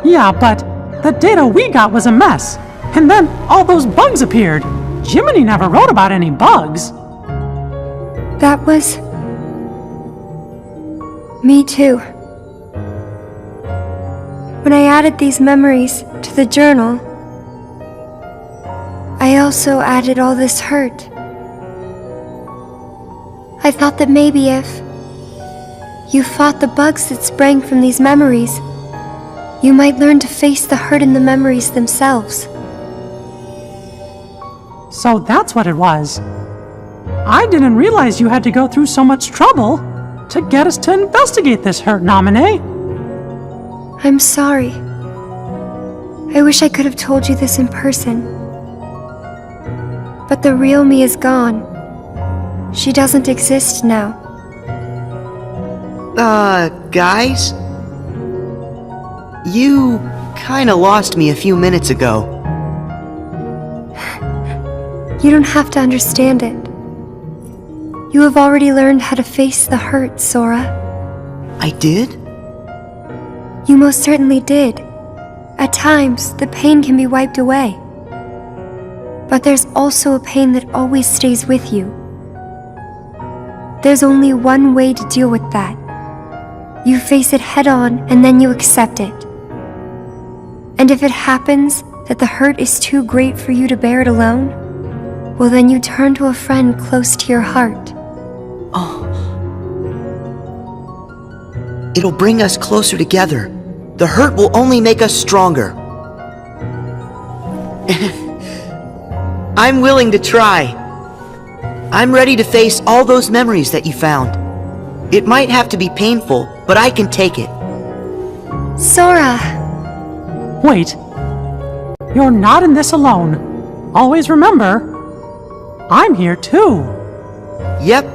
Yeah, but the data we got was a mess. And then all those bugs appeared. Jiminy never wrote about any bugs. That was... me too. When I added these memories to the journal, I also added all this hurt. I thought that maybe if you fought the bugs that sprang from these memories, you might learn to face the hurt in the memories themselves. So that's what it was. I didn't realize you had to go through so much trouble to get us to investigate this hurt, Nominee. I'm sorry. I wish I could have told you this in person. But the real me is gone. She doesn't exist now. Guys? You kinda lost me a few minutes ago. You don't have to understand it. You have already learned how to face the hurt, Sora. I did? You most certainly did. At times, the pain can be wiped away. But there's also a pain that always stays with you. There's only one way to deal with that. You face it head on and then you accept it. And if it happens that the hurt is too great for you to bear it alone, well then you turn to a friend close to your heart. Oh. It'll bring us closer together. The hurt will only make us stronger. I'm willing to try. I'm ready to face all those memories that you found. It might have to be painful, but I can take it. Sora! Wait. You're not in this alone. Always remember, I'm here too. Yep.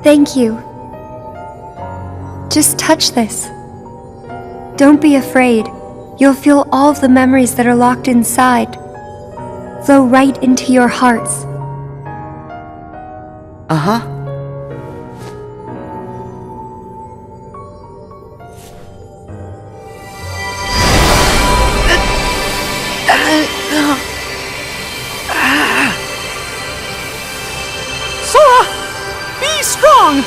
Thank you. Just touch this. Don't be afraid. You'll feel all of the memories that are locked inside flow right into your hearts. Uh-huh. Sora! Be strong!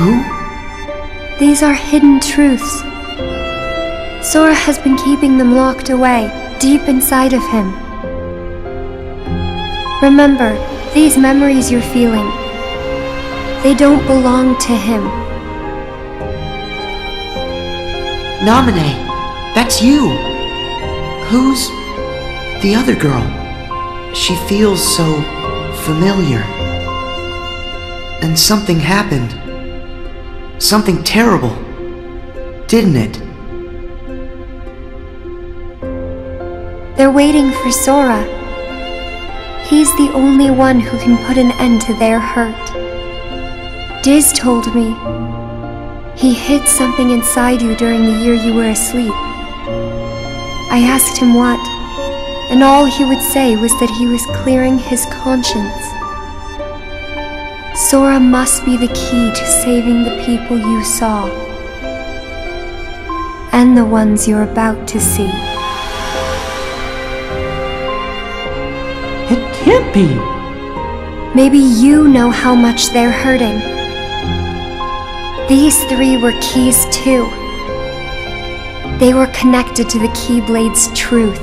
Who? These are hidden truths. Sora has been keeping them locked away, deep inside of him. Remember, these memories you're feeling, they don't belong to him. Nominee, that's you. Who's the other girl? She feels so familiar. And something happened. Something terrible, didn't it? They're waiting for Sora. He's the only one who can put an end to their hurt. Diz told me he hid something inside you during the year you were asleep. I asked him what, and all he would say was that he was clearing his conscience. Sora must be the key to saving the people you saw, and the ones you're about to see. It can't be. Maybe you know how much they're hurting. These three were keys too. They were connected to the Keyblade's truth.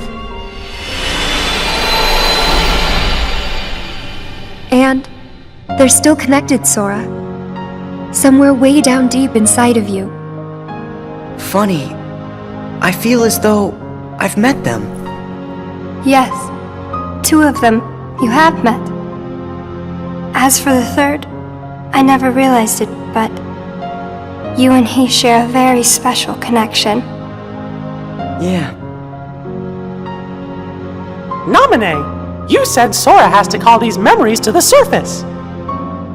And they're still connected, Sora. Somewhere way down deep inside of you. Funny, I feel as though I've met them. Yes, 2 of them you have met. As for the third, I never realized it, but you and he share a very special connection. Yeah. Nominee, you said Sora has to call these memories to the surface.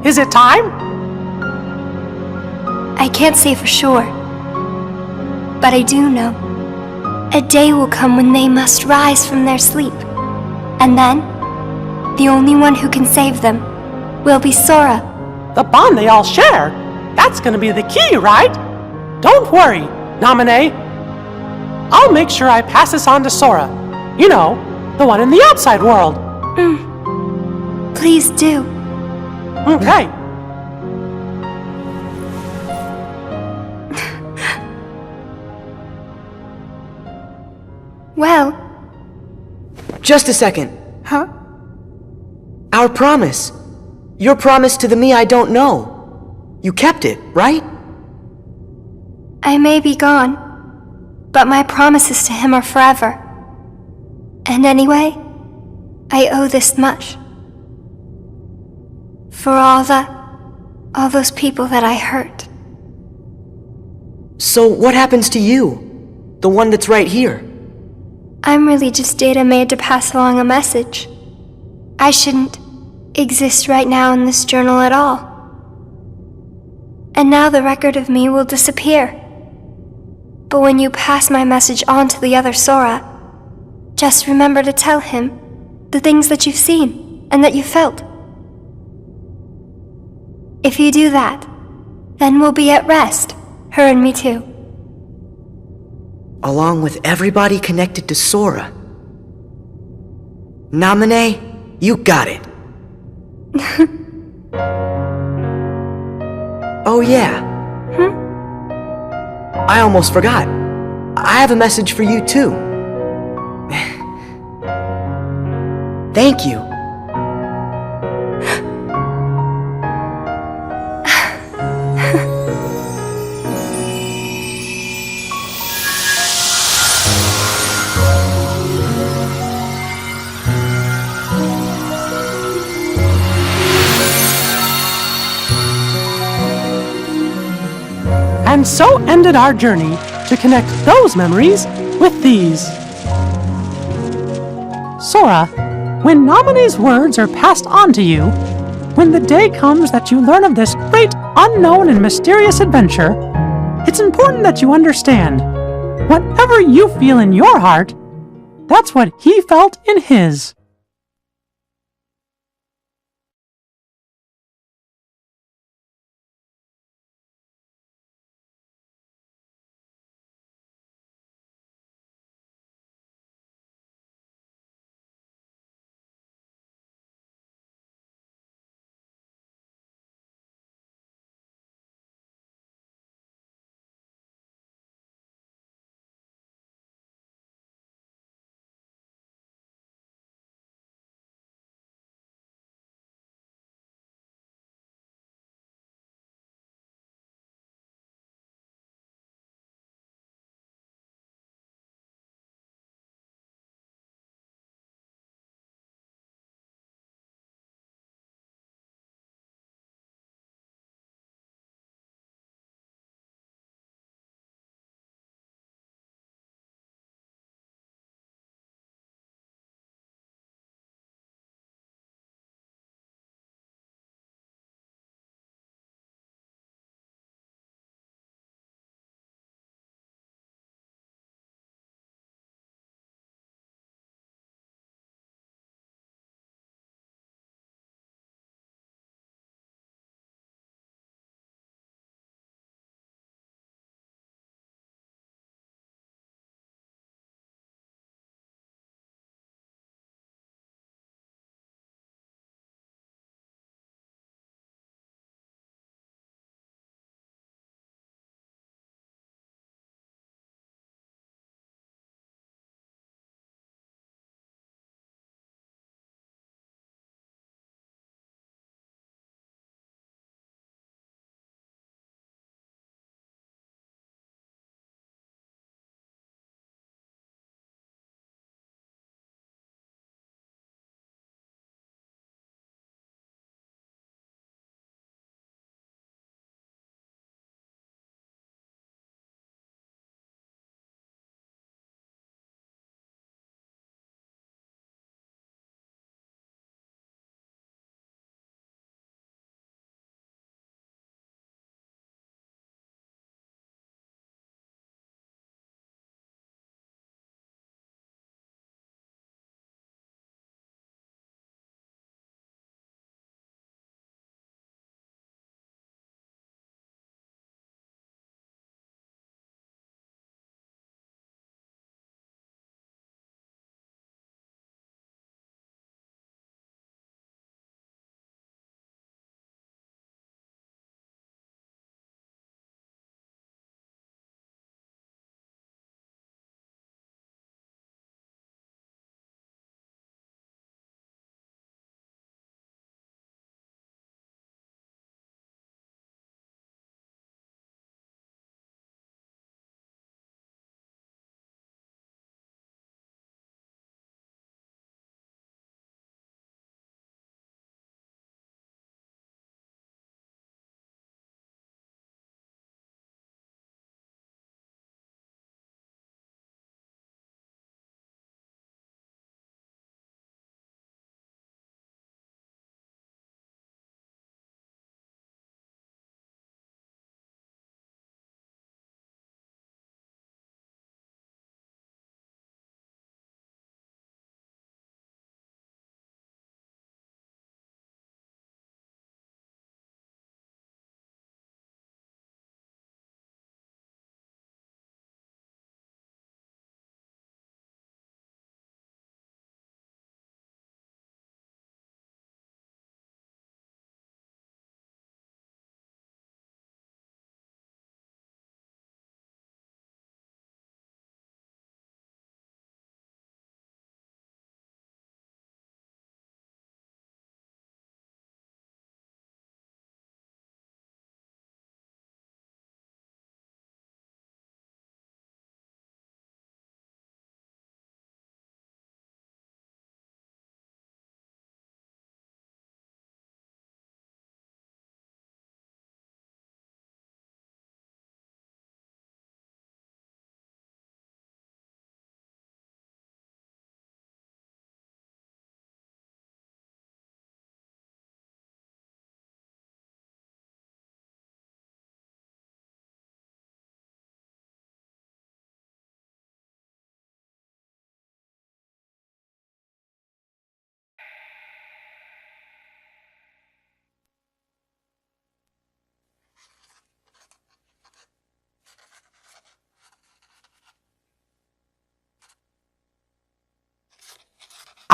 Is it time? I can't say for sure, but I do know. A day will come when they must rise from their sleep, and then the only one who can save them will be Sora. The bond they all share? That's gonna be the key, right? Don't worry, Nominee. I'll make sure I pass this on to Sora. You know, the one in the outside world. Please do. Okay. Well... Just a second. Huh? Our promise. Your promise to the me I don't know. You kept it, right? I may be gone, but my promises to him are forever. And anyway, I owe this much. For all those people that I hurt. So what happens to you? The one that's right here? I'm really just data made to pass along a message. I shouldn't exist right now in this journal at all. And now the record of me will disappear. But when you pass my message on to the other Sora, just remember to tell him the things that you've seen and that you felt. If you do that, then we'll be at rest, her and me too. Along with everybody connected to Sora. Nominee, you got it. Oh yeah. I almost forgot. I have a message for you too. Thank you. And so ended our journey to connect those memories with these. Sora, when Nominee's words are passed on to you, when the day comes that you learn of this great, unknown, and mysterious adventure, it's important that you understand, whatever you feel in your heart, that's what he felt in his.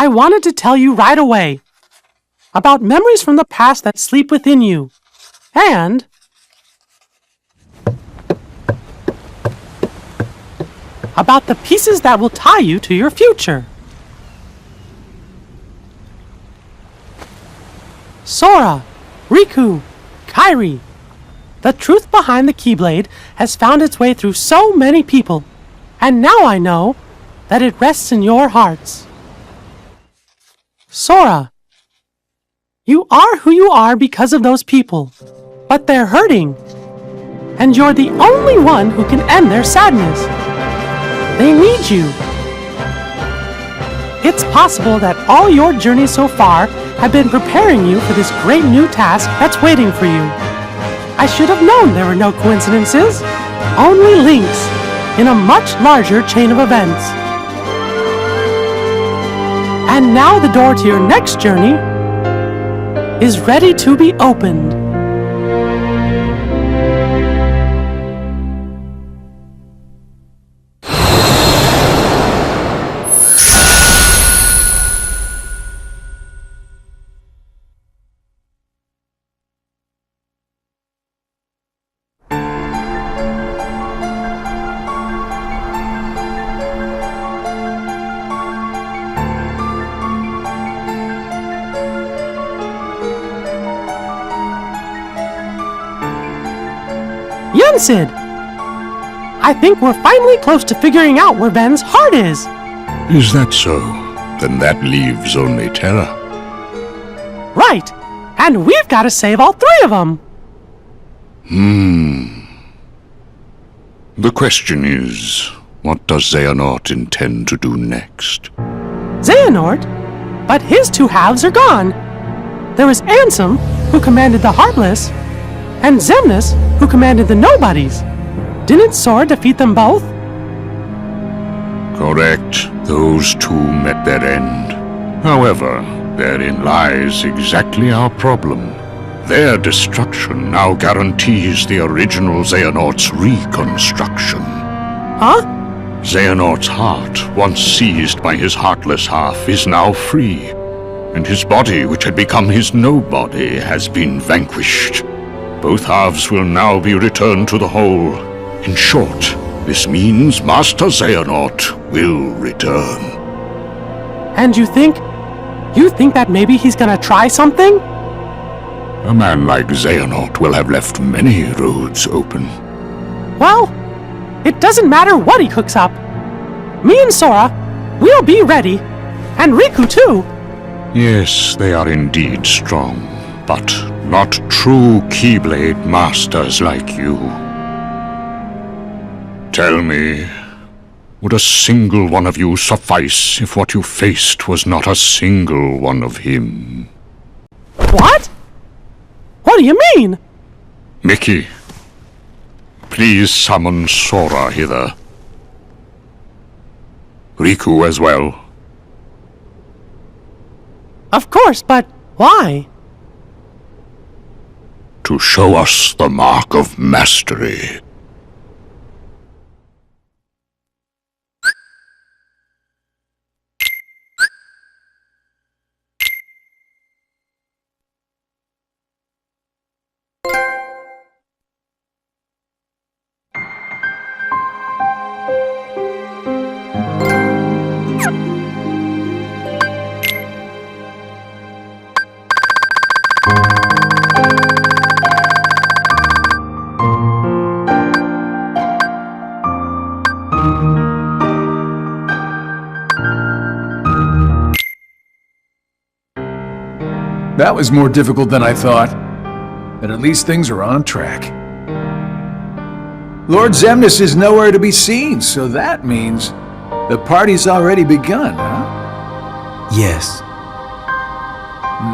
I wanted to tell you right away about memories from the past that sleep within you, and about the pieces that will tie you to your future. Sora, Riku, Kairi, the truth behind the Keyblade has found its way through so many people, and now I know that it rests in your hearts. Sora, you are who you are because of those people, but they're hurting, and you're the only one who can end their sadness. They need you. It's possible that all your journeys so far have been preparing you for this great new task that's waiting for you. I should have known there were no coincidences, only links in a much larger chain of events. And now the door to your next journey is ready to be opened. Sid, I think we're finally close to figuring out where Ven's heart is. Is that so? Then that leaves only Terra. Right, and we've got to save all three of them. The question is, what does Xehanort intend to do next? Xehanort? But his two halves are gone. There was Ansem, who commanded the Heartless, and Xemnas, who commanded the Nobodies. Didn't Sora defeat them both? Correct. Those two met their end. However, therein lies exactly our problem. Their destruction now guarantees the original Xehanort's reconstruction. Huh? Xehanort's heart, once seized by his heartless half, is now free, and his body, which had become his nobody, has been vanquished. Both halves will now be returned to the whole. In short, this means Master Xehanort will return. And you think that maybe he's gonna try something? A man like Xehanort will have left many roads open. Well, it doesn't matter what he cooks up. Me and Sora, we'll be ready. And Riku too. Yes, they are indeed strong, but not true Keyblade masters like you. Tell me, would a single one of you suffice if what you faced was not a single one of him? What? What do you mean? Mickey, please summon Sora hither. Riku as well. Of course, but why? To show us the mark of mastery. That was more difficult than I thought, but at least things are on track. Lord Xemnas is nowhere to be seen, so that means the party's already begun, huh? Yes.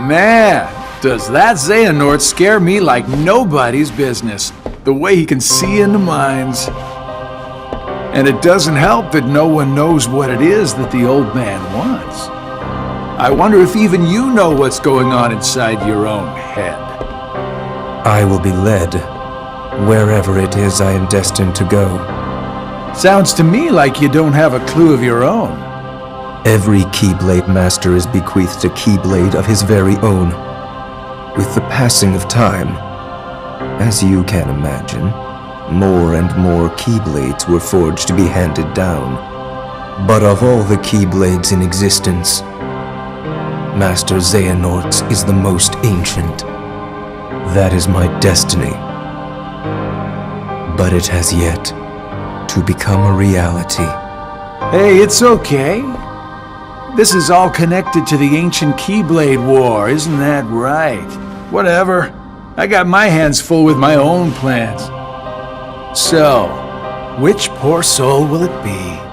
Man, does that Xehanort scare me like nobody's business, the way he can see into minds. And it doesn't help that no one knows what it is that the old man wants. I wonder if even you know what's going on inside your own head. I will be led wherever it is I am destined to go. Sounds to me like you don't have a clue of your own. Every Keyblade Master is bequeathed a Keyblade of his very own. With the passing of time, as you can imagine, more and more Keyblades were forged to be handed down. But of all the Keyblades in existence, Master Xehanort's is the most ancient. That is my destiny. But it has yet to become a reality. Hey, it's okay. This is all connected to the ancient Keyblade War, isn't that right? Whatever. I got my hands full with my own plans. So, which poor soul will it be?